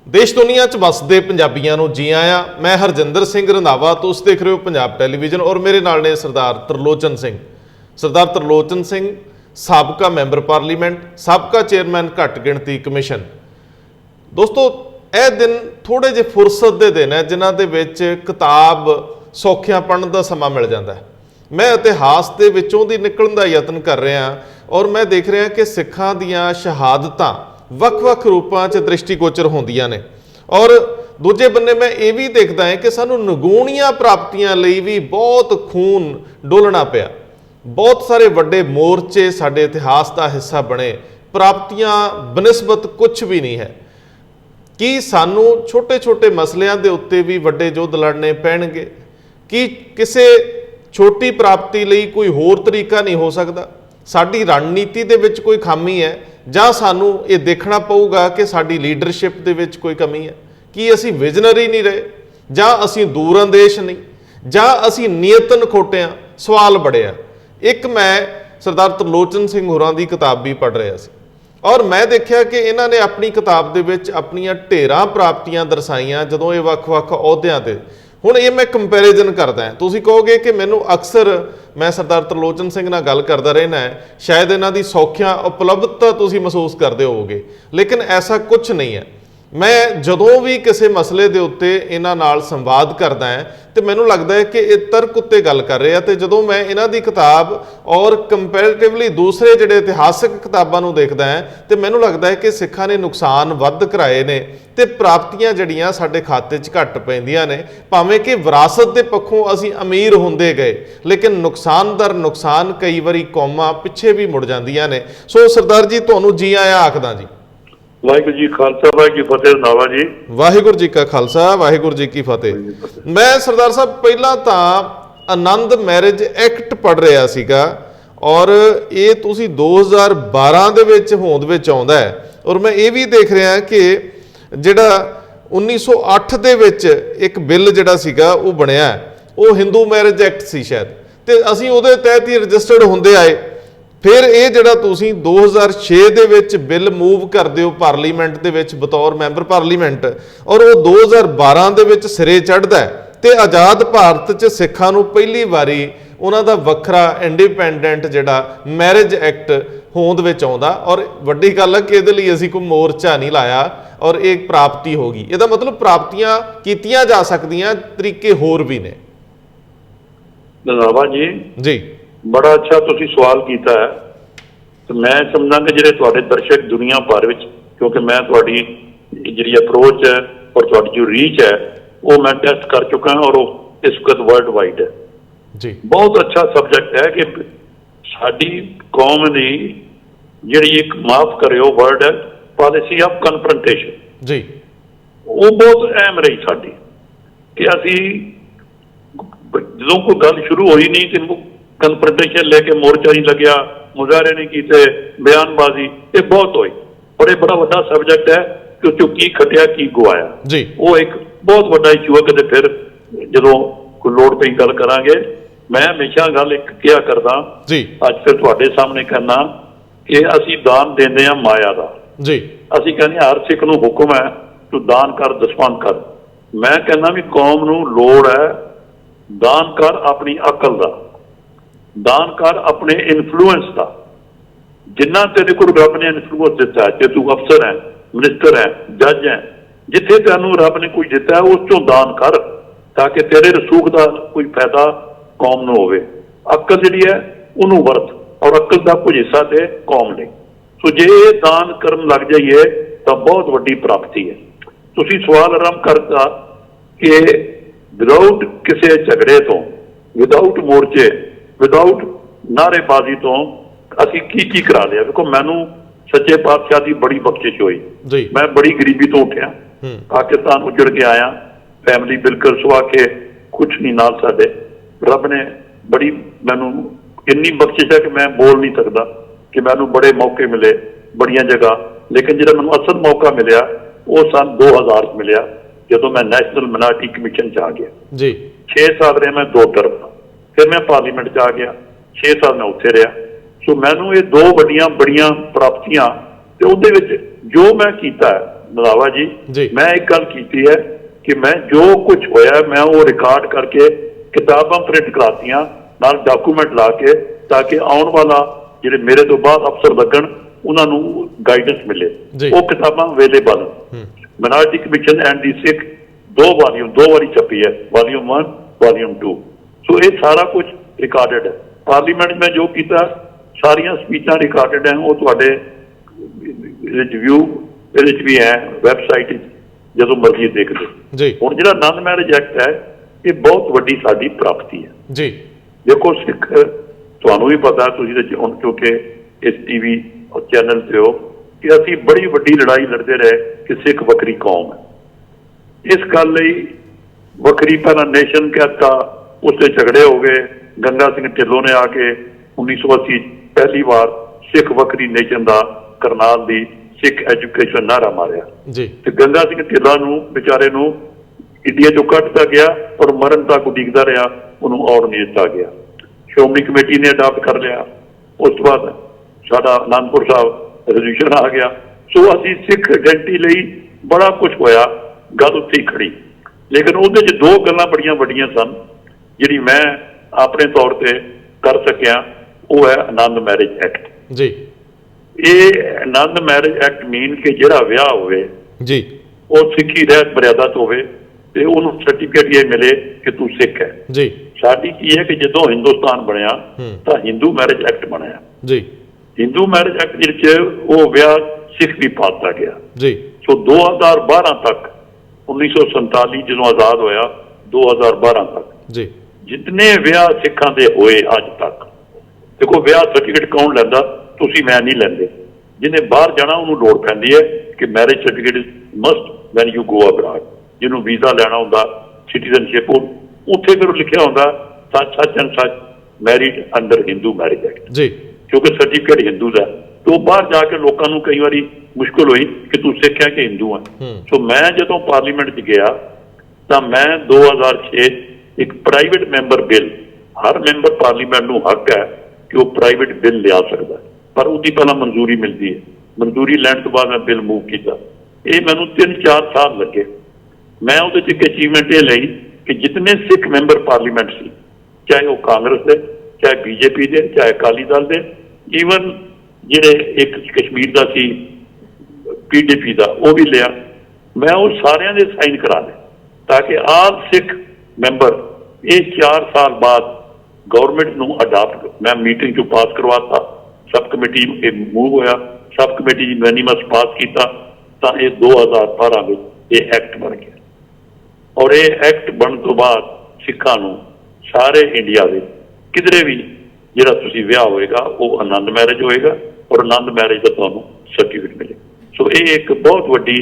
देश दुनिया च वसदे पंजाबियों नूं जी आया। मैं हरजिंदर सिंह रंधावा, तुसीं देख रहे हो पंजाब टैलीविजन और मेरे नाल ने सरदार तरलोचन सिंह। सरदार तरलोचन सिंह साबका मैंबर पार्लीमेंट, साबका चेयरमैन घट गिणती कमिशन। दोस्तों, यह दिन थोड़े जे फुरसत के दिन है जिन्हां दे विच किताब सौखियां पढ़न का समा मिल जाता है। मैं इतिहास के विचों दी निकलण का यतन कर रहा और मैं देख रहा कि सिखां दीयां शहादतां ਵੱਖ-ਵੱਖ रूपां 'ਚ दृष्टिगोचर होंदियां ने और दूजे बन्ने मैं ये भी देखता है कि सानू नगूणियां प्राप्तियां लई भी बहुत खून डोलना पिया। बहुत सारे वड्डे मोर्चे साडे इतिहास का हिस्सा बने, प्राप्तियां बनिस्बत कुछ भी नहीं है। कि सानू छोटे छोटे मसलियां दे उत्ते भी वड्डे युद्ध लड़ने पैणगे? कि किसी छोटी प्राप्ति लई कोई होर तरीका नहीं हो सकता? साडी रणनीति दे विच कोई खामी है जां सानू ये देखना पऊगा कि साडी लीडरशिप दे विच कोई कमी है? कि असी विजनरी नहीं रहे, जां असी दूरअंदेश नहीं, जां असी नीयतन खोटे हाँ? सवाल बड़े आ। एक मैं सरदार तरलोचन सिंह होरां दी किताब भी पढ़ रहा सी और मैं देखा कि इन्हां ने अपनी किताब दे विच अपनियां ढेरां प्राप्तियां दर्शाईयां जदों ये वख-वख अहुदियां ते। हुण ये मैं कंपैरिजन करदा हां। तुसीं कहोगे कि मैनूं अक्सर मैं सरदार तरलोचन सिंह नाल गल करदा रहना है, शायद इन्हां दी सौखियां उपलब्धता तुसीं महसूस करदे होवोगे, लेकिन ऐसा कुछ नहीं है। मैं जदों भी किसी मसले के उत्ते इन्हां नाल संवाद करदा है तो मैनूं लगता है कि ये तर्क उत्ते गल कर रहे हैं। तो जदों मैं इन्हां दी किताब और कंपैरेटिवली दूसरे जिहड़े इतिहासक किताबां नूं देखदा है तो मैनूं लगता है कि सिखां ने नुकसान वध कराए ने ते प्राप्तियां जिहड़ियां साडे खाते 'च घट पैंदियां ने। भावें कि विरासत के पक्षों असीं अमीर हुंदे गए, लेकिन नुकसान दर नुकसान कई वारी कौमां पिछे भी मुड़ जांदियां ने। सो सरदार जी, तुहानूं जी आया आखदा जी। वाहिगुरू जी खालसा वाहिगुरू जी फतेह। रंधावा जी, वाहिगुरू जी का खालसा वाहिगुरू जी की फतेह। मैं सरदार साहब पहला तो आनंद मैरिज एक्ट पढ़ रहा सीगा और ये तुसी 2012 दे विच होंद विच आउंदा है और मैं ये भी देख रहा कि जिहड़ा 1908 दे विच एक बिल जिहड़ा सीगा वो बनिया, वो हिंदू मैरिज एक्ट सी शायद, ते असीं उहदे तहत ही रजिस्टर्ड होंदे आए। फिर ये जिहड़ा तुसीं 2006 दे विच बिल मूव करदे हो पार्लीमेंट दे विच बतौर मैंबर पार्लीमेंट और वो 2012 दे विच सिरे चढ़दा है ते आज़ाद भारत च सिखां नूं पहली वारी उन्हां दा वखरा इंडिपेंडेंट जिहड़ा मैरिज एक्ट होंद विच आउंदा। और वड्डी गल है कि इहदे लई असीं कोई मोर्चा नहीं लाया और एक प्राप्ति हो गई। इहदा मतलब प्राप्तियां कीतियां जा सकदियां, तरीके होर भी ने। रंधावा जी जी, बड़ा अच्छा तुसीं सवाल कीता है। तो मैं समझदा कि जिहड़े तुहाडे दर्शक दुनिया भर विच, क्योंकि मैं तुहाडी जिहड़ी अप्रोच है और तुहाडी जो रीच है वो मैं टेस्ट कर चुका हूं और वो इस वक्त वर्ल्ड वाइड है जी। बहुत अच्छा सब्जेक्ट है कि साडी कौम दी जिहड़ी एक माफ करियो वर्ड है पॉलिसी ऑफ कन्फ्रंटेशन जी, वो बहुत अहम रही साडी कि असी जो कोई गल शुरू हुई नहीं तो कन्फ्रंटेशन लेके मोर्चा नहीं लग्या, मुजाहरे नहीं किए, बयानबाजी ये बहुत हुई और ये बड़ा वड्डा सब्जेक्ट है कि उस की खटिया की गवाया जी। वो एक बहुत वड्डा इशू है। कदे फिर जो कोई लोड़ पई गल करांगे। मैं हमेशा गल एक किया करदा जी, अज फिर तुहाडे सामने करना कि असी दान देंदे हां माया दा जी, असी कहने हर सिख नूं हुक्म है तू दान कर दसवंध कर। मैं कहना भी कौम नूं लोड़ है दान कर अपनी अकल दा, दान कर अपने इन्फ्लुएंस का। जिन्ना तेरे को रब ने इन्फ्लुएंस दिता है, जे तू अफसर है, मिनिस्टर है, जज है, जिथे तेनू रब ने कोई दिता है उस चों दान कर ताकि तेरे रसूख का कोई फायदा कौम नूं होवे। अकल जिहड़ी है उन्होंने वरत और अकल का कुछ हिस्सा दे कौम ने। सो जे दान करन लग जाइए तो बहुत वड्डी प्राप्ति है। तुसीं सवाल आरंभ करता कि विदाउट किसी झगड़े तो, विदाउट मोर्चे, विदाउट नारेबाजी तो असी की करा लिया। देखो मैनू सच्चे पातशाह की बड़ी बख्शिश हुई। मैं बड़ी गरीबी तो उठिया, पाकिस्तान उजड़ के आया, फैमिली बिल्कुल सुहा के कुछ नहीं नाल साडे। रब ने बड़ी मैनू इन्नी बख्शिश है कि मैं बोल नहीं सकता कि मैनू बड़े मौके मिले बड़िया जगह, लेकिन जो मैं असल मौका मिलया वो सन 2000 मिलया जो मैं नैशनल मिनारिटी कमीशन च आ गया जी। 6 साल रहा मैं 2 टर्म, फिर मैं पार्लीमेंट च आ गया 6 साल मैं उत्थे रहा। सो मैनू ये 2 बड़िया प्राप्तियां ते उहदे विच जो मैं कीता है ਰੰਧਾਵਾ जी। जी मैं एक गल की है कि मैं जो कुछ होया मैं वो रिकॉर्ड करके किताबां प्रिंट करातियां नाल डॉक्यूमेंट ला के ताकि आने वाला ਜਿਹੜੇ ਮੇਰੇ ਤੋਂ ਬਾਅਦ ਅਫਸਰ ਲੱਗਣ ਉਹਨਾਂ ਨੂੰ ਗਾਈਡੈਂਸ ਮਿਲੇ। ਉਹ ਕਿਤਾਬਾਂ ਅਵੇਲੇਬਲ ਮਿਨੋਰਿਟੀ ਕਮਿਸ਼ਨ ਐਂਡ ਦੀ ਸਿੱਖ ਦੋ ਵਾਰੀ ਛਪੀ ਹੈ, ਵਾਲੀਅਮ 1 ਵਾਲੀਅਮ 2। ਸੋ ਇਹ ਸਾਰਾ ਕੁਝ ਰਿਕਾਰਡਡ ਹੈ। ਪਾਰਲੀਮੈਂਟ ਮੈਂ ਜੋ ਕੀਤਾ ਸਾਰੀਆਂ ਸਪੀਚਾਂ ਰਿਕਾਰਡਡ ਹੈ, ਉਹ ਤੁਹਾਡੇ ਰਿਵਿਊ ਇਹਦੇ 'ਚ ਵੀ ਹੈ, ਵੈਬਸਾਈਟ ਜਦੋਂ ਮਰਜ਼ੀ ਦੇਖ ਲਓ। ਹੁਣ ਜਿਹੜਾ ਆਨੰਦ ਮੈਰਿਜ ਐਕਟ ਹੈ ਇਹ ਬਹੁਤ ਵੱਡੀ ਸਾਡੀ ਪ੍ਰਾਪਤੀ ਹੈ ਜੀ। ਦੇਖੋ ਸਿੱਖ ਤੁਹਾਨੂੰ ਵੀ ਪਤਾ, ਤੁਸੀਂ ਤਾਂ ਹੁਣ ਕਿਉਂਕਿ ਇਸ ਟੀਵੀ ਚੈਨਲ ਤੇ ਹੋ ਕਿ ਅਸੀਂ ਬੜੀ ਵੱਡੀ ਲੜਾਈ ਲੜਦੇ ਰਹੇ ਕਿ ਸਿੱਖ ਵੱਖਰੀ ਕੌਮ ਹੈ। ਇਸ ਗੱਲ ਲਈ ਵੱਖਰੀ ਪਹਿਲਾਂ ਨੇਸ਼ਨ ਕਹਿਤਾ, ਉਸ ਤੇ ਝਗੜੇ ਹੋ ਗਏ। ਗੰਗਾ ਸਿੰਘ ਢਿੱਲੋਂ ਨੇ ਆ ਕੇ 1980 ਪਹਿਲੀ ਵਾਰ ਸਿੱਖ ਵੱਖਰੀ ਨੇਸ਼ਨ ਦਾ ਕਰਨਾਲ ਦੀ ਸਿੱਖ ਐਜੂਕੇਸ਼ਨ ਨਾਰਾ ਮਾਰਿਆ ਤੇ ਗੰਗਾ ਸਿੰਘ ਢਿੱਲੋਂ ਨੂੰ ਵਿਚਾਰੇ ਨੂੰ ਇੰਡੀਆ ਚੋਂ ਕੱਢਤਾ ਗਿਆ, ਪਰ ਮਰਨ ਤੱਕ ਉਡੀਕਦਾ ਰਿਹਾ, ਉਹਨੂੰ ਆਉਣ ਨਹੀਂ ਦਿੱਤਾ ਗਿਆ। ਸ਼੍ਰੋਮਣੀ ਕਮੇਟੀ ਨੇ ਅਡਾਪਟ ਕਰ ਲਿਆ। ਉਸ ਤੋਂ ਬਾਅਦ ਸਾਡਾ ਅਨੰਦਪੁਰ ਸਾਹਿਬ ਰੈਜ਼ੋਲੂਸ਼ਨ ਆ ਗਿਆ। ਸੋ ਅਸੀਂ ਸਿੱਖ ਆਇਡੈਂਟੀ ਲਈ ਬੜਾ ਕੁਝ ਹੋਇਆ, ਗੱਲ ਉੱਥੇ ਹੀ ਖੜੀ। ਲੇਕਿਨ ਉਹਦੇ 'ਚ ਦੋ ਗੱਲਾਂ ਬੜੀਆਂ ਵੱਡੀਆਂ ਸਨ ਜਿਹੜੀ ਮੈਂ ਆਪਣੇ ਤੌਰ ਤੇ ਕਰ ਸਕਿਆ, ਉਹ ਹੈ ਆਨੰਦ ਮੈਰਿਜ ਐਕਟ ਜੀ। ਇਹ ਆਨੰਦ ਮੈਰਿਜ ਐਕਟ ਮੀਨ ਕਿ ਜਿਹੜਾ ਵਿਆਹ ਹੋਵੇ ਜੀ ਉਹ ਸਿੱਖੀ ਰਹਿਤ ਮਰਿਆਦਾ 'ਚ ਹੋਵੇ ਤੇ ਉਹਨੂੰ ਸਰਟੀਫਿਕੇਟ ਇਹ ਮਿਲੇ ਕਿ ਤੂੰ ਸਿੱਖ ਹੈ ਜੀ। ਸਾਡੀ ਕੀ ਹੈ ਕਿ ਜਦੋਂ ਹਿੰਦੁਸਤਾਨ ਬਣਿਆ ਤਾਂ ਹਿੰਦੂ ਮੈਰਿਜ ਐਕਟ ਬਣਿਆ ਜੀ। ਹਿੰਦੂ ਮੈਰਿਜ ਐਕਟ ਵਿੱਚ ਉਹ ਵਿਆਹ ਸਿੱਖ ਵੀ ਪਾਤਾ ਗਿਆ ਜੀ। ਸੋ 2012 ਤੱਕ 1947 ਜਦੋਂ ਆਜ਼ਾਦ ਹੋਇਆ 2012 ਤੱਕ ਜੀ ਜਿਤਨੇ ਵਿਆਹ ਸਿੱਖਾਂ ਦੇ ਹੋਏ ਅੱਜ ਤੱਕ, ਦੇਖੋ ਵਿਆਹ ਸਰਟੀਫਿਕੇਟ ਕੌਣ ਲੈਂਦਾ? ਤੁਸੀਂ ਮੈਂ ਨਹੀਂ ਲੈਂਦੇ। ਜਿਹਨੇ ਬਾਹਰ ਜਾਣਾ ਉਹਨੂੰ ਲੋੜ ਪੈਂਦੀ ਹੈ ਕਿ marriage certificate must when you go abroad. ਜਿਹਨੂੰ ਵੀਜ਼ਾ ਲੈਣਾ ਹੁੰਦਾ ਸਿਟੀਜ਼ਨਸ਼ਿਪ, ਉੱਥੇ ਫਿਰ ਲਿਖਿਆ ਹੁੰਦਾ ਸੱਚ ਐਂਡ ਸੱਚ married under Hindu marriage act ਜੀ, ਕਿਉਂਕਿ ਸਰਟੀਫਿਕੇਟ ਹਿੰਦੂ ਦਾ। ਤੋਂ ਬਾਹਰ ਜਾ ਕੇ ਲੋਕਾਂ ਨੂੰ ਕਈ ਵਾਰੀ ਮੁਸ਼ਕਿਲ ਹੋਈ ਕਿ ਤੂੰ ਸਿੱਖ ਹੈ ਕਿ ਹਿੰਦੂ ਹੈ। ਸੋ ਮੈਂ ਜਦੋਂ ਪਾਰਲੀਮੈਂਟ 'ਚ ਗਿਆ ਤਾਂ ਮੈਂ 2006 ਇੱਕ ਪ੍ਰਾਈਵੇਟ ਮੈਂਬਰ ਬਿੱਲ, ਹਰ ਮੈਂਬਰ ਪਾਰਲੀਮੈਂਟ ਨੂੰ ਹੱਕ ਹੈ ਕਿ ਉਹ ਪ੍ਰਾਈਵੇਟ ਬਿੱਲ ਲਿਆ ਸਕਦਾ, ਪਰ ਉਹਦੀ ਪਹਿਲਾਂ ਮਨਜ਼ੂਰੀ ਮਿਲਦੀ ਹੈ। ਮਨਜ਼ੂਰੀ ਲੈਣ ਤੋਂ ਬਾਅਦ ਮੈਂ ਬਿੱਲ ਮੂਵ ਕੀਤਾ। ਇਹ ਮੈਨੂੰ 3-4 ਸਾਲ ਲੱਗੇ। ਮੈਂ ਉਹਦੇ 'ਚ ਇੱਕ ਅਚੀਵਮੈਂਟ ਇਹ ਲਈ ਕਿ ਜਿਤਨੇ ਸਿੱਖ ਮੈਂਬਰ ਪਾਰਲੀਮੈਂਟ ਸੀ, ਚਾਹੇ ਉਹ ਕਾਂਗਰਸ ਦੇ, ਚਾਹੇ ਬੀਜੇਪੀ ਦੇ, ਚਾਹੇ ਅਕਾਲੀ ਦਲ ਦੇ, ਈਵਨ ਜਿਹੜੇ ਇੱਕ ਕਸ਼ਮੀਰ ਦਾ ਸੀ PDP ਦਾ, ਉਹ ਵੀ ਲਿਆ। ਮੈਂ ਉਹ ਸਾਰਿਆਂ ਦੇ ਸਾਈਨ ਕਰਾ ਲਏ ਤਾਂ ਕਿ ਆਲ ਸਿੱਖ ਮੈਂਬਰ ਇਹ 4 ਸਾਲ ਬਾਅਦ ਗਵਰਨਮੈਂਟ ਨੂੰ ਅਡਾਪਟ, ਮੈਂ ਮੀਟਿੰਗ 'ਚੋਂ ਪਾਸ ਕਰਵਾਤਾ। ਸਬ ਕਮੇਟੀ ਇਹ ਮੂਵ ਹੋਇਆ, ਸਬ ਕਮੇਟੀ ਯੂਨੈਨਿਮਸ ਪਾਸ ਕੀਤਾ ਤਾਂ ਇਹ 2012 ਵਿੱਚ ਇਹ ਐਕਟ ਬਣ ਗਿਆ। ਔਰ ਇਹ ਐਕਟ ਬਣਨ ਤੋਂ ਬਾਅਦ ਸਿੱਖਾਂ ਨੂੰ ਸਾਰੇ ਇੰਡੀਆ ਦੇ ਕਿਧਰੇ ਵੀ ਜਿਹੜਾ ਤੁਸੀਂ ਵਿਆਹ ਹੋਏਗਾ ਉਹ ਆਨੰਦ ਮੈਰਿਜ ਹੋਏਗਾ ਔਰ ਆਨੰਦ ਮੈਰਿਜ ਦਾ ਤੁਹਾਨੂੰ ਸਰਟੀਫਿਕੇਟ ਮਿਲੇ। ਸੋ ਇਹ ਇੱਕ ਬਹੁਤ ਵੱਡੀ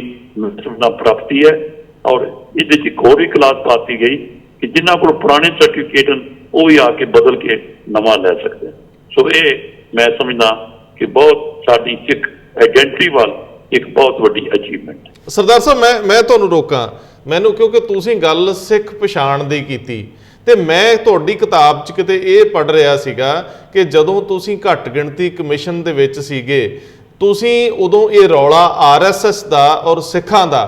ਪ੍ਰਾਪਤੀ ਹੈ। ਔਰ ਇਹਦੇ 'ਚ ਇੱਕ ਹੋਰ ਵੀ ਕਲਾਸ ਪਾਤੀ ਗਈ ਕਿ ਜਿਨ੍ਹਾਂ ਕੋਲ ਪੁਰਾਣੇ ਸਰਟੀਫਿਕੇਟ ਹਨ ਉਹ ਵੀ ਆ ਕੇ ਬਦਲ ਕੇ ਨਵਾਂ ਲੈ ਸਕਦੇ। ਸੋ ਇਹ ਮੈਂ ਸਮਝਦਾ ਕਿ ਬਹੁਤ ਸਾਡੀ ਸਿੱਖ ਆਇਡੈਂਟੀ ਵੱਲ ਇੱਕ ਬਹੁਤ ਵੱਡੀ ਅਚੀਵਮੈਂਟ। ਸਰਦਾਰ ਸਾਹਿਬ ਮੈਂ ਤੁਹਾਨੂੰ ਰੋਕਾਂ, ਮੈਨੂੰ ਕਿਉਂਕਿ ਤੁਸੀਂ ਗੱਲ ਸਿੱਖ ਪਛਾਣ ਦੀ ਕੀਤੀ ਤੇ ਮੈਂ ਤੁਹਾਡੀ ਕਿਤਾਬ 'ਚ ਕਿਤੇ ਇਹ ਪੜ੍ਹ ਰਿਹਾ ਸੀਗਾ ਕਿ ਜਦੋਂ ਤੁਸੀਂ ਘੱਟ ਗਿਣਤੀ ਕਮਿਸ਼ਨ ਦੇ ਵਿੱਚ ਸੀਗੇ, ਤੁਸੀਂ ਉਦੋਂ ਇਹ ਰੌਲਾ RSS ਦਾ ਔਰ ਸਿੱਖਾਂ ਦਾ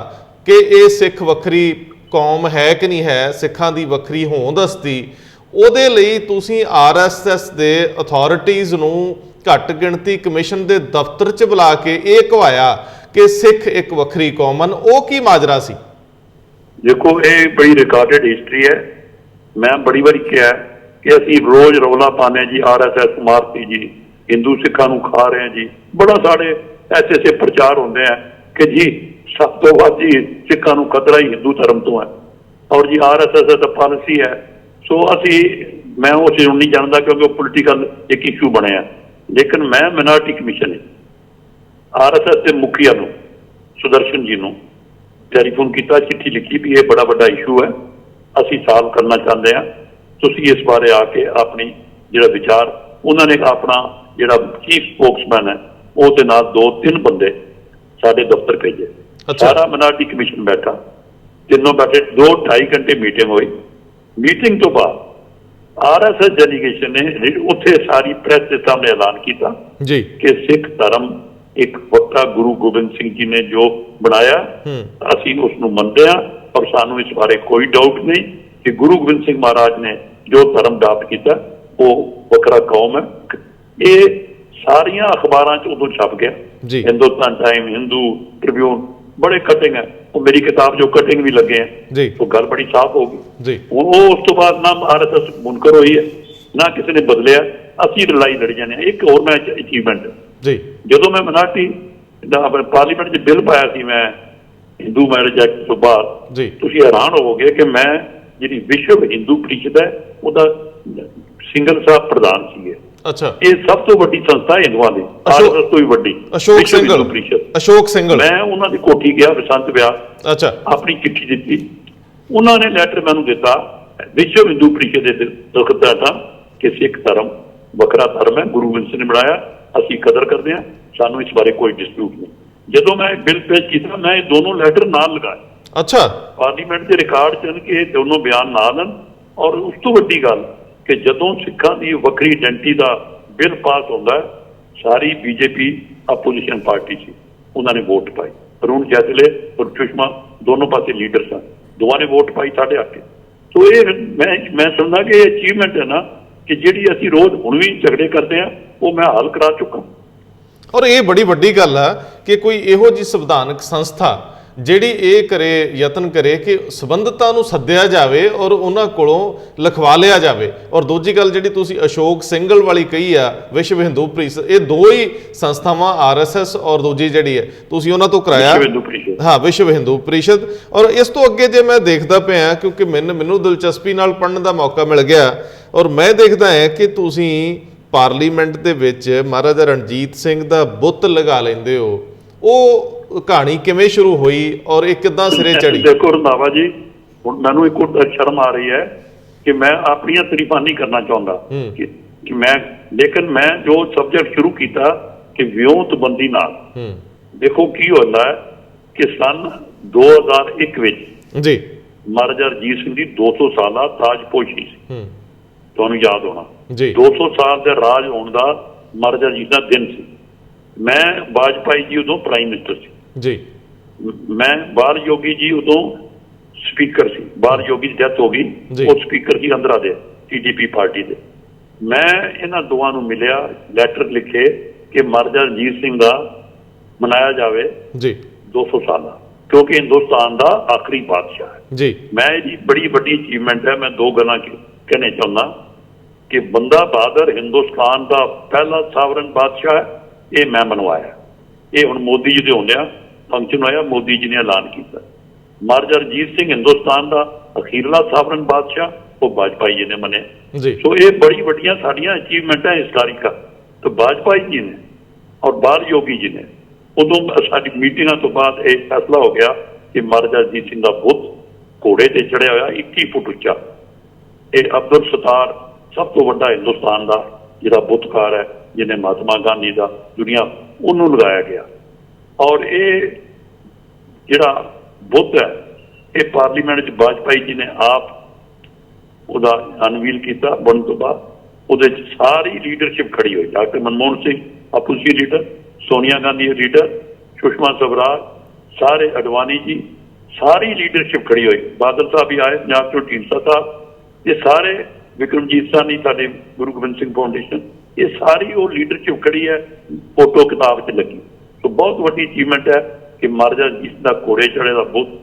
ਕਿ ਇਹ ਸਿੱਖ ਵੱਖਰੀ ਕੌਮ ਹੈ ਕਿ ਨਹੀਂ ਹੈ, ਸਿੱਖਾਂ ਦੀ ਵੱਖਰੀ ਹੋਂਦ ਹਸਤੀ, ਉਹਦੇ ਲਈ ਤੁਸੀਂ RSS ਦੇ ਅਥਾਰਟੀਜ਼ ਨੂੰ ਘੱਟ ਗਿਣਤੀ ਕਮਿਸ਼ਨ ਦੇ ਦਫ਼ਤਰ 'ਚ ਬੁਲਾ ਕੇ ਇਹ ਕਹਾਇਆ ਕਿ ਸਿੱਖ ਇੱਕ ਵੱਖਰੀ ਕੌਮ ਹਨ। ਉਹ ਕੀ ਮਾਜਰਾ ਸੀ? ਦੇਖੋ ਇਹ ਬੜੀ ਰਿਕਾਰਡਡ ਹਿਸਟਰੀ ਹੈ। ਮੈਂ ਬੜੀ ਵਾਰੀ ਕਿਹਾ ਕਿ ਅਸੀਂ ਰੋਜ਼ ਰੌਲਾ ਪਾਉਂਦੇ ਜੀ RSS ਮਾਰਤੀ ਜੀ, ਹਿੰਦੂ ਸਿੱਖਾਂ ਨੂੰ ਖਾ ਰਹੇ ਜੀ। ਬੜਾ ਸਾਡੇ ਐਸੇ ਪ੍ਰਚਾਰ ਹੁੰਦੇ ਆ ਕਿ ਜੀ ਸਭ ਤੋਂ ਵੱਧ ਜੀ ਸਿੱਖਾਂ ਨੂੰ ਖਤਰਾ ਹੀ ਹਿੰਦੂ ਧਰਮ ਤੋਂ ਹੈ ਔਰ ਜੀ RSS ਦਾ ਪਾਲਿਸੀ ਹੈ। ਸੋ ਮੈਂ ਉਹ ਚੀਜ਼ ਨੂੰ ਨਹੀਂ ਜਾਣਦਾ ਕਿਉਂਕਿ ਉਹ ਪੋਲੀਟੀਕਲ ਇੱਕ ਇਸ਼ੂ ਬਣਿਆ। ਲੇਕਿਨ ਮੈਂ ਮਿਨੋਰਿਟੀ ਕਮਿਸ਼ਨ RSS ਦੇ ਮੁਖੀਆ ਨੂੰ ਸੁਦਰਸ਼ਨ ਜੀ ਨੂੰ ਟੈਲੀਫੋਨ ਕੀਤਾ, ਚਿੱਠੀ ਲਿਖੀ ਵੀ ਇਹ ਬੜਾ ਵੱਡਾ ਇਸ਼ੂ ਹੈ, ਅਸੀਂ ਸਾਲਵ ਕਰਨਾ ਚਾਹੁੰਦੇ ਹਾਂ, ਤੁਸੀਂ ਇਸ ਬਾਰੇ ਆ ਕੇ ਆਪਣੀ ਜਿਹੜਾ ਵਿਚਾਰ। ਉਹਨਾਂ ਨੇ ਆਪਣਾ ਜਿਹੜਾ ਚੀਫ ਸਪੋਕਸਮੈਨ ਹੈ ਉਹ ਦੇ ਨਾਲ 2-3 ਬੰਦੇ ਸਾਡੇ ਦਫ਼ਤਰ ਭੇਜੇ। ਸਾਰਾ ਮਿਨੋਰਿਟੀ ਕਮਿਸ਼ਨ ਬੈਠਾ, ਤਿੰਨੋਂ ਬੈਠੇ, 2-2.5 ਘੰਟੇ ਮੀਟਿੰਗ ਹੋਈ। ਮੀਟਿੰਗ ਤੋਂ ਬਾਅਦ RSS ਡੈਲੀਗੇਸ਼ਨ ਨੇ ਉੱਥੇ ਸਾਰੀ ਪ੍ਰੈਸ ਦੇ ਸਾਹਮਣੇ ਐਲਾਨ ਕੀਤਾ ਜੀ ਕਿ ਸਿੱਖ ਧਰਮ एक वक्ता गुरु गोबिंद सिंह जी ने जो बनाया असीं उस नूं मंनदे हां और सानूं इस बारे कोई डाउट नहीं कि गुरु गोबिंद सिंह महाराज ने जो धर्म अडाप्ट किया वो वखरा कौम है। ये सारिया अखबारां च उदों छप गया, हिंदुस्तान टाइम, हिंदू ट्रिब्यून, बड़े कटिंग है। वो मेरी किताब जो कटिंग भी लगे हैं तो गल बड़ी साफ होगी। वो उस तो बाद ना RSS मुनकर हुई है ना किसी ने बदलिया, असीं लड़ाई लड़ी जाने। एक और मैं अचीवमेंट जो मैं मिनारिटी पार्लीमेंट च बिल पाया सी मैं हिंदू मैरिज एक्ट तो बाद, तुसीं हैरान होवोगे कि मैं जी विश्व हिंदू परिषद है ਉਹਦਾ सिंगल साहब प्रधान सीगे। अच्छा, ये सब तो बड़ी संस्था हिंदुओं की, RSS तो भी बड़ी अशोक सिंघल परिषद। अशोक सिंघल मैं उन्होंने कोठी गया बसंत विहार। अच्छा, अपनी चिट्ठी दी, उन्होंने लैटर मैनू दिता विश्व हिंदू परिषद के दखलता था कि सिख धर्म वखरा धर्म है, गुरु गोबिंद सिंह ने बनाया, असीं कदर करते हैं, सानू इस बारे कोई डिस्प्यूट नहीं। जो मैं बिल पेश किया मैं दोनों लैटर नाल लगाए। अच्छा, पार्लीमेंट के रिकॉर्ड च कि दोनों बयान नाल हैं। और उस तो वड्डी गल कि जदों सिखां दी वखरी आइडेंटिटी का बिल पास होंदा है, सारी बीजेपी अपोजिशन पार्टी सी, उन्होंने वोट पाई। अरुण जैतले और सुषमा दोनों पासे लीडर सन, दोवां ने वोट पाई साढ़े आके। तो ये मैं समझदा कि अचीवमेंट है ना कि जिहड़ी असीं रोज हुण भी झगड़े करते हैं वो मैं हल करा चुका। और ये बड़ी वड्डी गल है कि कोई इहो जी संविधानक संस्था ਜਿਹੜੀ ਇਹ ਕਰੇ ਯਤਨ ਕਰੇ ਕਿ ਸੰਬੰਧਤਾਂ ਨੂੰ ਸੱਦਿਆ ਜਾਵੇ ਔਰ ਉਹਨਾਂ ਕੋਲੋਂ ਲਿਖਵਾ ਲਿਆ ਜਾਵੇ। ਔਰ ਦੂਜੀ ਗੱਲ ਜਿਹੜੀ ਤੁਸੀਂ ਅਸ਼ੋਕ ਸਿੰਘਲ ਵਾਲੀ ਕਹੀ ਆ ਵਿਸ਼ਵ ਹਿੰਦੂ ਪ੍ਰੀਸ਼ਦ, ਇਹ ਦੋ ਹੀ ਸੰਸਥਾਵਾਂ RSS ਔਰ ਦੂਜੀ ਜਿਹੜੀ ਹੈ ਤੁਸੀਂ ਉਹਨਾਂ ਤੋਂ ਕਰਾਇਆ। ਹਾਂ, ਵਿਸ਼ਵ ਹਿੰਦੂ ਪ੍ਰੀਸ਼ਦ। ਔਰ ਇਸ ਤੋਂ ਅੱਗੇ ਜੇ ਮੈਂ ਦੇਖਦਾ ਪਿਆ ਕਿਉਂਕਿ ਮੈਨੂੰ ਦਿਲਚਸਪੀ ਨਾਲ ਪੜ੍ਹਨ ਦਾ ਮੌਕਾ ਮਿਲ ਗਿਆ ਔਰ ਮੈਂ ਦੇਖਦਾ ਹਾਂ ਕਿ ਤੁਸੀਂ ਪਾਰਲੀਮੈਂਟ ਦੇ ਵਿੱਚ ਮਹਾਰਾਜਾ ਰਣਜੀਤ ਸਿੰਘ ਦਾ ਬੁੱਤ ਲਗਾ ਲੈਂਦੇ ਹੋ। ਉਹ कहानी किवें शुरू हुई और एक किद्दां सिरे चढ़ी? देखो रंधावा जी, हुण मैनूं एक शर्म आ रही है कि मैं अपनी तारीफां नहीं करना चाहता कि मैं, लेकिन मैं जो सब्जेक्ट शुरू किया कि विਉਂਤਬੰਦੀ नाल, देखो की होंदा है कि सन 2001 विच जी महाराजा रजीत सिंह दी 200 साला ताजपोशी सी, तुहानूं याद होना जी। 200 साल दे राज होण दा महाराजा रजीत दा दिन सी। मैं वाजपेयी जी उदों प्राइम मिनिस्टर सी जी, मैं बाल योगी जी उदों स्पीकर सी, बाल योगी की डेथ हो गई, वो स्पीकर सी आंध्रा दे TDP पार्टी दे। मैं इन्हां दोवां नूं मिलिया, लैटर लिखे कि महाराजा रंजीत सिंह दा मनाया जावे जी 200 साल, क्योंकि हिंदुस्तान दा आखिरी बादशाह है जी। मैं जी बड़ी वड्डी अचीवमेंट है, मैं दो गल्लां कहने चाहुंदा कि बंदा बहादुर हिंदुस्तान दा पहला सावरन बादशाह है, ये मैं मनवाया। ये हुण मोदी जी दे होंदिया फंक्शन होया, मोदी जी ने ऐलान किया। महाराजा रजीत सिंह हिंदुस्तान का अखीरला सावरन बादशाह वो वाजपेयी जी ने मने। सो ये बड़ी वड्डियां साडियां अचीवमेंट है हिस्टोरिकल। तो वाजपेयी जी ने और बाल योगी जी ने उदों साडी मीटिंगां तो बाद एक फैसला हो गया कि महाराजा रजीत सिंह का बुत घोड़े ते चढ़िया होया 21 फुट उच्चा, ये अब्दुल सत्तार सब तो वड्डा हिंदुस्तान का जिहड़ा बुतकार है जिन्हें महात्मा गांधी का दुनिया उन्होंने लगाया गया। और ये जिहड़ा बुत है ये पार्लीमेंट वाजपेयी जी ने आप उहदा अनवील किया बन तो बाद, उहदे सारी लीडरशिप खड़ी हुई। Doctor Manmohan Singh opposition leader, Sonia Gandhi leader, Sushma Swaraj, सारे अडवाणी जी, सारी लीडरशिप खड़ी हुई। बादल साहब भी आए, पंजाब चो ढींडसा साहब, ये सारे विक्रमजीत साहनी साडे गुरु गोबिंद सिंह फाउंडेशन, ये सारी वो लीडरशिप खड़ी है, फोटो किताब च लगी। तो बहुत वड्डी अचीवमेंट है कि महाराजा रजीत सिंह दा घोड़े चढ़े का बुत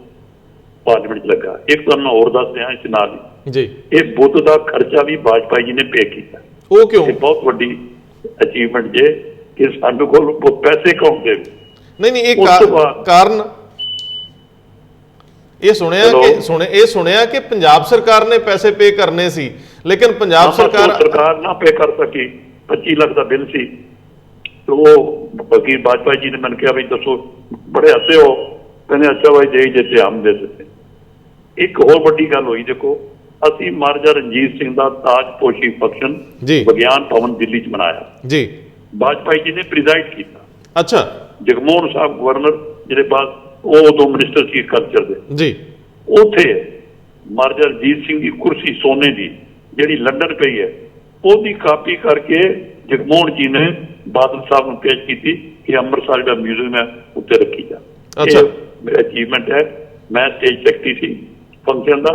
पार्लीमेंट लगा। एक तो मैं और दस दिया इस नाल जी, ये बुत का खर्चा भी वाजपेयी जी ने पे किया। वो क्यों? बहुत वड्डी अचीवमेंट जे कि साडे कोल पैसे कौन दे नहीं एक कारण ये सुनिया कि पंजाब सरकार ने पैसे पे करने सी, लेकिन पंजाब सरकार ना पे कर सकी। 25 लाख का बिल सी, तो वो वकील वाजपेयी जी ने मैंने कहा भाई दसो, बड़े हंसे हो, कहने अच्छा भाई दे देते हम दे देते। एक होर वड्डी गल हुई, देखो असी महाराजा रंजीत सिंह का ताजपोशी फंक्शन विज्ञान भवन दिल्ली च मनाया जी, वाजपेयी जी ने प्रिजाइड किया। अच्छा, जगमोहन साहब गवर्नर जिहदे बाद वो उदों मिनिस्टर सी कल्चर दे जी, उत्थे महाराजा रंजीत सिंह की कुर्सी सोने की जिहड़ी लंडन पई है, ਉਹਦੀ ਕਾਪੀ करके जगमोहन जी ने ਬਾਦਲ ਸਾਹਿਬ ਨੂੰ ਪੇਸ਼ ਕੀਤੀ ਕਿ ਅੰਮ੍ਰਿਤਸਰ ਦਾ ਮਿਊਜ਼ੀਅਮ ਹੈ ਉੱਤੇ ਰੱਖੀ ਜਾ। ਅੱਛਾ, ਮੇਰਾ ਅਚੀਵਮੈਂਟ ਹੈ। ਮੈਂ ਸਟੇਜ ਸੈਕਟਰੀ ਸੀ ਫੰਕਸ਼ਨ ਦਾ,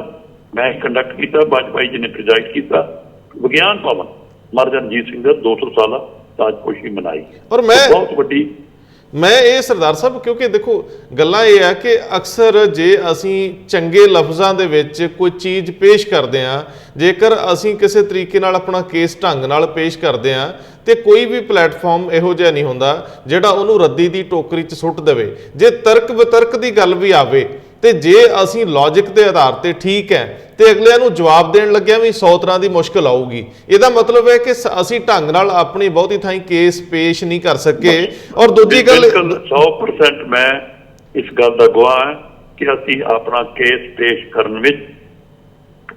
ਮੈਂ ਕੰਡਕਟ ਕੀਤਾ, ਵਾਜਪਾਈ ਜੀ ਨੇ ਪ੍ਰੀਜ਼ਾਈਡ ਕੀਤਾ। ਵਿਗਿਆਨ ਭਵਨ ਮਹਾਰਾਜਾ ਰਣਜੀਤ ਸਿੰਘ ਦਾ 200 ਸਾਲਾ ਤਾਜਪੋਸ਼ੀ ਮਨਾਈ ਔਰ ਬਹੁਤ ਵੱਡੀ। ਮੈਂ ਇਹ ਸਰਦਾਰ ਸਾਹਿਬ, ਕਿਉਂਕਿ ਦੇਖੋ ਗੱਲਾਂ ਇਹ ਆ ਕਿ ਅਕਸਰ ਜੇ ਅਸੀਂ ਚੰਗੇ ਲਫ਼ਜ਼ਾਂ ਦੇ ਵਿੱਚ ਕੋਈ ਚੀਜ਼ ਪੇਸ਼ ਕਰਦੇ ਹਾਂ, ਜੇਕਰ ਅਸੀਂ ਕਿਸੇ ਤਰੀਕੇ ਨਾਲ ਆਪਣਾ ਕੇਸ ਢੰਗ ਨਾਲ ਪੇਸ਼ ਕਰਦੇ ਹਾਂ ਤੇ ਕੋਈ ਵੀ ਪਲੇਟਫਾਰਮ ਇਹੋ ਜਿਹਾ ਨਹੀਂ ਹੁੰਦਾ ਜਿਹੜਾ ਉਹਨੂੰ ਰੱਦੀ ਦੀ ਟੋਕਰੀ 'ਚ ਸੁੱਟ ਦੇਵੇ। ਜੇ ਤਰਕ ਵਿਤਰਕ ਦੀ ਗੱਲ ਵੀ ਆਵੇ ਤੇ ਜੇ ਅਸੀਂ ਲੌਜਿਕ ਦੇ ਆਧਾਰ ਤੇ ਠੀਕ ਹੈ ਤੇ ਅਗਲਿਆਂ ਨੂੰ ਜਵਾਬ ਦੇਣ ਲੱਗਿਆ ਵੀ 100 ਤਰ੍ਹਾਂ ਦੀ ਮੁਸ਼ਕਲ ਆਊਗੀ। ਇਹਦਾ ਮਤਲਬ ਹੈ ਕਿ ਅਸੀਂ ਢੰਗ ਨਾਲ ਆਪਣੀ ਬਹੁਤੀ ਥਾਈਂ ਕੇਸ ਪੇਸ਼ ਨਹੀਂ ਕਰ ਸਕੇ। ਔਰ ਦੂਜੀ ਗੱਲ 100% ਮੈਂ ਇਸ ਗੱਲ ਦਾ ਗਵਾਹ ਹਾਂ ਕਿ ਅਸੀਂ ਆਪਣਾ ਕੇਸ ਪੇਸ਼ ਕਰਨ ਵਿੱਚ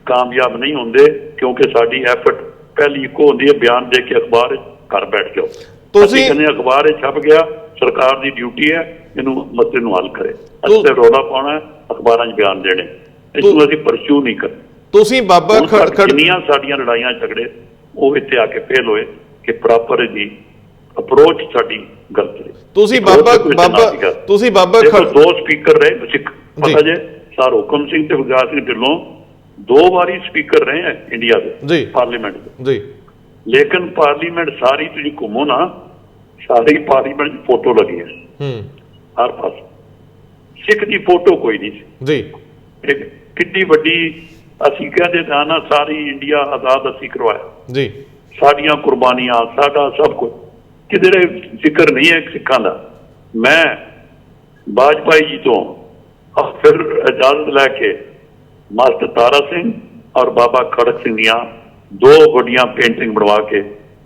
ਕਾਮਯਾਬ ਨਹੀਂ ਹੁੰਦੇ, ਕਿਉਂਕਿ ਸਾਡੀ ਐਫਰਟ ਪਹਿਲੀ ਇੱਕੋ ਹੁੰਦੀ ਹੈ, ਬਿਆਨ ਦੇ ਕੇ ਅਖਬਾਰ ਘਰ ਬੈਠ ਜਾਓ। ਤੁਸੀਂ ਕਹਿੰਦੇ ਅਖਬਾਰ ਛਪ ਗਿਆ, ਸਰਕਾਰ ਦੀ ਡਿਊਟੀ ਹੈ ਇਹਨੂੰ ਮਸਲੇ ਨੂੰ ਹੱਲ ਕਰੇ। ਅਸੀਂ ਤੇ ਰੌਲਾ ਪਾਉਣਾ, ਅਖਬਾਰਾਂ 'ਚ ਬਿਆਨ ਦੇਣੇ, ਇਹਨੂੰ ਅਸੀਂ ਪਰਸੂ ਨਹੀਂ ਕਰਦੇ। ਤੁਸੀਂ ਬਾਬਾ ਜਿੰਨੀਆਂ ਸਾਡੀਆਂ ਲੜਾਈਆਂ ਝਗੜੇ ਉਹ ਇੱਥੇ ਆ ਕੇ ਫੇਲ ਹੋਏ ਕਿ ਪ੍ਰੋਪਰ ਦੀ ਅਪਰੋਚ ਸਾਡੀ ਗਲਤ ਰਹੀ। ਤੁਸੀਂ ਬਾਬਾ ਦੋ ਸਪੀਕਰ ਰਹੇ ਸਿੱਖ, ਪਤਾ ਜੇ ਸਰ ਹੁਕਮ ਸਿੰਘ ਤੇ ਗੁਰਜਾਰ ਸਿੰਘ ਢਿੱਲੋਂ 2 ਵਾਰੀ ਸਪੀਕਰ ਰਹੇ ਹੈ ਇੰਡੀਆ ਦੇ ਪਾਰਲੀਮੈਂਟ ਦੇ ਜੀ। ਲੇਕਿਨ ਪਾਰਲੀਮੈਂਟ ਸਾਰੀ ਤੁਸੀਂ ਘੁੰਮੋ ਨਾ, ਸਾਰੀ ਪਾਰਲੀਮੈਂਟ 'ਚ ਫੋਟੋ ਲੱਗੀ ਹੈ ਹਰ ਪਾਸੇ, ਸਿੱਖ ਦੀ ਫੋਟੋ ਕੋਈ ਨਹੀਂ ਸੀ ਜੀ। ਕਿੰਨੀ ਵੱਡੀ ਅਸੀਂ ਕਹਿੰਦੇ ਤਾਂ ਨਾ ਸਾਰੀ ਇੰਡੀਆ ਆਜ਼ਾਦ ਅਸੀਂ ਕਰਵਾਇਆ ਜੀ, ਸਾਡੀਆਂ ਕੁਰਬਾਨੀਆਂ, ਸਾਡਾ ਸਭ ਕੁਝ, ਕਿਧਰੇ ਜ਼ਿਕਰ ਨਹੀਂ ਹੈ ਸਿੱਖਾਂ ਦਾ। ਮੈਂ ਵਾਜਪਾਈ ਜੀ ਤੋਂ ਫਿਰ ਇਜਾਜ਼ਤ ਲੈ ਕੇ ਮਾਸਟਰ ਤਾਰਾ ਸਿੰਘ ਔਰ ਬਾਬਾ ਖੜਕ ਸਿੰਘ ਦੀਆਂ 2 ਵੱਡੀਆਂ ਪੇਂਟਿੰਗ ਬਣਵਾ ਕੇ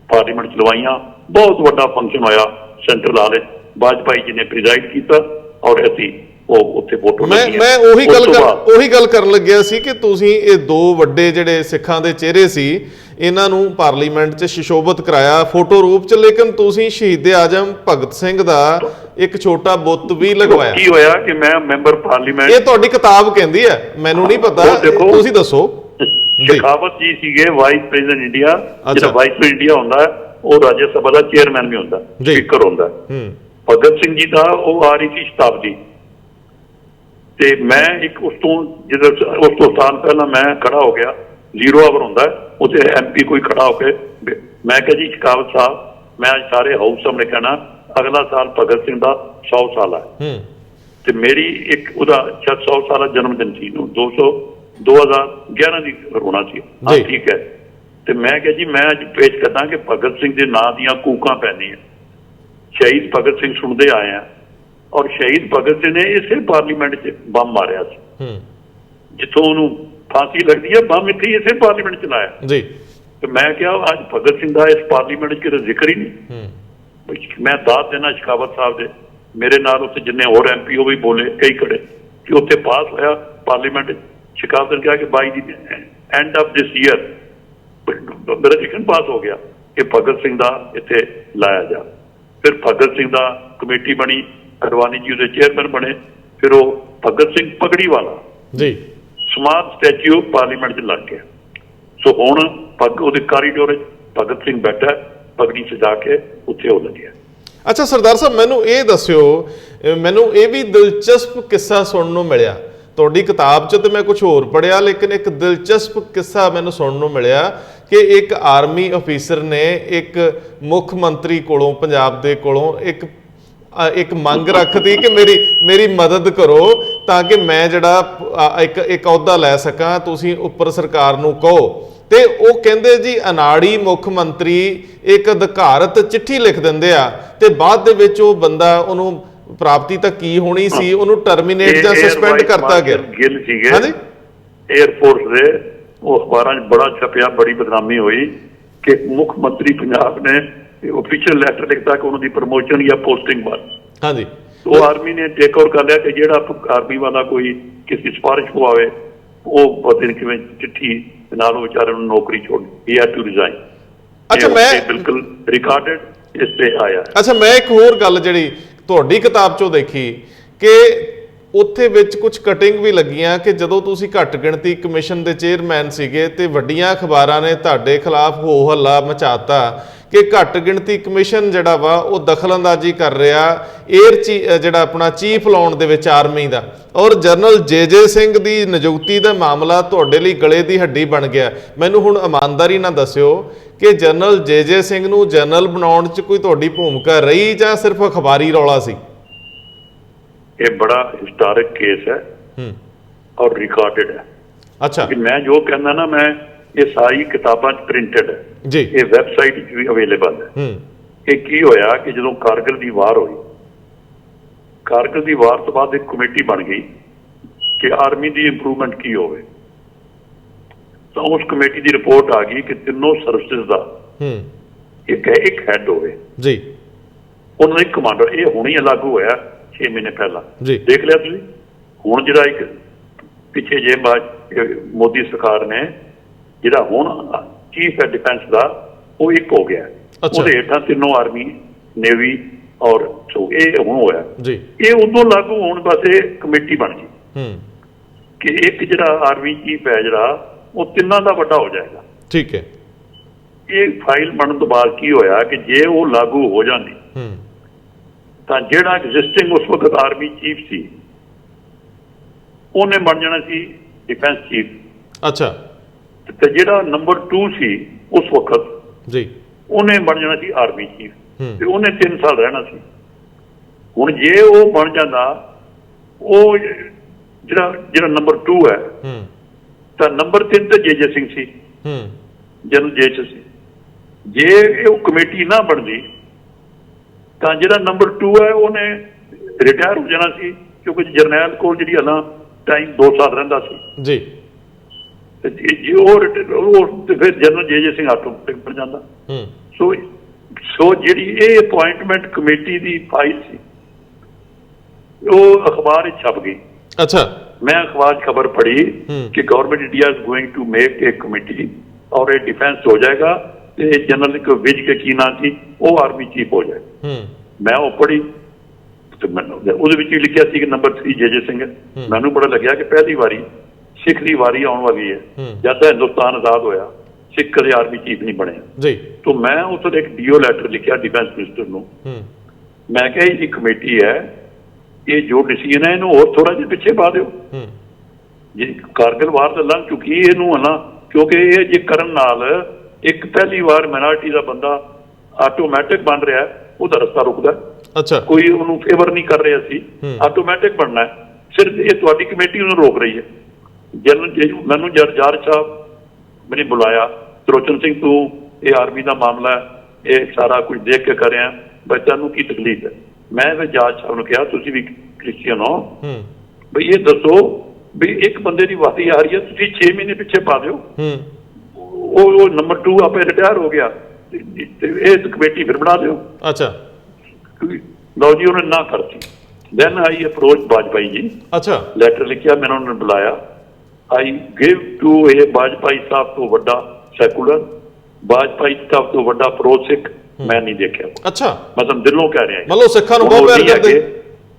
ਪਾਰਲੀਮੈਂਟ 'ਚ ਲਵਾਈਆਂ। ਬਹੁਤ ਵੱਡਾ ਫੰਕਸ਼ਨ ਹੋਇਆ ਸੈਂਟਰਲ ਹਾਲ 'ਚ, ਵਾਜਪਾਈ ਜੀ ਨੇ ਪ੍ਰੀਜ਼ਾਈਡ ਕੀਤਾ ਔਰ ਅਸੀਂ ਉਹ ਉੱਥੇ ਫੋਟੋ ਲੱਗੀ। ਮੈਂ ਉਹੀ ਗੱਲ ਕਰਨ ਲੱਗਿਆ ਸੀ ਕਿ ਤੁਸੀਂ ਇਹ 2 ਵੱਡੇ ਜਿਹੜੇ ਸਿੱਖਾਂ ਦੇ ਚਿਹਰੇ ਸੀ ਇਹਨਾਂ ਨੂੰ ਪਾਰਲੀਮੈਂਟ 'ਚ ਸ਼ਿਸ਼ੋਭਤ ਕਰਾਇਆ ਫੋਟੋ ਰੂਪ 'ਚ, ਲੇਕਿਨ ਤੁਸੀਂ ਸ਼ਹੀਦ ਆਜ਼ਮ ਭਗਤ ਸਿੰਘ ਦਾ ਇੱਕ ਛੋਟਾ ਬੁੱਤ ਵੀ ਲਗਵਾਇਆ। ਕੀ ਹੋਇਆ ਕਿ ਮੈਂ ਮੈਂਬਰ ਪਾਰਲੀਮੈਂਟ, ਇਹ ਤੁਹਾਡੀ ਕਿਤਾਬ ਕਹਿੰਦੀ ਹੈ, ਮੈਨੂੰ ਨਹੀਂ ਪਤਾ, ਤੁਸੀਂ ਦੱਸੋ। ਸ਼ੇਖਾਵਤ ਜੀ ਸੀਗੇ ਵਾਈਸ ਪ੍ਰੈਜ਼ੀਡੈਂਟ ਇੰਡੀਆ। ਜਿਹੜਾ ਵਾਈਸ ਪ੍ਰੈਜ਼ੀਡੈਂਟ ਇੰਡੀਆ ਹੁੰਦਾ ਉਹ ਰਾਜ ਸਭਾ ਦਾ ਚੇਅਰਮੈਨ ਵੀ ਹੁੰਦਾ, ਸਪੀਕਰ ਹੁੰਦਾ। ਭਗਤ ਸਿੰਘ ਜੀ ਦਾ ਉਹ ਆ ਰਹੀ ਸੀ ਸ਼ਤਾਬਦੀ, ਤੇ ਮੈਂ ਇੱਕ ਉਸ ਤੋਂ ਸਾਲ ਪਹਿਲਾਂ ਮੈਂ ਖੜਾ ਹੋ ਗਿਆ, 0 ਆਵਰ ਹੁੰਦਾ ਉੱਥੇ MP ਕੋਈ ਖੜਾ ਹੋ ਕੇ, ਮੈਂ ਕਿਹਾ ਜੀ ਸ਼ੇਖਾਵਤ ਸਾਹਿਬ, ਮੈਂ ਅੱਜ ਸਾਰੇ ਹਾਊਸ ਸਾਹਮਣੇ ਕਹਿਣਾ ਅਗਲਾ ਸਾਲ ਭਗਤ ਸਿੰਘ ਦਾ 100 ਸਾਲ ਹੈ ਤੇ ਮੇਰੀ ਇੱਕ ਉਹਦਾ 100 ਸਾਲਾ ਜਨਮ ਦਿਨ ਸੀ ਨੂੰ 2011 ਦੀ ਹੋਣਾ ਸੀ। ਹਾਂ ਠੀਕ ਹੈ। ਤੇ ਮੈਂ ਕਿਹਾ ਜੀ ਮੈਂ ਅੱਜ ਪੇਸ਼ ਕਰਦਾ ਕਿ ਭਗਤ ਸਿੰਘ ਦੇ ਨਾਂ ਦੀਆਂ ਕੂਕਾਂ ਪੈਂਦੀਆਂ, ਸ਼ਹੀਦ ਭਗਤ ਸਿੰਘ ਸੁਣਦੇ ਆਏ ਆ, ਔਰ ਸ਼ਹੀਦ ਭਗਤ ਸਿੰਘ ਨੇ ਇਸੇ ਪਾਰਲੀਮੈਂਟ 'ਚ ਬੰਬ ਮਾਰਿਆ ਸੀ, ਜਿੱਥੋਂ ਉਹਨੂੰ ਫਾਂਸੀ ਲੱਗਦੀ ਹੈ, ਬੰਬ ਇੱਥੇ ਇਸੇ ਪਾਰਲੀਮੈਂਟ 'ਚ ਲਾਇਆ ਜੀ। ਤੇ ਮੈਂ ਕਿਹਾ ਅੱਜ ਭਗਤ ਸਿੰਘ ਦਾ ਇਸ ਪਾਰਲੀਮੈਂਟ 'ਚ ਕਿਤੇ ਜ਼ਿਕਰ ਹੀ ਨਹੀਂ। ਮੈਂ ਦਾਤ ਦੇਣਾ ਸ਼ੇਖਾਵਤ ਸਾਹਿਬ ਦੇ, ਮੇਰੇ ਨਾਲ ਉੱਥੇ ਜਿੰਨੇ ਹੋਰ MP ਉਹ ਵੀ ਬੋਲੇ, ਕਈ ਖੜੇ ਕਿ ਉੱਥੇ ਪਾਸ ਹੋਇਆ ਪਾਰਲੀਮੈਂਟ 'ਚ। ਸ਼ੇਖਾਵਤ ਨੇ ਕਿਹਾ ਕਿ ਬਾਈ ਦੀ ਐਂਡ ਆਫ ਦਿਸ ਈਅਰ ਮੇਰਾ ਲਿਖਣ ਪਾਸ ਹੋ ਗਿਆ ਕਿ ਭਗਤ ਸਿੰਘ ਦਾ ਇੱਥੇ ਲਾਇਆ ਜਾ। ਫਿਰ ਭਗਤ ਸਿੰਘ ਦਾ ਕਮੇਟੀ ਬਣੀ, ਅਡਵਾਨੀ ਜੀ ਉਹਦੇ ਚੇਅਰਮੈਨ ਬਣੇ, ਫਿਰ ਉਹ ਭਗਤ ਸਿੰਘ ਪਗੜੀ ਵਾਲਾ ਜੀ ਸਮਾਰਟ ਸਟੈਚੂ ਪਾਰਲੀਮੈਂਟ 'ਚ ਲੱਗ ਗਿਆ। ਸੋ ਹੁਣ ਉਹਦੇ ਕਾਰੀਡੋਰ 'ਚ ਭਗਤ ਸਿੰਘ ਬੈਠਾ, ਪਗੜੀ ਸਜਾ ਕੇ ਉੱਥੇ ਉਹ ਲੱਗਿਆ। ਅੱਛਾ ਸਰਦਾਰ ਸਾਹਿਬ, ਮੈਨੂੰ ਇਹ ਦੱਸਿਓ, ਮੈਨੂੰ ਇਹ ਵੀ ਦਿਲਚਸਪ ਕਿੱਸਾ ਸੁਣਨ ਨੂੰ ਮਿਲਿਆ ਤੁਹਾਡੀ ਕਿਤਾਬ 'ਚ, ਤੇ ਮੈਂ ਕੁਝ ਹੋਰ ਪੜ੍ਹਿਆ, ਲੇਕਿਨ ਇੱਕ ਦਿਲਚਸਪ ਕਿੱਸਾ ਮੈਨੂੰ ਸੁਣਨ ਨੂੰ ਮਿਲਿਆ ਕਿ ਇੱਕ ਆਰਮੀ ਅਫੀਸਰ ਨੇ ਇੱਕ ਮੁੱਖ ਮੰਤਰੀ ਕੋਲੋਂ, ਪੰਜਾਬ ਦੇ ਕੋਲੋਂ ਇੱਕ ਮੰਗ ਰੱਖਦੀ ਕਿ ਮੇਰੀ ਮਦਦ ਕਰੋ ਤਾਂ ਕਿ ਮੈਂ ਜਿਹੜਾ ਇੱਕ ਅਹੁਦਾ ਲੈ ਸਕਾਂ, ਤੁਸੀਂ ਉੱਪਰ ਸਰਕਾਰ ਨੂੰ ਕਹੋ। ਤੇ ਉਹ ਕਹਿੰਦੇ ਜੀ ਅਨਾੜੀ ਮੁੱਖ ਮੰਤਰੀ ਇੱਕ ਅਧਿਕਾਰਤ ਚਿੱਠੀ ਲਿਖ ਦਿੰਦੇ ਆ ਤੇ ਬਾਅਦ ਦੇ ਵਿੱਚ ਉਹ ਬੰਦਾ, ਉਹਨੂੰ ਪ੍ਰਾਪਤੀ ਤਾਂ ਕੀ ਹੋਣੀ ਸੀ, ਉਹਨੂੰ ਟਰਮੀਨੇਟ ਜਾਂ ਸਸਪੈਂਡ ਕਰਤਾ ਗਿਆ। ਗਿੱਲ ਸੀਗੇ 에ਅਰਫੋਰਸ ਦੇ, ਉਹ ਅਖਬਾਰਾਂ 'ਚ ਬੜਾ ਛਪਿਆ, ਬੜੀ ਬਦਨਾਮੀ ਹੋਈ ਕਿ ਮੁੱਖ ਮੰਤਰੀ ਪੰਜਾਬ ਨੇ ਆਫੀਸ਼ੀਅਲ ਲੈਟਰ ਲਿਖਤਾ ਕਿ ਉਹਨਾਂ ਦੀ ਪ੍ਰਮੋਸ਼ਨ ਜਾਂ ਪੋਸਟਿੰਗ ਬਾਅਦ। ਹਾਂਜੀ, ਉਹ ਆਰਮੀ ਨੇ ਟੇਕ ਓਵਰ ਕਰ ਲਿਆ ਕਿ ਜਿਹੜਾ ਆਰਮੀ ਵਾਲਾ ਕੋਈ ਕਿਸੇ ਸਿਫਾਰਿਸ਼ ਪਵਾਵੇ ਉਹ ਪਤਾ ਨਹੀਂ ਕਿਵੇਂ ਚਿੱਠੀ ਨਾਲ ਉਹ ਵਿਚਾਰੇ ਨੂੰ ਨੌਕਰੀ ਛੋੜੀ, ਹੀ ਹੈਡ ਟੂ ਰਿਜ਼ਾਈਨ। ਅੱਛਾ, ਮੈਂ ਬਿਲਕੁਲ ਰਿਕਾਰਡਡ ਇਸ ਤੇ ਆਇਆ। ਅੱਛਾ, ਮੈਂ ਇੱਕ ਹੋਰ ਗੱਲ ਜਿਹੜੀ ਤੁਹਾਡੀ ਕਿਤਾਬ 'ਚੋਂ ਦੇਖੀ ਕਿ ਉੱਥੇ ਵਿੱਚ ਕੁਝ ਕਟਿੰਗ ਵੀ ਲੱਗੀਆਂ ਕਿ ਜਦੋਂ ਤੁਸੀਂ ਘੱਟ ਗਿਣਤੀ ਕਮਿਸ਼ਨ ਦੇ ਚੇਅਰਮੈਨ ਸੀਗੇ ਤੇ ਵੱਡੀਆਂ ਅਖਬਾਰਾਂ ਨੇ ਤੁਹਾਡੇ ਖਿਲਾਫ ਹੋ ਹੱਲਾ ਮਚਾਤਾ ਕਿ ਘੱਟ ਗਿਣਤੀ ਕਮਿਸ਼ਨ ਜਿਹੜਾ ਵਾ ਉਹ ਦਖਲਅੰਦਾਜ਼ੀ ਕਰ ਰਿਹਾ ਜਿਹੜਾ ਆਪਣਾ ਚੀਫ ਲਾਉਣ ਦੇ ਵਿੱਚ ਆਰਮੀ ਦਾ, ਔਰ ਜਨਰਲ ਜੇ ਸਿੰਘ ਦੀ ਨਿਯੁਕਤੀ ਦਾ ਮਾਮਲਾ ਤੁਹਾਡੇ ਲਈ ਗਲੇ ਦੀ ਹੱਡੀ ਬਣ ਗਿਆ। ਮੈਨੂੰ ਹੁਣ ਇਮਾਨਦਾਰੀ ਨਾਲ ਦੱਸਿਓ ਕਿ ਜਨਰਲ ਜੇ ਸਿੰਘ ਨੂੰ ਜਨਰਲ ਬਣਾਉਣ 'ਚ ਕੋਈ ਤੁਹਾਡੀ ਭੂਮਿਕਾ ਰਹੀ ਜਾਂ ਸਿਰਫ ਅਖਬਾਰੀ ਰੌਲਾ ਸੀ? ਇਹ ਬੜਾ ਹਿਸਟੋਰਿਕ ਕੇਸ ਹੈ ਔਰ ਰਿਕਾਰਡਡ ਹੈ। ਅੱਛਾ, ਕਿ ਮੈਂ ਜੋ ਕਹਿੰਦਾ ਨਾ, ਮੈਂ ਇਹ ਸਾਰੀ ਕਿਤਾਬਾਂ 'ਚ ਪ੍ਰਿੰਟਡ ਹੈ ਜੀ, ਇਹ ਵੈਬਸਾਈਟ 'ਚ ਵੀ ਅਵੇਲੇਬਲ ਹੈ। ਇਹ ਕੀ ਹੋਇਆ ਕਿ ਜਦੋਂ ਕਾਰਗਿਲ ਦੀ ਵਾਰ ਹੋਈ, ਕਾਰਗਿਲ ਦੀ ਵਾਰ ਤੋਂ ਬਾਅਦ ਇੱਕ ਕਮੇਟੀ ਬਣ ਗਈ ਕਿ ਆਰਮੀ ਦੀ ਇੰਪਰੂਵਮੈਂਟ ਕੀ ਹੋਵੇ। ਤਾਂ ਉਸ ਕਮੇਟੀ ਦੀ ਰਿਪੋਰਟ ਆ ਗਈ ਕਿ ਤਿੰਨੋਂ ਸਰਵਿਸਿਜ਼ ਦਾ ਇੱਕ ਹੈਡ ਹੋਵੇ ਜੀ, ਉਹਨਾਂ ਦਾ ਇੱਕ ਕਮਾਂਡਰ। ਇਹ ਹੁਣੇ ਹੀ ਲਾਗੂ ਹੋਇਆ 6 ਮਹੀਨੇ ਪਹਿਲਾਂ, ਦੇਖ ਲਿਆ ਤੁਸੀਂ। ਹੁਣ ਜਿਹੜਾ ਇੱਕ ਪਿੱਛੇ ਜੇ ਮੋਦੀ ਸਰਕਾਰ ਨੇ ਜਿਹੜਾ ਹੁਣ ਚੀਫ ਹੈ ਡਿਫੈਂਸ ਦਾ, ਉਹ ਇੱਕ ਹੋ ਗਿਆ। ਉਹਦੇ ਹੇਠਾਂ ਤਿੰਨੋਂ ਆਰਮੀ, ਨੇਵੀ ਔਰ ਇਹ ਹੁਣ ਹੋਇਆ ਜੀ। ਇਹ ਉਦੋਂ ਲਾਗੂ ਹੋਣ ਵਾਸਤੇ ਕਮੇਟੀ ਬਣ ਗਈ ਕਿ ਇੱਕ ਜਿਹੜਾ ਆਰਮੀ ਚੀਫ ਹੈ ਜਿਹੜਾ ਉਹ ਤਿੰਨਾਂ ਦਾ ਵੱਡਾ ਹੋ ਜਾਏਗਾ। ਠੀਕ ਹੈ। ਇਹ ਫਾਈਲ ਬਣਨ ਤੋਂ ਬਾਅਦ ਕੀ ਹੋਇਆ ਕਿ ਜੇ ਉਹ ਲਾਗੂ ਹੋ ਜਾਂਦੀ ਤਾਂ ਜਿਹੜਾ ਐਗਜ਼ਿਸਟਿੰਗ ਉਸ ਵਕਤ ਆਰਮੀ ਚੀਫ ਸੀ ਉਹਨੇ ਬਣ ਜਾਣਾ ਸੀ ਡਿਫੈਂਸ ਚੀਫ। ਅੱਛਾ। ਤੇ ਜਿਹੜਾ ਨੰਬਰ 2 ਸੀ ਉਸ ਵਕਤ ਜੀ, ਉਹਨੇ ਬਣ ਜਾਣਾ ਸੀ ਆਰਮੀ ਚੀਫ ਤੇ ਉਹਨੇ 3 ਸਾਲ ਰਹਿਣਾ ਸੀ। ਹੁਣ ਜੇ ਉਹ ਬਣ ਜਾਂਦਾ, ਉਹ ਜਿਹੜਾ ਨੰਬਰ 2 ਹੈ ਤਾਂ ਨੰਬਰ 3 ਤੇ ਜੇ ਸਿੰਘ ਸੀ, ਜਨਰਲ ਜੇ ਸੀ। ਜੇ ਉਹ ਕਮੇਟੀ ਨਾ ਬਣਦੀ ਤਾਂ ਜਿਹੜਾ ਨੰਬਰ 2 ਹੈ ਉਹਨੇ ਰਿਟਾਇਰ ਹੋ ਜਾਣਾ ਸੀ, ਕਿਉਂਕਿ ਜਰਨੈਲ ਕੋਲ ਜਿਹੜੀ ਹਲਾ ਟਾਈਮ 2 ਸਾਲ ਰਹਿੰਦਾ ਸੀ ਜੀ। ਤੇ ਜੇ ਉਹ ਫਿਰ ਜਨਰਲ ਜੇ ਸਿੰਘ ਆਟੋਮੈਟਿਕ ਬਣ ਜਾਂਦਾ। ਸੋ ਜਿਹੜੀ ਇਹ ਅਪੁਆਇੰਟਮੈਂਟ ਕਮੇਟੀ ਦੀ ਫਾਈਲ ਸੀ ਉਹ ਅਖਬਾਰ 'ਚ ਛਪ ਗਈ। ਅੱਛਾ। ਮੈਂ ਅਖਬਾਰ 'ਚ ਖਬਰ ਪੜ੍ਹੀ ਕਿ government India is going to make a committee ਔਰ ਇਹ ਡਿਫੈਂਸ ਹੋ ਜਾਏਗਾ ਤੇ ਜਨਰਲ ਇੱਕ ਵਿਜ ਕੇ ਕੀ ਨਾਂ ਸੀ, ਉਹ ਆਰਮੀ ਚੀਫ ਹੋ ਜਾਏ। ਮੈਂ ਉਹ ਪੜ੍ਹੀ ਤੇ ਮੈਨੂੰ ਉਹਦੇ ਵਿੱਚ ਲਿਖਿਆ ਸੀ ਕਿ ਨੰਬਰ 3 ਜੇ ਸਿੰਘ ਹੈ। ਮੈਨੂੰ ਬੜਾ ਲੱਗਿਆ ਕਿ ਪਹਿਲੀ ਵਾਰੀ ਸਿੱਖ ਦੀ ਵਾਰੀ ਆਉਣ ਵਾਲੀ ਹੈ। ਜਦ ਦਾ ਹਿੰਦੁਸਤਾਨ ਆਜ਼ਾਦ ਹੋਇਆ ਸਿੱਖ ਕਦੇ ਆਰਮੀ ਚੀਫ ਨਹੀਂ ਬਣਿਆ ਜੀ। ਤਾਂ ਮੈਂ ਉਸ ਇੱਕ ਡੀਓ ਲੈਟਰ ਲਿਖਿਆ ਡਿਫੈਂਸ ਮਿਨਿਸਟਰ ਨੂੰ। ਮੈਂ ਕਿਹਾ ਇਹ ਕਮੇਟੀ ਹੈ, ਇਹ ਜੋ ਡਿਸੀਜਨ ਹੈ ਇਹਨੂੰ ਹੋਰ ਥੋੜਾ ਜਿਹਾ ਪਿੱਛੇ ਪਾ ਦਿਓ। ਜੇ ਕਾਰਗਿਲ ਵਾਰ ਤਾਂ ਲੰਘ ਚੁੱਕੀ ਇਹਨੂੰ ਹਨਾ, ਕਿਉਂਕਿ ਇਹ ਜੇ ਕਰਨ ਨਾਲ ਇੱਕ ਪਹਿਲੀ ਵਾਰ ਮਾਈਨੋਰਿਟੀ ਦਾ ਬੰਦਾ ਆਟੋਮੈਟਿਕ ਬਣ ਰਿਹਾ, ਉਹਦਾ ਰਸਤਾ ਰੁਕਦਾ। ਅੱਛਾ। ਕੋਈ ਉਹਨੂੰ ਫੇਵਰ ਨਹੀਂ ਕਰ ਰਿਹਾ ਸੀ, ਆਟੋਮੈਟਿਕ ਬਣਨਾ। ਸਿਰਫ ਇਹ ਤੁਹਾਡੀ ਕਮੇਟੀ ਉਹਨੂੰ ਰੋਕ ਰਹੀ ਹੈ। ਜਨਰਲ ਮੈਨੂੰ ਜਰਜਾਰ ਸਾਹਿਬ ਮੈਨੇ ਬੁਲਾਇਆ, ਤਰਲੋਚਨ ਸਿੰਘ ਤੂੰ ਇਹ ਆਰਮੀ ਦਾ ਮਾਮਲਾ ਇਹ ਸਾਰਾ ਕੁਝ ਦੇਖ ਕੇ ਕਰਿਆ, ਬੱਚਿਆਂ ਨੂੰ ਕੀ ਤਕਲੀਫ ਹੈ। ਮੈਂ ਫਿਰ ਜੱਜ ਸਾਹਿਬ ਨੂੰ ਕਿਹਾ ਤੁਸੀਂ ਵੀ ਕ੍ਰਿਸਚੀਅਨ ਹੋ, ਬਈ ਇਹ ਦੱਸੋ ਵੀ ਇੱਕ ਬੰਦੇ ਦੀ ਵਾਰੀ ਆ ਰਹੀ ਹੈ, ਤੁਸੀਂ 6 ਮਹੀਨੇ ਪਿੱਛੇ ਪਾ ਦਿਓ। ਉਹ ਨੰਬਰ 2 ਆਪੇ ਰਿਟਾਇਰ ਹੋ ਗਿਆ ਤੇ ਇਹ ਕਮੇਟੀ ਫਿਰ ਬਣਾ ਦਿਓ। ਅੱਛਾ। ਲਓ ਜੀ, ਉਹਨੇ ਨਾ ਕਰਤੀ। ਦੈਨ ਆਈ ਅਪਰੋਚ ਵਾਜਪਾਈ ਜੀ। ਅੱਛਾ। ਲੈਟਰ ਲਿਖਿਆ, ਮੈਨੂੰ ਉਹਨਾਂ ਨੇ ਬੁਲਾਇਆ। ਆਈ ਗਿਵ ਟੂ ਇਹ ਵਾਜਪਾਈ ਸਾਹਿਬ ਤੋਂ ਵੱਡਾ ਸੈਕੂਲਰ, ਵਾਜਪਾਈ ਸਾਹਿਬ ਤੋਂ ਵੱਡਾ ਪ੍ਰੋ ਸਿੱਖ ਮੈਂ ਨਹੀਂ ਦੇਖਿਆ। ਅੱਛਾ। ਮਤਲਬ ਦਿਲੋਂ ਕਹਿ ਰਿਹਾ, ਮਤਲਬ ਸਿੱਖਾਂ ਨੂੰ ਬਹੁਤ ਪਿਆਰ ਕਰਦੇ।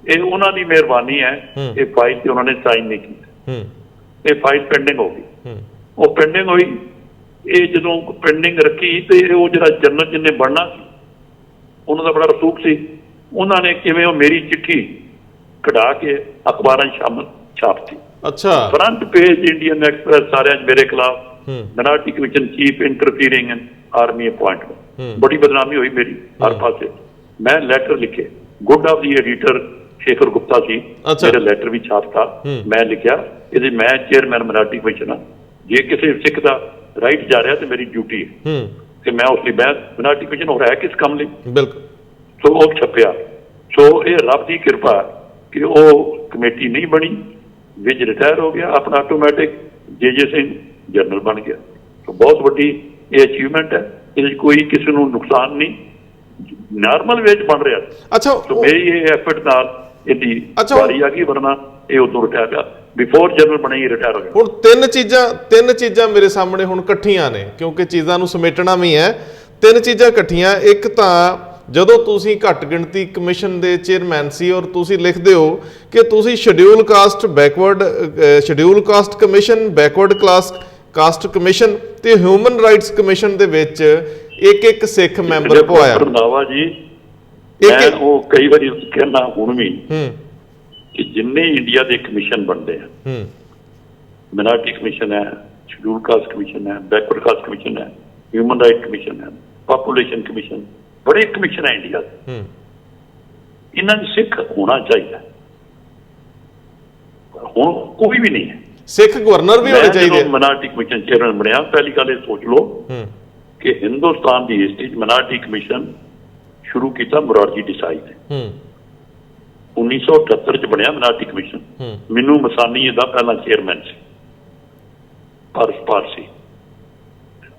ਇਹ ਉਹਨਾਂ ਦੀ ਮਿਹਰਬਾਨੀ ਹੈ। ਇਹ ਫਾਈਲ ਤੇ ਉਹਨਾਂ ਨੇ ਸਾਈਨ ਨਹੀਂ ਕੀਤਾ। ਇਹ ਫਾਈਲ ਪੈਂਡਿੰਗ ਹੋ ਗਈ। ਉਹ ਪੈਂਡਿੰਗ ਹੋਈ। ਇਹ ਜਦੋਂ ਪੈਂਡਿੰਗ ਰੱਖੀ ਤੇ ਉਹ ਜਿਹੜਾ ਜਨਰਲ ਜਿਹਨੇ ਬਣਨਾ ਸੀ ਉਹਨਾਂ ਦਾ ਬੜਾ ਰਸੂਖ ਸੀ। ਉਹਨਾਂ ਨੇ ਕਿਵੇਂ ਉਹ ਮੇਰੀ ਚਿੱਠੀ ਕਢਾ ਕੇ ਅਖਬਾਰਾਂ 'ਚ ਛਾਪਤੀ। ਅੱਛਾ। ਫਰੰਟ ਪੇਜ ਇੰਡੀਅਨ ਐਕਸਪ੍ਰੈਸ ਸਾਰਿਆਂ 'ਚ ਮੇਰੇ ਖਿਲਾਫ, minority commission chief interfering in army appointment. ਬੜੀ ਬਦਨਾਮੀ ਹੋਈ ਮੇਰੀ ਹਰ ਪਾਸੇ। ਮੈਂ ਲੈਟਰ ਲਿਖੇ, ਗੁੱਡ ਆਫ ਦੀ ਐਡੀਟਰ ਸ਼ੇਖਰ ਗੁਪਤਾ ਸੀ, ਮੇਰਾ ਲੈਟਰ ਵੀ ਛਾਪਤਾ। ਮੈਂ ਲਿਖਿਆ ਇਹਦੇ ਮੈਂ ਚੇਅਰਮੈਨ ਮਿਨਾਰਟੀ ਕਮਿਸ਼ਨ ਆ, ਜੇ ਕਿਸੇ ਸਿੱਖ ਦਾ ਰਾਈਟ ਜਾ ਰਿਹਾ ਤੇ ਮੇਰੀ ਡਿਊਟੀ ਹੈ ਕਿ ਮੈਂ ਉਸ ਲਈ ਮਿਨਾਰਟੀ ਕਮਿਸ਼ਨ ਹੋ ਰਿਹਾ ਕਿਸ ਕੰਮ ਲਈ। ਬਿਲਕੁਲ। ਸੋ ਉਹ ਛਪਿਆ। ਸੋ ਇਹ ਰੱਬ ਦੀ ਕਿਰਪਾ ਕਿ ਉਹ ਕਮੇਟੀ ਨਹੀਂ ਬਣੀ, ਵਿਜ ਰਿਟਾਇਰ ਹੋ ਗਿਆ ਆਪਣਾ ਆਟੋਮੈਟਿਕ, ਜੇ ਸਿੰਘ ਜਨਰਲ ਬਣ ਗਿਆ। ਸੋ ਬਹੁਤ ਵੱਡੀ ਇਹ ਅਚੀਵਮੈਂਟ ਹੈ। ਇਹਦੇ 'ਚ ਕੋਈ ਕਿਸੇ ਨੂੰ ਨੁਕਸਾਨ ਨਹੀਂ, ਨਾਰਮਲ ਵੇਚ ਬਣ ਰਿਹਾ। ਅੱਛਾ। ਸੋ ਮੇਰੀ ਇਹ ਐਫਰਟ ਨਾਲ ਇਹਦੀ ਵਾਰੀ ਆ ਗਈ, ਵਰਨਾ ਇਹ ਉਦੋਂ ਰਿਟਾਇਰ ਗਿਆ, ਬਿਫੋਰ ਜਨਰਲ ਬਣੇ ਹੀ ਰਿਟਾਇਰ ਹੋ ਗਿਆ। ਹੁਣ ਤਿੰਨ ਚੀਜ਼ਾਂ ਮੇਰੇ ਸਾਹਮਣੇ ਹੁਣ ਇਕੱਠੀਆਂ ਨੇ, ਕਿਉਂਕਿ ਚੀਜ਼ਾਂ ਨੂੰ ਸਮੇਟਣਾ ਵੀ ਹੈ। ਤਿੰਨ ਚੀਜ਼ਾਂ ਇਕੱਠੀਆਂ। ਇੱਕ ਤਾਂ ਜਦੋਂ ਤੁਸੀਂ ਘੱਟ ਗਿਣਤੀ ਕਮਿਸ਼ਨ ਦੇ ਚੇਅਰਮੈਨ ਸੀ ਔਰ ਤੁਸੀਂ ਲਿਖਦੇ ਹੋ ਕਿ ਤੁਸੀਂ schedule caste commission, backward caste commission ਤੇ ਹਿਊਮਨ ਰਾਈਟਸ ਕਮਿਸ਼ਨ ਦੇ ਵਿੱਚ ਇੱਕ ਸਿੱਖ ਮੈਂਬਰ ਪਵਾਇਆ। ਰੰਧਾਵਾ ਜੀ, ਮੈਂ ਉਹ ਕਈ ਵਾਰੀ ਕਹਿਣਾ ਹੁਣ ਵੀ ਕਿ ਜਿੰਨੇ ਇੰਡੀਆ ਦੇ ਕਮਿਸ਼ਨ ਬਣਦੇ ਆ, ਮਿਨਾਰਟੀ ਕਮਿਸ਼ਨ ਹੈ, ਸ਼ਡਿਊਲ ਕਾਸਟ ਕਮਿਸ਼ਨ ਹੈ, ਬੈਕਵਰਡ ਕਾਸਟ ਕਮਿਸ਼ਨ ਹੈ, ਹਿਊਮਨ ਰਾਈਟ ਕਮਿਸ਼ਨ ਹੈ, ਪਾਪੂਲੇਸ਼ਨ ਕਮਿਸ਼ਨ, ਬੜੇ ਕਮਿਸ਼ਨ ਹੈ ਇੰਡੀਆ ਦੇ। ਇਹਨਾਂ ਦੀ ਸਿੱਖ ਹੋਣਾ ਚਾਹੀਦਾ। ਹੁਣ ਕੋਈ ਵੀ ਨਹੀਂ ਹੈ। ਸਿੱਖ ਗਵਰਨਰ ਵੀ ਹੋਣੇ ਚਾਹੀਦੇ। ਮਿਨਾਰਟੀ ਕਮਿਸ਼ਨ ਚੇਅਰਮੈਨ ਬਣਿਆ, ਪਹਿਲੀ ਗੱਲ ਇਹ ਸੋਚ ਲਓ ਕਿ ਹਿੰਦੁਸਤਾਨ ਦੀ ਹਿਸਟਰੀ 'ਚ ਮਿਨਾਰਟੀ ਕਮਿਸ਼ਨ ਸ਼ੁਰੂ ਕੀਤਾ ਮੁਰਾਰਜੀ ਦੇਸਾਈ ਨੇ। 1978 'ਚ ਬਣਿਆ ਮਿਨਾਰਟੀ ਕਮਿਸ਼ਨ। ਮੈਨੂੰ ਮਸਾਨੀ ਇਹਦਾ ਪਹਿਲਾ ਚੇਅਰਮੈਨ ਸੀ, ਪਾਰਸ ਸੀ।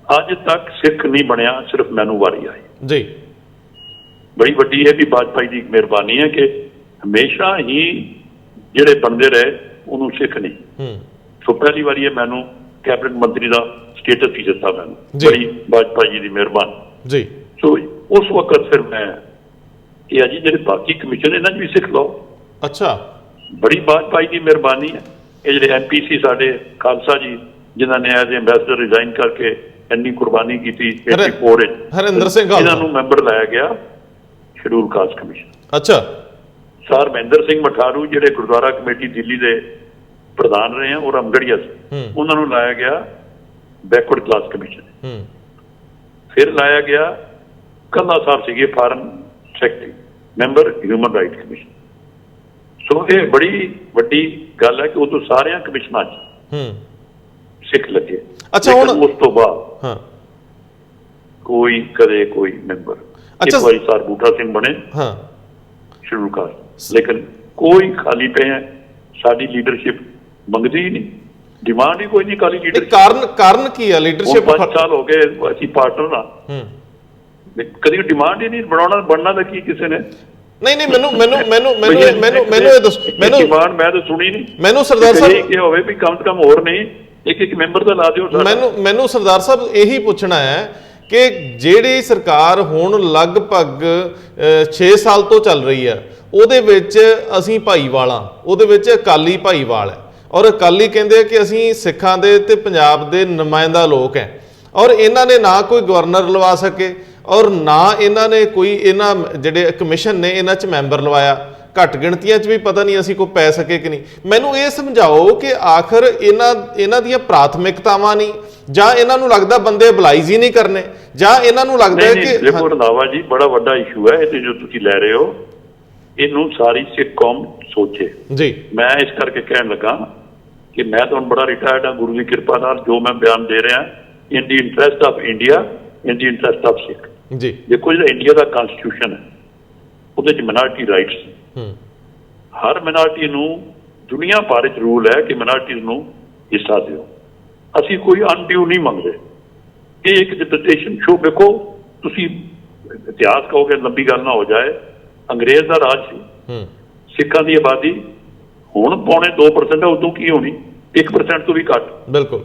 ਅੱਜ ਤੱਕ ਸਿੱਖ ਨਹੀਂ ਬਣਿਆ, ਸਿਰਫ ਮੈਨੂੰ ਵਾਰੀ ਆਈ ਜੀ। ਬੜੀ ਵੱਡੀ ਇਹ ਵੀ ਵਾਜਪਾਈ ਦੀ ਮਿਹਰਬਾਨੀ ਹੈ ਕਿ ਹਮੇਸ਼ਾ ਹੀ ਜਿਹੜੇ ਬਣਦੇ ਰਹੇ ਉਹਨੂੰ ਸਿੱਖ ਨਹੀਂ। ਸੋ ਪਹਿਲੀ ਵਾਰੀ ਇਹ ਮੈਨੂੰ ਕੈਬਨਿਟ ਮੰਤਰੀ ਦਾ ਸਟੇਟਸ ਹੀ ਦਿੱਤਾ ਮੈਨੂੰ, ਬੜੀ ਵਾਜਪਾਈ ਜੀ ਦੀ ਮਿਹਰਬਾਨੀ ਜੀ। ਸੋ ਉਸ ਵਕਤ ਫਿਰ ਮੈਂ ਕਿਹਾ ਜੀ ਜਿਹੜੇ ਬਾਕੀ ਕਮਿਸ਼ਨ ਇਹਨਾਂ 'ਚ ਵੀ ਸਿੱਖ ਲਓ। ਅੱਛਾ, ਬੜੀ ਵਾਜਪਾਈ ਦੀ ਮਿਹਰਬਾਨੀ ਹੈ। ਇਹ ਜਿਹੜੇ MP ਸੀ ਸਾਡੇ ਖਾਲਸਾ ਜੀ, ਜਿਨ੍ਹਾਂ ਨੇ ਐਜ਼ ਐਂਬੈਸਡਰ ਰਿਜ਼ਾਈਨ ਕਰਕੇ ਇੰਨੀ ਕੁਰਬਾਨੀ ਕੀਤੀ 84 ਵਿੱਚ, ਹਰਿੰਦਰ ਸਿੰਘ ਇਹਨਾਂ ਨੂੰ ਮੈਂਬਰ ਲਾਇਆ ਗਿਆ ਸ਼ਡਿਊਲ ਕਾਸਟ ਕਮਿਸ਼ਨ। ਅੱਛਾ, ਸਰ ਮਹਿੰਦਰ ਸਿੰਘ ਮਠਾਰੂ ਜਿਹੜੇ ਗੁਰਦੁਆਰਾ ਕਮੇਟੀ ਦਿੱਲੀ ਦੇ ਪ੍ਰਧਾਨ ਰਹੇ ਆ, ਉਹ ਰਾਮਗੜੀਆ ਸੀ, ਉਹਨਾਂ ਨੂੰ ਲਾਇਆ ਗਿਆ ਬੈਕਵਰਡ ਕਲਾਸ ਕਮਿਸ਼ਨ। ਫਿਰ ਲਾਇਆ ਗਿਆ ਕੱਲਾ ਸਾਹਿਬ ਸੀਗੇ former secretary, member human right commission. So ਇਹ ਬੜੀ ਵੱਡੀ ਗੱਲ ਹੈ ਕਿ ਉਦੋਂ ਸਾਰਿਆਂ ਕਮਿਸ਼ਨਾਂ 'ਚ ਸਿੱਖ ਲੱਗੇ। ਅੱਛਾ, ਹੁਣ ਉਸ ਤੋਂ ਬਾਅਦ ਕੋਈ ਕਦੇ ਕੋਈ ਮੈਂਬਰ, ਇੱਕ ਵਾਰੀ ਸਰ ਬੂਟਾ ਸਿੰਘ ਬਣੇ ਸ਼ਡਿਊਲ ਕਾਸਟ, ਲੇਕਿਨ ਕੋਈ ਖਾਲੀ ਪਏ ਹੈ। ਸਾਡੀ ਲੀਡਰਸ਼ਿਪ ਮੰਗਦੀ ਹੀ ਨਹੀਂ, ਡਿਮਾਂਡ ਹੀ ਕੋਈ ਨਹੀਂ ਖਾਲੀ ਲੀਡਰਸ਼ਿਪ। ਕਾਰਨ ਕੀ ਹੈ? ਲੀਡਰਸ਼ਿਪ 5 ਸਾਲ ਹੋ ਗਏ ਅਸੀਂ ਪਾਰਟਨਰ ਹਾਂ, ਕਦੀ ਡਿਮਾਂਡ ਹੀ ਨਹੀਂ ਬਣਨਾ ਤਾਂ ਕੀ ਕਿਸੇ ਨੇ ਨਹੀਂ ਮੈਨੂੰ ਇਹ ਦੱਸੋ। ਮੈਨੂੰ ਡਿਮਾਂਡ ਮੈਂ ਤਾਂ ਸੁਣੀ ਨਹੀਂ। ਮੈਨੂੰ ਸਰਦਾਰ ਸਾਹਿਬ ਇਹ ਹੋਵੇ ਵੀ ਕਮ ਤੋਂ ਕਮ ਹੋਰ ਨਹੀਂ ਇੱਕ ਮੈਂਬਰ ਦਾ ਲਾ ਦਿਓ। ਮੈਨੂੰ ਸਰਦਾਰ ਸਾਹਿਬ ਇਹੀ ਪੁੱਛਣਾ ਹੈ ਕਿ ਜਿਹੜੀ ਸਰਕਾਰ ਹੁਣ ਲਗਭਗ 6 ਸਾਲ ਤੋਂ ਚੱਲ ਰਹੀ ਹੈ, ਉਹਦੇ ਵਿੱਚ ਅਸੀਂ ਭਾਈਵਾਲ ਹਾਂ, ਉਹਦੇ ਵਿੱਚ ਅਕਾਲੀ ਭਾਈਵਾਲ ਹੈ, ਔਰ ਅਕਾਲੀ ਕਹਿੰਦੇ ਕਿ ਅਸੀਂ ਸਿੱਖਾਂ ਦੇ ਤੇ ਪੰਜਾਬ ਦੇ ਨੁਮਾਇੰਦਾ ਲੋਕ ਹੈ, ਔਰ ਇਹਨਾਂ ਨੇ ਨਾ ਕੋਈ ਗਵਰਨਰ ਲਵਾ ਸਕੇ ਔਰ ਨਾ ਇਹਨਾਂ ਨੇ ਕੋਈ ਇਹਨਾਂ ਜਿਹੜੇ ਕਮਿਸ਼ਨ ਨੇ ਇਹਨਾਂ 'ਚ ਮੈਂਬਰ ਲਵਾਇਆ। ਘੱਟ ਗਿਣਤੀਆਂ 'ਚ ਵੀ ਪਤਾ ਨਹੀਂ ਅਸੀਂ ਕੋਈ ਪੈ ਸਕੇ ਕਿ ਨਹੀਂ। ਮੈਨੂੰ ਇਹ ਸਮਝਾਓ ਕਿ ਆਖਰ ਇਹਨਾਂ ਦੀਆਂ ਪ੍ਰਾਥਮਿਕਤਾਵਾਂ ਨਹੀਂ, ਜਾਂ ਇਹਨਾਂ ਨੂੰ ਲੱਗਦਾ ਬੰਦੇ ਅਬਲਾਈਜ਼ ਹੀ ਨਹੀਂ ਕਰਨੇ, ਜਾਂ ਇਹਨਾਂ ਨੂੰ ਲੱਗਦਾ ਹੈ ਕਿ ਦੇਖੋ ਰੰਧਾਵਾ ਜੀ ਬੜਾ ਵੱਡਾ ਇਸ਼ੂ ਹੈ ਇਹ ਤੇ ਜੋ ਤੁਸੀਂ ਲੈ ਰਹੇ ਹੋ, ਇਹਨੂੰ ਸਾਰੀ ਸਿੱਖ ਕੌਮ ਸੋਚੇ ਜੀ। ਮੈਂ ਇਸ ਕਰਕੇ ਕਹਿਣ ਲੱਗਾ ਕਿ ਮੈਂ ਤਾਂ ਹੁਣ ਬੜਾ ਰਿਟਾਇਰਡ ਹਾਂ, ਗੁਰੂ ਦੀ ਕਿਰਪਾ ਨਾਲ ਜੋ ਮੈਂ ਬਿਆਨ ਦੇ ਰਿਹਾ ਇਨ ਦੀ interest of India, in the interest of ਸਿੱਖ ਜੀ। ਦੇਖੋ ਜਿਹੜਾ ਇੰਡੀਆ ਦਾ ਕਨਸਟੀਟਿਊਸ਼ਨ ਹੈ ਉਹਦੇ 'ਚ ਮਿਨਾਰਟੀ ਰਾਈਟਸ, ਹਰ ਮਿਨਾਰਟੀ ਨੂੰ ਦੁਨੀਆ ਭਰ 'ਚ ਰੂਲ ਹੈ ਕਿ ਮਿਨਾਰਟੀਜ਼ ਨੂੰ ਹਿੱਸਾ ਦਿਓ। ਅਸੀਂ ਕੋਈ ਅਨਡਿਊ ਨਹੀਂ ਮੰਗਦੇ। ਇਹ ਇੱਕ ਡਿਕਟੇਸ਼ਨ ਸ਼ੋ ਵੇਖੋ, ਤੁਸੀਂ ਇਤਿਹਾਸ ਕਹੋਗੇ ਲੰਬੀ ਗੱਲ ਨਾ ਹੋ ਜਾਏ, ਅੰਗਰੇਜ਼ ਦਾ ਰਾਜ ਸੀ, ਸਿੱਖਾਂ ਦੀ ਆਬਾਦੀ ਹੁਣ 2.5% ਹੈ, ਉਦੋਂ ਕੀ ਹੋਣੀ 1% ਤੋਂ ਵੀ ਘੱਟ। ਬਿਲਕੁਲ,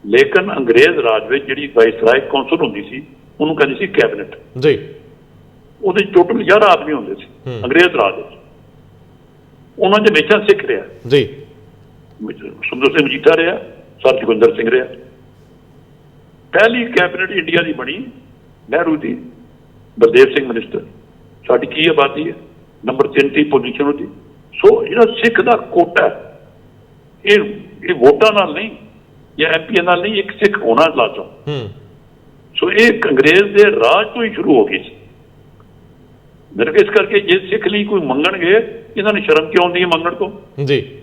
ਲੇਕਿਨ ਅੰਗਰੇਜ਼ ਰਾਜ ਵਿੱਚ ਜਿਹੜੀ ਵਾਇਸਰਾਏ ਕੌਂਸਲ ਹੁੰਦੀ ਸੀ ਉਹਨੂੰ ਕਹਿੰਦੇ ਸੀ ਕੈਬਨਿਟ ਜੀ। ਉਹਦੇ ਟੋਟਲ 11 ਆਦਮੀ ਹੁੰਦੇ ਸੀ ਅੰਗਰੇਜ਼ ਰਾਜ ਵਿੱਚ। ਉਹਨਾਂ 'ਚ ਹਮੇਸ਼ਾ ਸਿੱਖ ਰਿਹਾ ਜੀ, ਸੁੰਦਰ ਸਿੰਘ ਮਜੀਠਾ ਰਿਹਾ, ਸਰ ਜੋਗਿੰਦਰ ਸਿੰਘ ਰਿਹਾ। ਪਹਿਲੀ ਕੈਬਨਿਟ ਇੰਡੀਆ ਦੀ ਬਣੀ ਨਹਿਰੂ ਦੀ, ਬਲਦੇਵ ਸਿੰਘ ਮਿਨਿਸਟਰ। ਸਾਡੀ ਕੀ ਆਬਾਦੀ ਹੈ? ਨੰਬਰ 3 ਦੀ ਪੋਜੀਸ਼ਨ ਉਹਦੀ। ਸੋ ਜਿਹੜਾ ਸਿੱਖ ਦਾ ਕੋਟਾ ਇਹ ਵੋਟਾਂ ਨਾਲ ਨਹੀਂ ਜਾਂ MP ਨਾਲ ਨਹੀਂ, ਇੱਕ ਸਿੱਖ ਹੋਣਾ ਲਾਜ਼ਮ। ਸੋ ਇਹ ਅੰਗਰੇਜ਼ ਦੇ ਰਾਜ ਤੋਂ ਹੀ ਸ਼ੁਰੂ ਹੋ ਗਈ ਸੀ। ਮੇਰੇ ਇਸ ਕਰਕੇ ਜੇ ਸਿੱਖ ਲਈ ਕੋਈ ਮੰਗਣਗੇ, ਇਹਨਾਂ ਨੂੰ ਸ਼ਰਮ ਕਿਉਂ ਆਉਂਦੀ ਹੈ ਮੰਗਣ ਤੋਂ ਜੀ।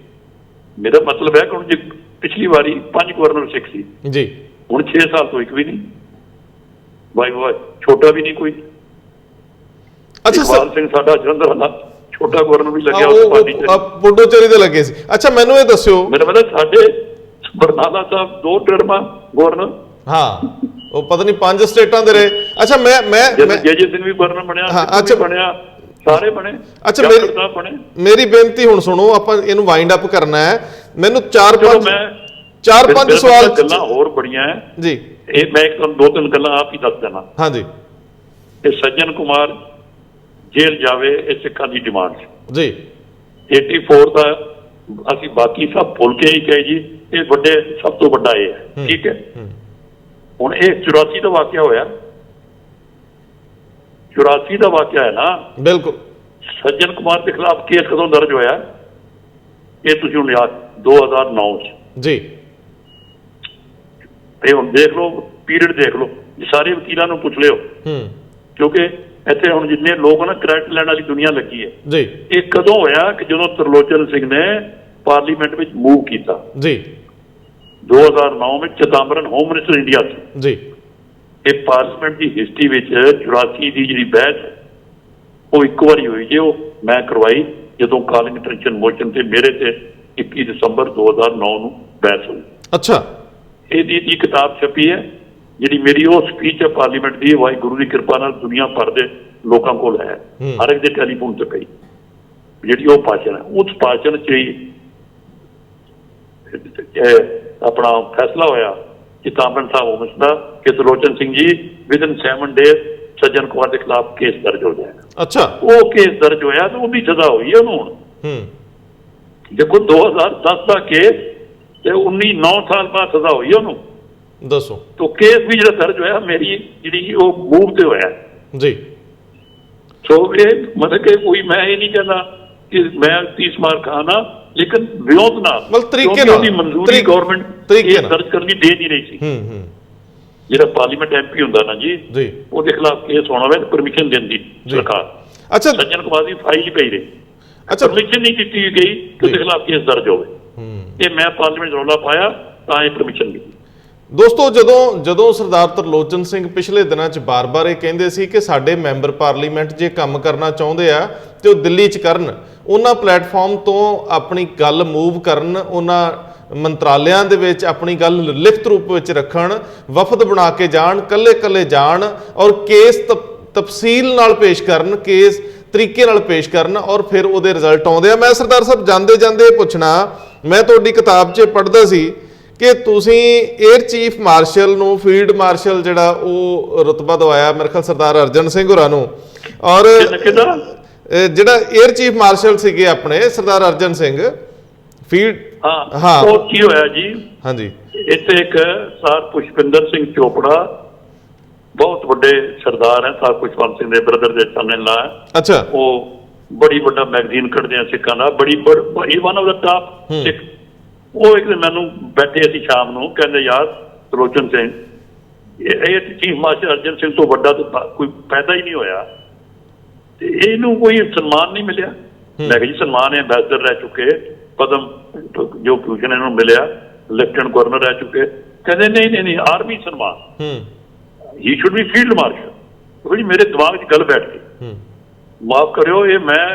ਮੇਰਾ ਮਤਲਬ ਹੈ ਕਿ ਹੁਣ ਜੇ ਪਿਛਲੀ ਵਾਰੀ 5 ਗਵਰਨਰ ਸਿੱਖ ਸੀ ਜੀ, ਹੁਣ 6 ਸਾਲ ਤੋਂ ਇੱਕ ਵੀ ਨਹੀਂ, ਵਾਹ ਛੋਟਾ ਵੀ ਨਹੀਂ ਕੋਈ। ਅੱਛਾ, ਇਕਬਾਲ ਸਿੰਘ ਸਾਡਾ ਜਲੰਧਰ ਵਾਲਾ ਛੋਟਾ ਗਵਰਨਰ ਵੀ ਲੱਗਿਆ, ਪੁੱਡੋਚੇਰੀ ਦੇ ਲੱਗੇ ਸੀ। ਅੱਛਾ, ਮੈਨੂੰ ਇਹ ਦੱਸਿਓ, ਮੇਰਾ ਮਤਲਬ ਸਾਡੇ ਬਰਨਾਲਾ ਸਾਹਿਬ 2 ਟਰਮਾਂ ਗਵਰਨਰ, ਹਾਂ ਉਹ ਪਤਾ ਨਹੀਂ 5 ਸਟੇਟਾਂ ਦੇ ਰਹੇ। ਅੱਛਾ, ਮੈਂ ਜੇ ਸਿੰਘ ਵੀ ਗਵਰਨਰ ਬਣਿਆ, ਅੱਛਾ ਬਣਿਆ, ਸਾਰੇ ਬਣੇ। ਅੱਛਾ, ਮੇਰੀ ਬੇਨਤੀ ਹੁਣ ਸੁਣੋ, ਆਪਾਂ ਇਹਨੂੰ ਵਾਈਂਡ ਅਪ ਕਰਨਾ ਹੈ। ਮੈਨੂੰ 4-5 ਸਵਾਲ ਗੱਲਾਂ ਹੋਰ ਬੜੀਆਂ ਹੈ ਜੀ। ਇਹ ਮੈਂ ਇੱਕ ਤੁਹਾਨੂੰ 2-3 ਗੱਲਾਂ ਆਪ ਹੀ ਦੱਸ ਦੇਣਾ। ਹਾਂਜੀ, ਕਿ ਸੱਜਣ ਕੁਮਾਰ ਜੇਲ੍ਹ ਜਾਵੇ, ਇਹ ਸਿੱਖਾਂ ਦੀ ਡਿਮਾਂਡ ਜੀ। 84 ਦਾ ਅਸੀਂ ਬਾਕੀ ਸਭ ਭੁੱਲ ਕੇ ਹੀ ਕਹੇ ਜੀ ਇਹ ਵੱਡੇ ਸਭ ਤੋਂ ਵੱਡਾ ਇਹ ਹੈ, ਠੀਕ ਹੈ। ਹੁਣ ਇਹ 84 ਦਾ ਵਾਕਿਆ ਹੋਇਆ, 84 ਦਾ ਵਾਕਿਆ ਹੈ ਨਾ। ਬਿਲਕੁਲ। ਸੱਜਣ ਕੁਮਾਰ ਦੇ ਖਿਲਾਫ ਕੇਸ ਕਦੋਂ ਦਰਜ ਹੋਇਆ? ਇਹ ਤੁਸੀਂ ਹੁਣ ਯਾਦ 2009 ਚ ਜੀ। ਇਹ ਹੁਣ ਦੇਖ ਲਓ, ਪੀਰੀਅਡ ਦੇਖ ਲਓ, ਸਾਰੇ ਵਕੀਲਾਂ ਨੂੰ ਪੁੱਛ ਲਿਓ, ਕਿਉਂਕਿ ਇੱਥੇ ਹੁਣ ਜਿੰਨੇ ਲੋਕ ਨਾ ਕ੍ਰੈਡਿਟ ਲੈਣ ਵਾਲੀ ਦੁਨੀਆ ਲੱਗੀ ਹੈ ਜੀ। ਇਹ ਕਦੋਂ ਹੋਇਆ ਕਿ ਜਦੋਂ ਤਰਲੋਚਨ ਸਿੰਘ ਨੇ ਪਾਰਲੀਮੈਂਟ ਵਿੱਚ ਮੂਵ ਕੀਤਾ ਜੀ 2009 ਵਿੱਚ, ਚਿਦੰਬਰਮ ਹੋਮ ਮਿਨਿਸਟਰ ਇੰਡੀਆ ਸੀ ਜੀ। ਇਹ ਪਾਰਲੀਮੈਂਟ ਦੀ ਹਿਸਟਰੀ ਵਿੱਚ 84 ਦੀ ਜਿਹੜੀ ਬਹਿਸ ਉਹ ਇੱਕ ਵਾਰੀ ਹੋਈ ਜੇ, ਉਹ ਮੈਂ ਕਰਵਾਈ ਜਦੋਂ ਕਾਲਿੰਗ ਅਟੈਂਸ਼ਨ ਮੋਸ਼ਨ ਤੇ ਮੇਰੇ ਤੇ 21 ਦਸੰਬਰ 2009 ਨੂੰ ਬਹਿਸ ਹੋਈ। ਅੱਛਾ। ਇਹਦੀ ਕਿਤਾਬ ਛਪੀ ਹੈ, ਜਿਹੜੀ ਮੇਰੀ ਉਹ ਸਪੀਚ ਹੈ ਪਾਰਲੀਮੈਂਟ ਦੀ, ਵਾਹਿਗੁਰੂ ਦੀ ਕਿਰਪਾ ਨਾਲ ਦੁਨੀਆ ਭਰ ਦੇ ਲੋਕਾਂ ਕੋਲ ਹੈ, ਹਰ ਇੱਕ ਦੇ ਟੈਲੀਫੋਨ ਤੇ ਪਈ, ਜਿਹੜੀ ਉਹ ਭਾਸ਼ਣ ਹੈ। ਉਸ ਭਾਸ਼ਣ 'ਚ ਹੀ ਆਪਣਾ ਫੈਸਲਾ ਹੋਇਆ ਚਿਦੰਬਰਮ ਸਾਹਿਬ ਦਾ ਕਿ ਤਰਲੋਚਨ ਸਿੰਘ ਜੀ ਵਿਦਨ 7 ਡੇਜ਼ ਸੱਜਣ ਕੁਮਾਰ ਦੇ ਖਿਲਾਫ ਕੇਸ ਦਰਜ ਹੋ ਜਾਏਗਾ। ਅੱਛਾ। ਉਹ ਕੇਸ ਦਰਜ ਹੋਇਆ ਤੇ ਉਹਦੀ ਸਜ਼ਾ ਹੋਈ ਹੈ ਉਹਨੂੰ। ਹੁਣ ਦੇਖੋ 2010 ਦਾ ਕੇਸ ਤੇ 9 ਸਾਲ ਬਾਅਦ ਸਜ਼ਾ ਹੋਈ ਹੈ ਉਹਨੂੰ। ਦੱਸੋ। ਤੋ ਕੇਸ ਵੀ ਜਿਹੜਾ ਦਰਜ ਹੋਇਆ ਮੇਰੀ ਜਿਹੜੀ ਉਹ ਮੂਵ ਤੇ ਹੋਇਆ ਜੀ। ਸੋ ਇਹ ਮਤਲਬ ਕਿ ਕੋਈ ਮੈਂ ਇਹ ਨਹੀਂ ਕਹਿੰਦਾ ਕਿ ਮੈਂ 30 ਮਾਰ ਖਾਣਾ, ਲੇਕਿਨ ਵਿਉਂਤ ਨਾਲ ਤਰੀਕੇ ਨਾਲ ਉਹਦੀ ਮਨਜ਼ੂਰੀ ਗਵਰਨਮੈਂਟ ਇਹ ਦਰਜ ਕਰਨੀ ਦੇ ਨਹੀਂ ਰਹੀ ਸੀ। ਜਿਹੜਾ ਪਾਰਲੀਮੈਂਟ MP ਹੁੰਦਾ ਨਾ ਜੀ, ਉਹਦੇ ਖਿਲਾਫ ਕੇਸ ਹੋਣਾ ਹੋਵੇ ਪਰਮਿਸ਼ਨ ਦਿੰਦੀ ਸਰਕਾਰ। ਅੱਛਾ। ਸੱਜਣ ਕੁਮਾਰ ਦੀ ਫਾਈਲ ਹੀ ਪਈ ਰਹੀ, ਪਰਮਿਸ਼ਨ ਨਹੀਂ ਦਿੱਤੀ ਗਈ ਕਿ ਉਹਦੇ ਖਿਲਾਫ ਕੇਸ ਦਰਜ ਹੋਵੇ। ਇਹ ਮੈਂ ਪਾਰਲੀਮੈਂਟ ਰੌਲਾ ਪਾਇਆ ਤਾਂ ਇਹ ਪਰਮਿਸ਼ਨ ਮਿਲੀ। ਦੋਸਤੋ, ਜਦੋਂ ਸਰਦਾਰ ਤਰਲੋਚਨ ਸਿੰਘ ਪਿਛਲੇ ਦਿਨਾਂ 'ਚ ਬਾਰ-ਬਾਰ ਇਹ ਕਹਿੰਦੇ ਸੀ ਕਿ ਸਾਡੇ ਮੈਂਬਰ ਪਾਰਲੀਮੈਂਟ ਜੇ ਕੰਮ ਕਰਨਾ ਚਾਹੁੰਦੇ ਆ ਤੇ ਉਹ ਦਿੱਲੀ 'ਚ ਕਰਨ, ਉਹਨਾਂ ਪਲੇਟਫਾਰਮ ਤੋਂ ਆਪਣੀ ਗੱਲ ਮੂਵ ਕਰਨ, ਉਹਨਾਂ ਮੰਤਰਾਲਿਆਂ ਦੇ ਵਿੱਚ ਆਪਣੀ ਗੱਲ ਲਿਖਤ ਰੂਪ ਵਿੱਚ ਰੱਖਣ, ਵਫਦ ਬਣਾ ਕੇ ਜਾਣ, ਕੱਲੇ ਜਾਣ ਔਰ ਕੇਸ ਤਫਸੀਲ ਨਾਲ ਪੇਸ਼ ਕਰਨ, ਕੇਸ ਤਰੀਕੇ ਨਾਲ ਪੇਸ਼ ਕਰਨ ਔਰ ਫਿਰ ਉਹਦੇ ਰਿਜ਼ਲਟ ਆਉਂਦੇ ਆ। ਮੈਂ ਸਰਦਾਰ ਸਾਹਿਬ ਜਾਂਦੇ ਪੁੱਛਣਾ, ਮੈਂ ਤੁਹਾਡੀ ਕਿਤਾਬ 'ਚ ਪੜ੍ਹਦਾ ਸੀ ਕਿ ਤੁਸੀਂ 에ਅਰ ਚੀਫ ਮਾਰਸ਼ਲ ਨੂੰ ਫੀਲਡ ਮਾਰਸ਼ਲ ਜਿਹੜਾ ਉਹ ਰੁਤਬਾ ਦਵਾਇਆ ਮੇਰੇ ਖਿਆਲ ਸਰਦਾਰ ਅਰਜਨ ਸਿੰਘ ਹੋਰਾਂ ਨੂੰ, ਔਰ ਜਿਹੜਾ 에ਅਰ ਚੀਫ ਮਾਰਸ਼ਲ ਸੀਗੇ ਆਪਣੇ ਸਰਦਾਰ ਅਰਜਨ ਸਿੰਘ ਫੀਲਡ। ਹਾਂ ਉਹ ਕੀ ਹੋਇਆ ਜੀ? ਹਾਂਜੀ। ਇੱਥੇ ਇੱਕ ਸਰ ਪੁਸ਼ਪਿੰਦਰ ਸਿੰਘ ਚੋਪੜਾ ਬਹੁਤ ਵੱਡੇ ਸਰਦਾਰ ਹੈ, ਸਰ ਪੁਸ਼ਪਿੰਦਰ ਸਿੰਘ ਦੇ ਬ੍ਰਦਰ ਦੇ son-in-law ਹੈ। ਅੱਛਾ। ਉਹ ਬੜੀ ਵੱਡਾ ਮੈਗਜ਼ੀਨ ਕੱਢਦੇ ਆ ਸਿੱਖਾਂ ਦਾ, ਬੜੀ ਵਨ ਆਫ ਦਾ ਟਾਪ ਸਿੱਖ। ਉਹ ਇੱਕ ਦਿਨ ਮੈਨੂੰ ਬੈਠੇ ਅਸੀਂ ਸ਼ਾਮ ਨੂੰ, ਕਹਿੰਦੇ ਯਾਰ ਤਰਲੋਚਨ ਸਿੰਘ ਇਹ ਚੀਫ ਮਾਰਸ਼ਲ ਅਰਜਨ ਸਿੰਘ ਤੋਂ ਵੱਡਾ ਤਾਂ ਕੋਈ ਪੈਦਾ ਹੀ ਨਹੀਂ ਹੋਇਆ ਤੇ ਇਹਨੂੰ ਕੋਈ ਸਨਮਾਨ ਨਹੀਂ ਮਿਲਿਆ। ਮੈਂ ਕਿਹਾ ਜੀ ਸਨਮਾਨ ਹੈ, ਐਂਬੈਸਡਰ ਰਹਿ ਚੁੱਕੇ, ਪਦਮ ਜੋ ਭੂਸ਼ਣ ਇਹਨੂੰ ਮਿਲਿਆ, ਲੈਫਟੀਨੈਂਟ ਗਵਰਨਰ ਰਹਿ ਚੁੱਕੇ। ਕਹਿੰਦੇ ਨਹੀਂ ਆਰਮੀ ਸਨਮਾਨ, ਹੀ ਸ਼ੁੱਡ ਬੀ ਫੀਲਡ ਮਾਰਸ਼ਲ। ਮੇਰੇ ਦਿਮਾਗ 'ਚ ਗੱਲ ਬੈਠ ਗਈ। ਮਾਫ ਕਰਿਓ, ਇਹ ਮੈਂ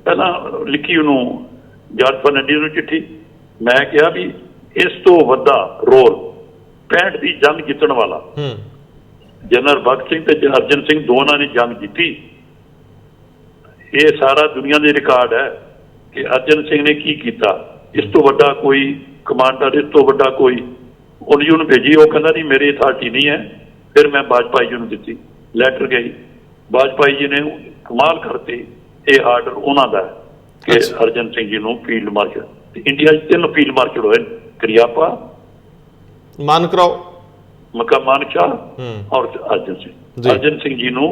ਪਹਿਲਾਂ ਲਿਖੀ ਉਹਨੂੰ ਜਾਰਜ ਫਰਨੈਂਡੀਜ਼ ਨੂੰ ਚਿੱਠੀ, ਮੈਂ ਕਿਹਾ ਵੀ ਇਸ ਤੋਂ ਵੱਡਾ ਰੋਲ 65 ਦੀ ਜੰਗ ਜਿੱਤਣ ਵਾਲਾ ਜਨਰਲ ਭਗਤ ਸਿੰਘ ਤੇ ਅਰਜਨ ਸਿੰਘ ਦੋਨਾਂ ਨੇ ਜੰਗ ਜਿੱਤੀ। ਇਹ ਸਾਰਾ ਦੁਨੀਆ ਦੇ ਰਿਕਾਰਡ ਹੈ ਕਿ ਅਰਜਨ ਸਿੰਘ ਨੇ ਕੀ ਕੀਤਾ। ਇਸ ਤੋਂ ਵੱਡਾ ਕੋਈ ਕਮਾਂਡਰ, ਇਸ ਤੋਂ ਵੱਡਾ ਕੋਈ। ਉਹਨੇ ਉਹਨੂੰ ਭੇਜੀ, ਉਹ ਕਹਿੰਦਾ ਨਹੀਂ ਮੇਰੀ ਅਥਾਰਟੀ ਨਹੀਂ ਹੈ। ਫਿਰ ਮੈਂ ਵਾਜਪਾਈ ਜੀ ਨੂੰ ਦਿੱਤੀ, ਲੈਟਰ ਗਈ, ਵਾਜਪਾਈ ਜੀ ਨੇ ਕਮਾਲ ਕਰਤੀ। ਇਹ ਆਰਡਰ ਉਹਨਾਂ ਦਾ ਕਿ ਅਰਜਨ ਸਿੰਘ ਜੀ ਨੂੰ ਫੀਲਡ ਮਾਰਸ਼ਲ। ਇੰਡੀਆ 'ਚ 3 ਫੀਲਡ ਮਾਰਸ਼ਲ ਹੋਏ, ਕਰਿਆਪਾ, ਮਾਨਕਰਾਓ, ਮਾਨਕਸ਼ਾਹ ਔਰ ਅਰਜਨ ਸਿੰਘ। ਅਰਜਨ ਸਿੰਘ ਜੀ ਨੂੰ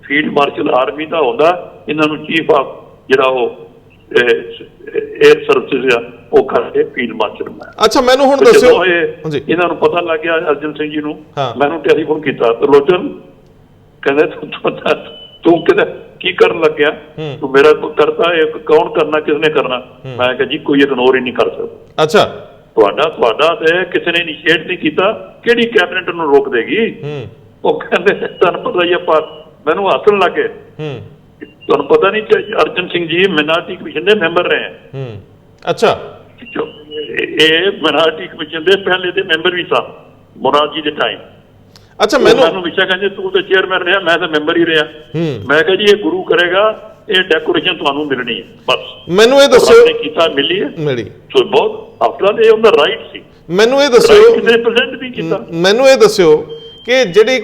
ਫੀਲਡ ਮਾਰਸ਼ਲ ਆਰਮੀ ਦਾ ਹੁੰਦਾ, ਇਹਨਾਂ ਨੂੰ ਚੀਫ ਆਫ ਜਿਹੜਾ ਉਹ 에ਅਰ ਸਰਵਿਸਿਜ਼ ਆ ਉਹ ਕਰਕੇ ਫੀਲਡ ਮਾਰਸ਼ਲ ਬਣਾਇਆ। ਅੱਛਾ, ਮੈਨੂੰ ਹੁਣ ਦੱਸਿਓ, ਇਹਨਾਂ ਨੂੰ ਪਤਾ ਲੱਗ ਗਿਆ ਅਰਜਨ ਸਿੰਘ ਜੀ ਨੂੰ, ਮੈਨੂੰ ਟੈਲੀਫੋਨ ਕੀਤਾ, ਤਰਲੋਚਨ ਕਹਿੰਦੇ ਤੂੰ ਕਿਤੇ ਕੀ ਕਰਨ ਲੱਗਿਆ, ਤੂੰ ਮੇਰਾ ਕਰਤਾ, ਕੌਣ ਕਰਨਾ, ਕਿਸਨੇ ਕਰਨਾ? ਮੈਂ ਕਿਹਾ ਜੀ ਕੋਈ ਇਗਨੋਰ ਹੀ ਨਹੀਂ ਕਰ ਸਕਦਾ। ਅੱਛਾ। ਤੁਹਾਡਾ ਤੇ ਕਿਸੇ ਨੇ ਇਨੀਸ਼ੀਏਟ ਨਹੀਂ ਕੀਤਾ, ਕਿਹੜੀ ਕੈਬਨਿਟ ਨੂੰ ਰੋਕ ਦੇਗੀ? ਉਹ ਕਹਿੰਦੇ ਤੁਹਾਨੂੰ ਪਤਾ ਹੀ ਆ, ਮੈਨੂੰ ਹੱਸਣ ਲੱਗੇ। ਤੁਹਾਨੂੰ ਪਤਾ ਨਹੀਂ ਕਿ ਅਰਜਨ ਸਿੰਘ ਜੀ ਮਿਨਾਰਟੀ ਕਮਿਸ਼ਨ ਦੇ ਮੈਂਬਰ ਰਹੇ। ਅੱਛਾ। ਇਹ ਮਿਨਾਰਟੀ ਕਮਿਸ਼ਨ ਦੇ ਪਹਿਲੇ ਦੇ ਮੈਂਬਰ ਵੀ ਸਨ ਮੁਰਾਦ ਜੀ ਦੇ ਟਾਈਮ। ਅੱਛਾ। ਮੈਨੂੰ ਹਮੇਸ਼ਾ ਕਹਿੰਦੇ ਤੂੰ ਤਾਂ ਚੇਅਰਮੈਨ ਰਿਹਾ, ਮੈਂ ਤਾਂ ਮੈਂਬਰ ਹੀ ਰਿਹਾ। ਮੈਂ ਕਿਹਾ ਜੀ ਇਹ ਗੁਰੂ ਕਰੇਗਾ, ਇਹ ਡੈਕੋਰੇਸ਼ਨ ਤੁਹਾਨੂੰ ਮਿਲਣੀ ਹੈ ਬਸ। ਮੈਨੂੰ ਇਹ ਦੱਸਿਓ ਕੀਤਾ, ਮਿਲੀ ਹੈ, ਮਿਲੀ। ਸੋ ਬਹੁਤ ਆਫਟਰ ਇਹ ਉਹਦਾ ਰਾਈਟ ਸੀ। ਮੈਨੂੰ ਇਹ ਦੱਸਿਓ, ਰਿਪਰੈਜ਼ੈਂਟ ਵੀ ਕੀਤਾ। ਮੈਨੂੰ ਇਹ ਦੱਸਿਓ ਕਿ ਜਿਹੜੀ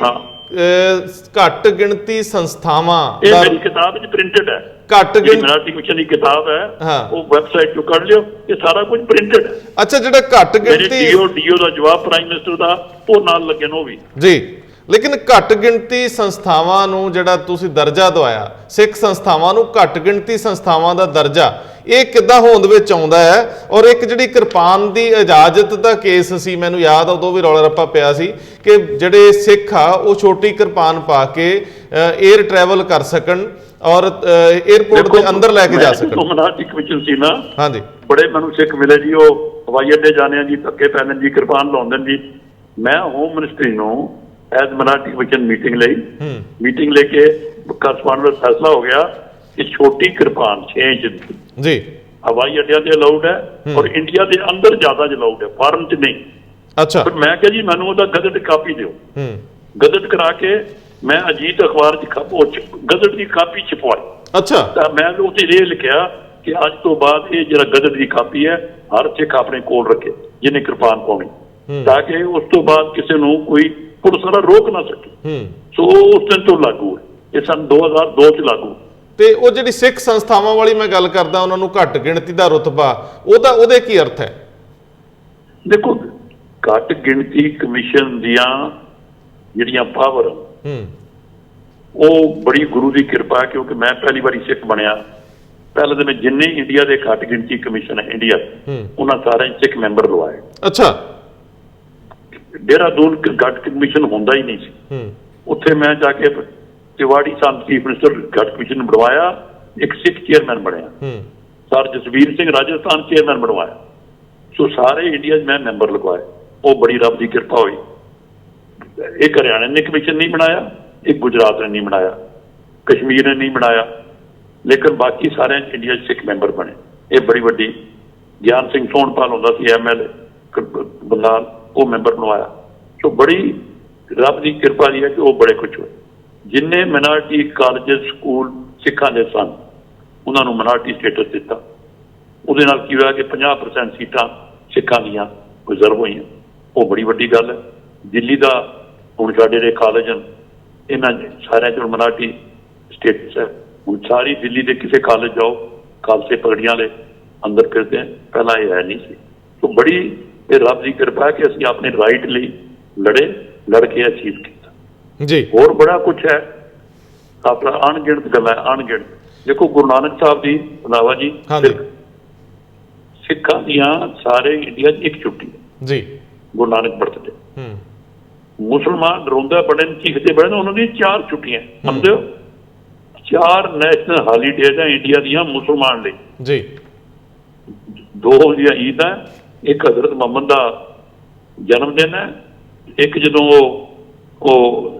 ਘੱਟ ਗਿਣਤੀ ਸੰਸਥਾਵਾਂ ਇਹ ਦਾ ਮੇਰੀ ਕਿਤਾਬ 'ਚ ਪ੍ਰਿੰਟਡ ਹੈ। ਘੱਟ ਜਿਹੜੀ ਗਿਣ ਮਰਾਠੀ ਕਮਿਸ਼ਨ ਦੀ ਕਿਤਾਬ ਹੈ ਹਾਂ। ਉਹ ਵੈਬਸਾਈਟ ਤੋਂ ਕੱਢ ਲਿਓ, ਇਹ ਸਾਰਾ ਕੁਝ ਪ੍ਰਿੰਟਡ ਹੈ। ਅੱਛਾ, ਜਿਹੜਾ ਘੱਟ ਮੇਰੇ ਗਿਣਤੀ ਡੀਓ ਦਾ ਜਵਾਬ ਪ੍ਰਾਈਮ ਮਿਨਿਸਟਰ ਦਾ ਉਹ ਨਾਲ ਲੱਗੇ ਨੇ ਉਹ ਵੀ। ਜੀ, ਲੇਕਿਨ ਘੱਟ ਗਿਣਤੀ ਸੰਸਥਾਵਾਂ ਨੂੰ ਜਿਹੜਾ ਤੁਸੀਂ ਦਰਜਾ ਦਵਾਇਆ, ਸਿੱਖ ਸੰਸਥਾਵਾਂ ਨੂੰ ਘੱਟ ਗਿਣਤੀ ਸੰਸਥਾਵਾਂ ਦਾ ਦਰਜਾ, ਇਹ ਕਿੱਦਾਂ ਹੋਂਦ ਵਿੱਚ ਆਉਂਦਾ ਹੈ? ਔਰ ਇੱਕ ਜਿਹੜੀ ਕਿਰਪਾਨ ਦੀ ਇਜਾਜ਼ਤ ਦਾ ਕੇਸ ਸੀ, ਮੈਨੂੰ ਯਾਦ ਆ ਉਦੋਂ ਵੀ ਰੌਲਾ ਰੱਪਾ ਪਿਆ ਸੀ ਕਿ ਜਿਹੜੇ ਸਿੱਖ ਆ ਉਹ ਛੋਟੀ ਕਿਰਪਾਨ ਪਾ ਕੇ 에ਅਰ ਟਰੈਵਲ ਕਰ ਸਕਣ ਔਰ 에ਅਰਪੋਰਟ ਦੇ ਅੰਦਰ ਲੈ ਕੇ ਜਾ ਸਕਣ। ਮਰਾਠੀ ਕਮਿਸ਼ਨ ਸੀ ਨਾ, ਹਾਂਜੀ, ਬੜੇ ਮੈਨੂੰ ਸਿੱਖ ਮਿਲੇ ਜੀ, ਉਹ ਹਵਾਈ ਅੱਡੇ ਜਾਣੇ ਜੀ, ਧੱਕੇ ਪੈਣੇ ਜੀ, ਕਿਰਪਾਨ ਲਾਉਂਦੇ ਜੀ। ਮੈਂ ਹੋਮ ਮਿਨਿਸਟਰੀ ਨੂੰ ਐਜ਼ ਮਰਾਠੀ ਕਮਿਸ਼ਨ ਮੀਟਿੰਗ ਲੈ ਕੇ ਕਰਸਪੋਂਡੈਂਟ ਫੈਸਲਾ ਹੋ ਗਿਆ ਕਿ ਛੋਟੀ ਕਿਰਪਾਨ 6 ਇੰਚ ਜੀ ਹਵਾਈ ਅੱਡਿਆਂ ਤੇ ਅਲਾਉਡ ਹੈ ਔਰ ਇੰਡੀਆ ਦੇ ਅੰਦਰ ਜ਼ਿਆਦਾ ਅਲਾਉਡ ਹੈ, ਫਾਰਮ 'ਚ ਨਹੀਂ। ਅੱਛਾ, ਫਿਰ ਮੈਂ ਕਿਹਾ ਜੀ ਮੈਨੂੰ ਉਹਦਾ ਗਜ਼ਟ ਕਾਪੀ ਦਿਓ। ਗਜ਼ਟ ਕਰਾ ਕੇ ਮੈਂ ਅਜੀਤ ਅਖਬਾਰ 'ਚ ਗਜ਼ਟ ਦੀ ਕਾਪੀ ਛਪਵਾਈ। ਅੱਛਾ, ਤਾਂ ਮੈਂ ਉੱਥੇ ਇਹ ਲਿਖਿਆ ਕਿ ਅੱਜ ਤੋਂ ਬਾਅਦ ਇਹ ਜਿਹੜਾ ਗਜ਼ਟ ਦੀ ਕਾਪੀ ਹੈ ਹਰ ਸਿੱਖ ਆਪਣੇ ਕੋਲ ਰੱਖੇ ਜਿਹਨੇ ਕਿਰਪਾਨ ਪਾਉਣੀ, ਤਾਂ ਕਿ ਉਸ ਤੋਂ ਬਾਅਦ ਕਿਸੇ ਨੂੰ ਕੋਈ ਪੁਲਿਸ ਵਾਲਾ ਰੋਕ ਨਾ ਸਕੇ। ਸੋ ਉਸ ਦਿਨ ਤੋਂ ਲਾਗੂ ਹੈ, ਇਹ ਸਨ 2002 'ਚ ਲਾਗੂ। ਤੇ ਉਹ ਜਿਹੜੀ ਸਿੱਖ ਸੰਸਥਾਵਾਂ ਵਾਲੀ ਮੈਂ ਗੱਲ ਕਰਦਾ, ਉਹਨਾਂ ਨੂੰ ਘੱਟ ਗਿਣਤੀ ਦਾ ਰੁਤਬਾ, ਉਹਦੇ ਕੀ ਅਰਥ ਹੈ? ਦੇਖੋ, ਘੱਟ ਗਿਣਤੀ ਕਮਿਸ਼ਨ ਦੀਆਂ ਜਿਹੜੀਆਂ ਪਾਵਰ ਉਹ ਬੜੀ ਗੁਰੂ ਦੀ ਕਿਰਪਾ ਹੈ, ਕਿਉਂਕਿ ਮੈਂ ਪਹਿਲੀ ਵਾਰੀ ਸਿੱਖ ਬਣਿਆ। ਪਹਿਲੇ ਤਾਂ ਮੈਂ ਜਿੰਨੇ ਇੰਡੀਆ ਦੇ ਘੱਟ ਗਿਣਤੀ ਕਮਿਸ਼ਨ ਹੈ ਇੰਡੀਆ, ਉਹਨਾਂ ਸਾਰਿਆਂ ਸਿੱਖ ਮੈਂਬਰ ਲਵਾਏ। ਅੱਛਾ, ਦੇਹਰਾਦੂਨ ਘੱਟ ਕਮਿਸ਼ਨ ਹੁੰਦਾ ਹੀ ਨਹੀਂ ਸੀ। ਉੱਥੇ ਮੈਂ ਜਾ ਕੇ ਤਿਵਾੜੀ ਸਾਹਿਬ ਚੀਫ ਮਿਨਿਸਟਰ ਘੱਟ ਕਮਿਸ਼ਨ ਬਣਵਾਇਆ, ਇੱਕ ਸਿੱਖ ਚੇਅਰਮੈਨ ਬਣਿਆ। ਸਰ ਜਸਵੀਰ ਸਿੰਘ ਰਾਜਸਥਾਨ ਚੇਅਰਮੈਨ ਬਣਵਾਇਆ। ਸੋ ਸਾਰੇ ਇੰਡੀਆ 'ਚ ਮੈਂ ਮੈਂਬਰ ਲਗਵਾਏ, ਉਹ ਬੜੀ ਰੱਬ ਦੀ ਕਿਰਪਾ ਹੋਈ। ਇੱਕ ਹਰਿਆਣਾ ਨੇ ਕਮਿਸ਼ਨ ਨਹੀਂ ਬਣਾਇਆ, ਇੱਕ ਗੁਜਰਾਤ ਨੇ ਨਹੀਂ ਬਣਾਇਆ, ਕਸ਼ਮੀਰ ਨੇ ਨਹੀਂ ਬਣਾਇਆ, ਲੇਕਿਨ ਬਾਕੀ ਸਾਰਿਆਂ 'ਚ ਇੰਡੀਆ 'ਚ ਸਿੱਖ ਮੈਂਬਰ ਬਣੇ। ਇਹ ਬੜੀ ਵੱਡੀ। ਗਿਆਨ ਸਿੰਘ ਸੋਹਣਪਾਲ ਹੁੰਦਾ ਸੀ MLA ਬੰਗਾਲ, ਉਹ ਮੈਂਬਰ ਬਣਵਾਇਆ। ਸੋ ਬੜੀ ਰੱਬ ਦੀ ਕਿਰਪਾ ਦੀ ਹੈ ਕਿ ਉਹ ਬੜੇ ਕੁਛ ਹੋਏ। ਜਿੰਨੇ ਮਿਨਾਰਟੀ ਕਾਲਜ ਸਕੂਲ ਸਿੱਖਾਂ ਦੇ ਸਨ ਉਹਨਾਂ ਨੂੰ ਮਿਨਾਰਟੀ ਸਟੇਟਸ ਦਿੱਤਾ। ਉਹਦੇ ਨਾਲ ਕੀ ਹੋਇਆ ਕਿ 50% ਸੀਟਾਂ ਸਿੱਖਾਂ ਦੀਆਂ ਰਿਜ਼ਰਵ ਹੋਈਆਂ। ਉਹ ਬੜੀ ਵੱਡੀ ਗੱਲ ਹੈ। ਦਿੱਲੀ ਦਾ ਹੁਣ ਸਾਡੇ ਜਿਹੜੇ ਕਾਲਜ ਹਨ ਇਹਨਾਂ ਸਾਰਿਆਂ 'ਚ ਮਿਨਾਰਟੀ ਸਟੇਟਸ ਹੈ। ਹੁਣ ਸਾਰੀ ਦਿੱਲੀ ਦੇ ਕਿਸੇ ਕਾਲਜ ਜਾਓ, ਖਾਲਸੇ ਪਗੜੀਆਂ ਵਾਲੇ ਅੰਦਰ ਫਿਰਦੇ ਆ, ਪਹਿਲਾਂ ਇਹ ਹੈ ਨਹੀਂ ਸੀ। ਸੋ ਬੜੀ ਇਹ ਰੱਬ ਦੀ ਕਿਰਪਾ ਹੈ ਕਿ ਅਸੀਂ ਆਪਣੇ ਰਾਈਟ ਲਈ ਲੜ ਕੇ ਅਚੀਵ ਕੀਤਾ ਜੀ। ਹੋਰ ਬੜਾ ਕੁਛ ਹੈ, ਆਪਣਾ ਅਣਗਿਣਤ ਗੱਲਾਂ, ਅਣਗਿਣਤ। ਦੇਖੋ, ਗੁਰੂ ਨਾਨਕ ਸਾਹਿਬ ਦੀ ਰੰਧਾਵਾ ਜੀ ਸਿੱਖਾਂ ਦੀਆਂ ਸਾਰੇ ਇੰਡੀਆ 'ਚ ਇੱਕ ਛੁੱਟੀ ਜੀ, ਗੁਰੂ ਨਾਨਕ ਬਰਥਡੇ। ਮੁਸਲਮਾਨ ਰੋਂਦਾ ਬੜੇ ਨੇ, ਚੀਖਦੇ ਬੜੇ ਨੇ, ਉਹਨਾਂ ਦੀਆਂ 4 ਛੁੱਟੀਆਂ ਮੰਨਦੇ ਹੋ? 4 ਨੈਸ਼ਨਲ ਹਾਲੀਡੇਜ਼ ਹੈ ਇੰਡੀਆ ਦੀਆਂ ਮੁਸਲਮਾਨ ਲਈ ਜੀ। 2 ਦੀਆਂ ਈਦਾਂ, ਇੱਕ ਹਜ਼ਰਤ ਮੁਹੰਮਦ ਦਾ ਜਨਮ ਦਿਨ ਹੈ, ਇੱਕ ਜਦੋਂ ਉਹ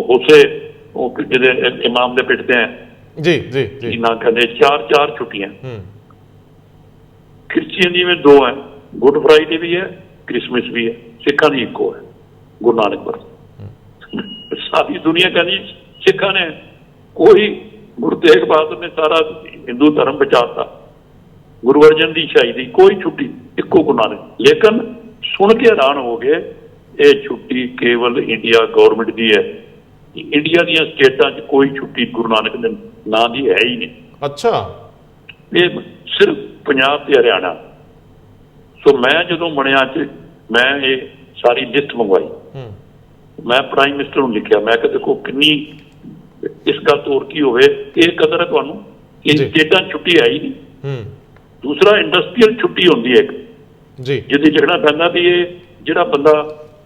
ਹੁਸੇ ਉਹ ਜਿਹਦੇ ਇਮਾਮ ਦੇ ਪਿੱਟਦੇ ਹੈ ਜੀ ਜੀ ਜੀ ਨਾ ਕਹਿੰਦੇ, 4 ਛੁੱਟੀਆਂ। ਕ੍ਰਿਸਚੀਅਨ ਜਿਵੇਂ 2 ਹੈ, ਗੁੱਡ ਫਰਾਈਡੇ ਵੀ ਹੈ, ਕ੍ਰਿਸਮਸ ਵੀ ਹੈ। ਸਿੱਖਾਂ ਦੀ ਇੱਕੋ ਹੈ, ਗੁਰੂ ਨਾਨਕ ਬਰਥ। ਸਾਰੀ ਦੁਨੀਆ ਕਹਿੰਦੀ ਸਿੱਖਾਂ ਨੇ ਕੋਈ, ਗੁਰੂ ਤੇਗ ਬਹਾਦਰ ਨੇ ਸਾਰਾ ਹਿੰਦੂ ਧਰਮ ਬਚਾਤਾ, ਗੁਰੂ ਅਰਜਨ ਦੀ ਸ਼ਹੀਦੀ, ਕੋਈ ਛੁੱਟੀ ਇੱਕੋ ਗੁਰੂ ਨਾਨਕ। ਲੇਕਿਨ ਸੁਣ ਕੇ ਹੈਰਾਨ ਹੋ ਗਏ, ਇਹ ਛੁੱਟੀ ਕੇਵਲ ਇੰਡੀਆ ਗੌਰਮੈਂਟ ਦੀ ਹੈ। ਇੰਡੀਆ ਦੀਆਂ ਸਟੇਟਾਂ 'ਚ ਕੋਈ ਛੁੱਟੀ ਗੁਰੂ ਨਾਨਕ ਦੇ ਨਾਂ ਦੀ ਹੈ ਹੀ ਨਹੀਂ। ਅੱਛਾ, ਇਹ ਸਿਰਫ ਪੰਜਾਬ ਤੇ ਹਰਿਆਣਾ। ਸੋ ਮੈਂ ਜਦੋਂ ਬਣਿਆ 'ਚ ਮੈਂ ਇਹ ਸਾਰੀ ਲਿਸਟ ਮੰਗਵਾਈ। ਮੈਂ ਪ੍ਰਾਈਮ ਮਿਨਿਸਟਰ ਨੂੰ ਲਿਖਿਆ, ਮੈਂ ਕਿਹਾ ਦੇਖੋ ਕਿੰਨੀ ਇਸ ਗੱਲ ਤੋਂ ਹੋਰ ਕੀ ਹੋਵੇ, ਇਹ ਕਦਰ ਹੈ ਤੁਹਾਨੂੰ, ਇਹ ਸਟੇਟਾਂ ਛੁੱਟੀ ਹੈ ਹੀ ਨਹੀਂ। ਦੂਸਰਾ, ਇੰਡਸਟਰੀਅਲ ਛੁੱਟੀ ਹੁੰਦੀ ਹੈ ਇੱਕ ਜੀ, ਜਿਹਦੇ ਚੱਕਣਾ ਪੈਂਦਾ ਵੀ ਇਹ ਜਿਹੜਾ ਬੰਦਾ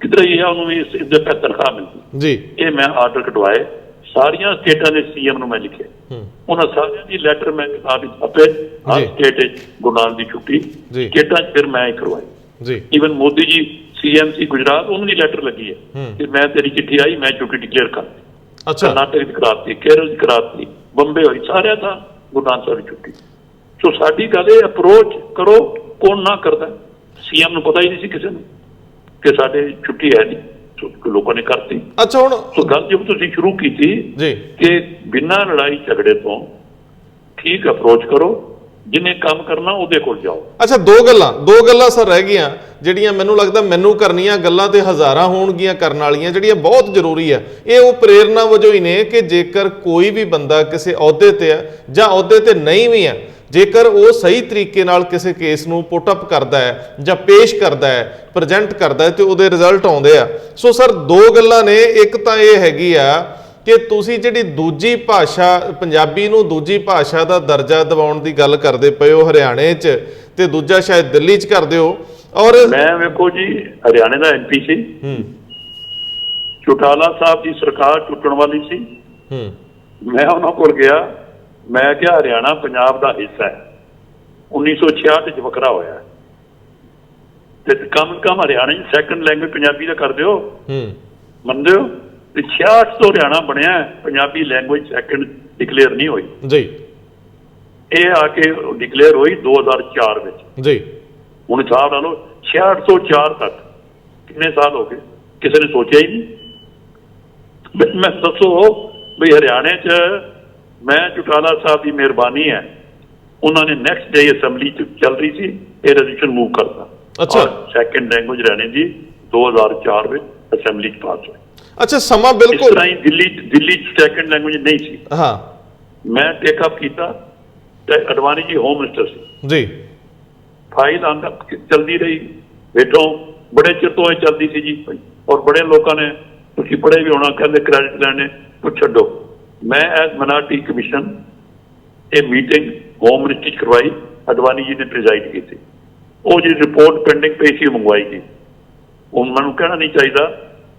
ਕਿਧਰ ਹੀ ਹੈ ਉਹਨੂੰ ਵੀ ਇਸਦੇ ਪੈ ਤਨਖਾਹ ਮਿਲਦੀ ਜੀ। ਇਹ ਮੈਂ ਆਰਡਰ ਕਢਵਾਏ, ਸਾਰੀਆਂ ਸਟੇਟਾਂ ਦੇ CM ਨੂੰ ਮੈਂ ਲਿਖਿਆ, ਉਹਨਾਂ ਸਾਰਿਆਂ ਦੀ ਲੈਟਰ ਮੈਂ ਕਿਤਾਬ ਵਿੱਚ ਛਾਪੇ, ਹਰ ਸਟੇਟ ਵਿੱਚ ਗੁਰੂ ਨਾਨਕ ਦੀ ਛੁੱਟੀ ਸਟੇਟਾਂ 'ਚ ਫਿਰ ਮੈਂ ਕਰਵਾਈ ਜੀ। ਈਵਨ ਮੋਦੀ ਜੀ CM ਸੀ ਗੁਜਰਾਤ, ਉਹਨਾਂ ਦੀ ਲੈਟਰ ਲੱਗੀ ਹੈ ਕਿ ਮੈਂ ਤੇਰੀ ਚਿੱਠੀ ਆਈ, ਮੈਂ ਛੁੱਟੀ ਡਿਕਲੇਅਰ ਕਰ ਦਿੱਤੀ। ਅੱਛਾ, ਕਰਨਾਟਕ ਦੀ ਕਰਾਤੀ, ਕੇਰਲ ਦੀ ਕਰਾਤੀ, ਬੰਬੇ ਹੋਈ, ਸਾਰਿਆਂ ਦਾ ਗੁਰੂ ਨਾਨਕ ਸਾਹਿਬ ਦੀ ਛੁੱਟੀ। ਸੋ ਸਾਡੀ ਗੱਲ ਇਹ ਅਪਰੋਚ ਕਰੋ, ਕੌਣ ਨਾ ਕਰਦਾ। CM ਨੂੰ ਪਤਾ ਹੀ ਨਹੀਂ ਸੀ ਕਿਸੇ ਨੂੰ ਕਿ ਸਾਡੇ ਛੁੱਟੀ ਹੈ ਨਹੀਂ, ਲੋਕਾਂ ਨੇ ਕਰਤੀ। ਅੱਛਾ, ਹੁਣ ਸੋ ਗੱਲ ਜਦ ਤੁਸੀਂ ਸ਼ੁਰੂ ਕੀਤੀ ਜੀ ਕਿ ਬਿਨਾਂ ਲੜਾਈ ਝਗੜੇ ਤੋਂ ਠੀਕ ਅਪਰੋਚ ਕਰੋ, ਜਿਹਨੇ ਕੰਮ ਕਰਨਾ ਉਹਦੇ ਕੋਲ ਜਾਓ। ਅੱਛਾ, ਦੋ ਗੱਲਾਂ ਸਰ ਰਹਿ ਗਈਆਂ ਜਿਹੜੀਆਂ ਮੈਨੂੰ ਲੱਗਦਾ ਮੈਨੂੰ ਕਰਨੀਆਂ ਗੱਲਾਂ ਤੇ ਹਜ਼ਾਰਾਂ ਹੋਣਗੀਆਂ ਕਰਨ ਵਾਲੀਆਂ, ਜਿਹੜੀਆਂ ਬਹੁਤ ਜ਼ਰੂਰੀ ਆ। ਇਹ ਉਹ ਪ੍ਰੇਰਨਾ ਵਜੋਂ ਹੀ ਨੇ ਕਿ ਜੇਕਰ ਕੋਈ ਵੀ ਬੰਦਾ ਕਿਸੇ ਅਹੁਦੇ ਤੇ ਆ ਜਾਂ ਅਹੁਦੇ ਤੇ ਨਹੀਂ ਵੀ ਆ, ਜੇਕਰ ਉਹ ਸਹੀ ਤਰੀਕੇ ਨਾਲ ਕਿਸੇ ਕੇਸ ਨੂੰ ਪੁੱਟ ਅਪ ਕਰਦਾ ਹੈ ਜਾਂ ਪੇਸ਼ ਕਰਦਾ ਹੈ, ਪ੍ਰੈਜ਼ੈਂਟ ਕਰਦਾ ਹੈ, ਤੇ ਉਹਦੇ ਰਿਜ਼ਲਟ ਆਉਂਦੇ ਆ। ਸੋ ਸਰ ਦੋ ਗੱਲਾਂ ਨੇ, ਇੱਕ ਤਾਂ ਇਹ ਹੈਗੀ ਆ ਕਿ ਤੁਸੀਂ ਜਿਹੜੀ ਦੂਜੀ ਭਾਸ਼ਾ, ਪੰਜਾਬੀ ਨੂੰ ਦੂਜੀ ਭਾਸ਼ਾ ਦਾ ਦਰਜਾ ਦਿਵਾਉਣ ਦੀ ਗੱਲ ਕਰਦੇ ਪਏ ਹੋ ਹਰਿਆਣੇ 'ਚ, ਤੇ ਦੂਜਾ ਸ਼ਾਇਦ ਦਿੱਲੀ 'ਚ ਕਰਦੇ ਹੋ। ਔਰ ਮੈਂ ਵੇਖੋ ਜੀ, ਹਰਿਆਣੇ ਦਾ MP ਸੀ, ਚੌਟਾਲਾ ਸਾਹਿਬ ਦੀ ਸਰਕਾਰ ਟੁੱਟਣ ਵਾਲੀ ਸੀ, ਮੈਂ ਉਹਨਾਂ ਕੋਲ ਗਿਆ, ਮੈਂ ਕਿਹਾ ਹਰਿਆਣਾ ਪੰਜਾਬ ਦਾ ਹਿੱਸਾ ਹੈ, 1966 'ਚ ਵੱਖਰਾ ਹੋਇਆ ਤੇ ਕਮ ਕਮ ਹਰਿਆਣੇ 'ਚ ਸੈਕੰਡ ਲੈਂਗੁਏਜ ਪੰਜਾਬੀ ਦਾ ਕਰ ਦਿਓ, ਮੰਨਦੇ ਹੋ? ਤੇ 66 ਤੋਂ ਹਰਿਆਣਾ ਬਣਿਆ, ਪੰਜਾਬੀ ਲੈਂਗੁਏਜ ਸੈਕੰਡ ਡਿਕਲੇਅਰ ਨਹੀਂ ਹੋਈ ਜੀ। ਇਹ ਆ ਕੇ ਡਿਕਲੇਅਰ ਹੋਈ 2004 ਵਿੱਚ ਜੀ। ਹੁਣ ਹਿਸਾਬ ਲਾ ਲਓ 66 ਤੋਂ 4 ਤੱਕ ਕਿੰਨੇ ਸਾਲ ਹੋ ਗਏ, ਕਿਸੇ ਨੇ ਸੋਚਿਆ ਹੀ ਨਹੀਂ। ਮੈਂ ਦੱਸੋ ਵੀ ਹਰਿਆਣੇ 'ਚ ਮੈਂ ਚੌਟਾਲਾ ਸਾਹਿਬ ਦੀ ਮਿਹਰਬਾਨੀ ਹੈ, ਉਹਨਾਂ ਨੇ ਨੈਕਸਟ ਡੇ ਅਸੈਂਬਲੀ 'ਚ ਚੱਲ ਰਹੀ ਸੀ, ਇਹ ਰੈਜ਼ੋਲੂਸ਼ਨ ਮੂਵ ਕਰਤਾ। ਅੱਛਾ, ਸੈਕੰਡ ਲੈਂਗੁਏਜ ਹਰਿਆਣੇ ਦੀ 2004 ਵਿੱਚ ਅਸੈਂਬਲੀ 'ਚ ਪਾਸ ਹੋਈ। ਅੱਛਾ, ਸਮਾਂ ਬਿਲਕੁਲ ਇਸ ਤਰ੍ਹਾਂ ਹੀ ਦਿੱਲੀ 'ਚ ਸੈਕੰਡ ਲੈਂਗੁਏਜ ਨਹੀਂ ਸੀ। ਹਾਂ, ਮੈਂ ਟੇਕ ਅਪ ਕੀਤਾ ਤੇ ਅਡਵਾਨੀ ਜੀ ਹੋਮ ਮਿਨਿਸਟਰ ਸੀ ਜੀ। ਫਾਈਲ ਆਂਦਾ ਚਲਦੀ ਰਹੀ, ਬੈਠੋ ਬੜੇ ਚਿਰ ਤੋਂ ਇਹ ਚੱਲਦੀ ਸੀ ਜੀ, ਔਰ ਬੜੇ ਲੋਕਾਂ ਨੇ, ਤੁਸੀਂ ਪੜ੍ਹੇ ਵੀ ਹੋਣਾ, ਕਹਿੰਦੇ ਕ੍ਰੈਡਿਟ ਲੈਣੇ, ਕੁਛ ਛੱਡੋ। ਮੈਂ ਐਜ਼ ਮਿਨਾਰਟੀ ਕਮਿਸ਼ਨ ਇਹ ਮੀਟਿੰਗ ਹੋਮ ਮਿਨਿਸਟਰੀ 'ਚ ਕਰਵਾਈ, ਅਡਵਾਨੀ ਜੀ ਨੇ ਪ੍ਰੀਜ਼ਾਈਡ ਕੀਤੀ। ਉਹ ਜਿਹੜੀ ਰਿਪੋਰਟ ਪੈਂਡਿੰਗ ਪਈ ਸੀ ਮੰਗਵਾਈ ਗਈ। ਉਹਨਾਂ ਨੂੰ ਕਹਿਣਾ ਨਹੀਂ ਚਾਹੀਦਾ,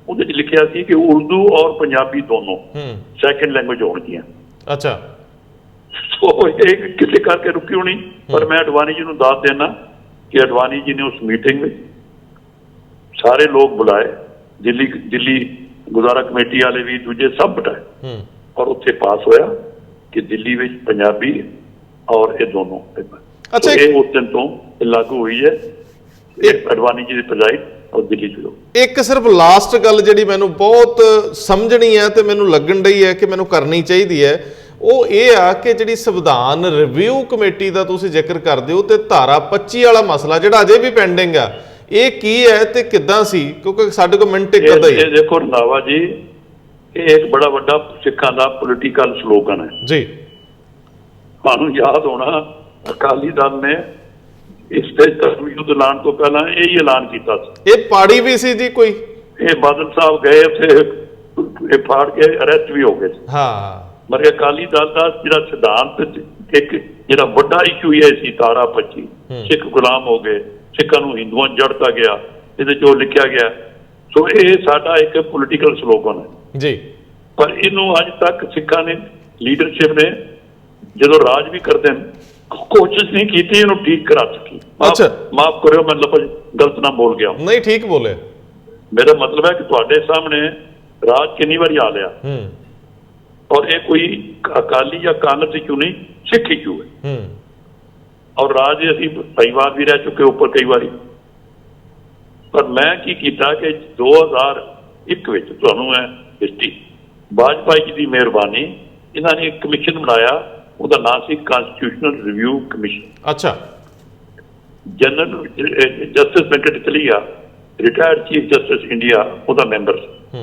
ਉਹਦੇ 'ਚ ਲਿਖਿਆ ਸੀ ਕਿ ਉਰਦੂ ਔਰ ਪੰਜਾਬੀ ਦੋਨੋਂ ਸੈਕੰਡ ਲੈਂਗੁਏਜ ਹੋਣਗੀਆਂ। ਅੱਛਾ, ਸੋ ਇਹ ਕਿਸੇ ਕਰਕੇ ਰੁਕੀ ਹੋਣੀ, ਪਰ ਮੈਂ ਅਡਵਾਨੀ ਜੀ ਨੂੰ ਦੱਸ ਦੇਣਾ ਕਿ ਅਡਵਾਨੀ ਜੀ ਨੇ ਉਸ ਮੀਟਿੰਗ ਵਿੱਚ ਸਾਰੇ ਲੋਕ ਬੁਲਾਏ, ਦਿੱਲੀ ਗੁਜ਼ਾਰਾ ਕਮੇਟੀ ਵਾਲੇ ਵੀ, ਦੂਜੇ ਸਭ ਬਿਠਾਏ, ਔਰ ਉੱਥੇ ਪਾਸ ਹੋਇਆ ਕਿ ਦਿੱਲੀ ਵਿੱਚ ਪੰਜਾਬੀ ਔਰ ਇਹ ਦੋਨੋਂ। ਅੱਛਾ, ਇਹ ਉਸ ਦਿਨ ਤੋਂ ਲਾਗੂ ਹੋਈ ਹੈ, ਅਡਵਾਨੀ ਜੀ ਦੀ ਪ੍ਰੈਜ਼ਾਈਡ ਔਰ ਦਿੱਲੀ ਚ। ਇੱਕ ਸਿਰਫ ਲਾਸਟ ਗੱਲ ਜਿਹੜੀ ਮੈਨੂੰ ਬਹੁਤ ਸਮਝਣੀ ਹੈ ਤੇ ਮੈਨੂੰ ਲੱਗਣ ਡਈ ਹੈ ਕਿ ਮੈਨੂੰ ਕਰਨੀ ਚਾਹੀਦੀ ਹੈ, ਉਹ ਇਹ ਆ ਕਿ ਜਿਹੜੀ ਸੰਵਿਧਾਨ ਰਿਵਿਊ ਕਮੇਟੀ ਦਾ ਤੁਸੀਂ ਜ਼ਿਕਰ ਕਰਦੇ ਹੋ, ਤੇ ਧਾਰਾ 25 ਵਾਲਾ ਮਸਲਾ ਜਿਹੜਾ ਅਜੇ ਵੀ ਪੈਂਡਿੰਗ ਆ, ਇਹ ਕੀ ਹੈ ਤੇ ਕਿੱਦਾਂ ਸੀ? ਕਿਉਂਕਿ ਸਾਡੇ ਕੋਲ ਮਿੰਟ ਇੱਕ ਅੱਧਾ ਹੀ ਹੈ। ਦੇਖੋ ਰੰਧਾਵਾ ਜੀ, ਇਹ ਇੱਕ ਬੜਾ ਵੱਡਾ ਸਿੱਖਾਂ ਦਾ ਪੋਲੀਟੀਕਲ ਸਲੋਗਨ ਹੈ ਜੀ। ਤੁਹਾਨੂੰ ਯਾਦ ਹੋਣਾ, ਅਕਾਲੀ ਦਲ ਨੇ ਇਸ ਤੇ ਧਰਮ ਯੁੱਧ ਐਲਾਨ ਤੋਂ ਪਹਿਲਾਂ ਇਹ ਹੀ ਐਲਾਨ ਕੀਤਾ ਸੀ। ਇਹ ਪਾੜੀ ਵੀ ਸੀ ਜੀ ਕੋਈ, ਇਹ ਬਾਦਲ ਸਾਹਿਬ ਗਏ ਉੱਥੇ, ਇਹ ਫਾੜ ਕੇ ਅਰੈਸਟ ਵੀ ਹੋ ਗਏ। ਹਾਂ, ਮਰ ਅਕਾਲੀ ਦਲ ਦਾ ਜਿਹੜਾ ਸਿਧਾਂਤ, ਇੱਕ ਜਿਹੜਾ ਵੱਡਾ ਇਸ਼ੂ ਇਹ ਸੀ ਧਾਰਾ 25, ਸਿੱਖ ਗੁਲਾਮ ਹੋ ਗਏ, ਸਿੱਖਾਂ ਨੂੰ ਹਿੰਦੂਆਂ ਜੜਤਾ ਗਿਆ, ਇਹਦੇ 'ਚ ਉਹ ਲਿਖਿਆ ਗਿਆ। ਸੋ ਇਹ ਸਾਡਾ ਇੱਕ ਪੋਲੀਟੀਕਲ ਸਲੋਗਨ ਹੈ ਜੀ। ਪਰ ਇਹਨੂੰ ਅੱਜ ਤੱਕ ਸਿੱਖਾਂ ਨੇ, ਲੀਡਰਸ਼ਿਪ ਨੇ, ਜਦੋਂ ਰਾਜ ਵੀ ਕਰਦੇ ਨੇ, ਕੋਸ਼ਿਸ਼ ਨਹੀਂ ਕੀਤੀ ਇਹਨੂੰ ਠੀਕ ਕਰਾ ਸਕੀ। ਮਾਫ ਕਰਿਓ, ਮੈਂ ਲਫ਼ਜ਼ ਗਲਤ ਨਾ ਬੋਲ ਗਿਆ। ਨਹੀਂ, ਠੀਕ ਬੋਲੇ। ਮੇਰਾ ਮਤਲਬ ਹੈ ਕਿ ਤੁਹਾਡੇ ਸਾਹਮਣੇ ਰਾਜ ਕਿੰਨੀ ਵਾਰੀ ਆ ਲਿਆ, ਔਰ ਇਹ ਕੋਈ ਅਕਾਲੀ ਜਾਂ ਕਾਂਗਰਸੀ ਕਿਉਂ ਨਹੀਂ, ਸਿੱਖੀ ਕਿਉਂ ਹੈ। ਔਰ ਰਾਜ ਅਸੀਂ ਕਈ ਵਾਰ ਵੀ ਰਹਿ ਚੁੱਕੇ ਉੱਪਰ ਕਈ ਵਾਰੀ। ਪਰ ਮੈਂ ਕੀ ਕੀਤਾ ਕਿ 2001 ਵਿੱਚ, ਤੁਹਾਨੂੰ ਹੈ ਹਿਸਟਰੀ, ਵਾਜਪਾਈ ਜੀ ਦੀ ਮਿਹਰਬਾਨੀ, ਇਹਨਾਂ ਨੇ ਇੱਕ ਕਮਿਸ਼ਨ ਬਣਾਇਆ, ਉਹਦਾ ਨਾਮ ਸੀ ਕਨਸਟੀਟਿਊਸ਼ਨਲ ਰਿਵਿਊ ਕਮਿਸ਼ਨ। ਅੱਛਾ। General justice Venkatachaliah, retired chief justice India, ਉਹਦਾ ਮੈਂਬਰ ਸੀ,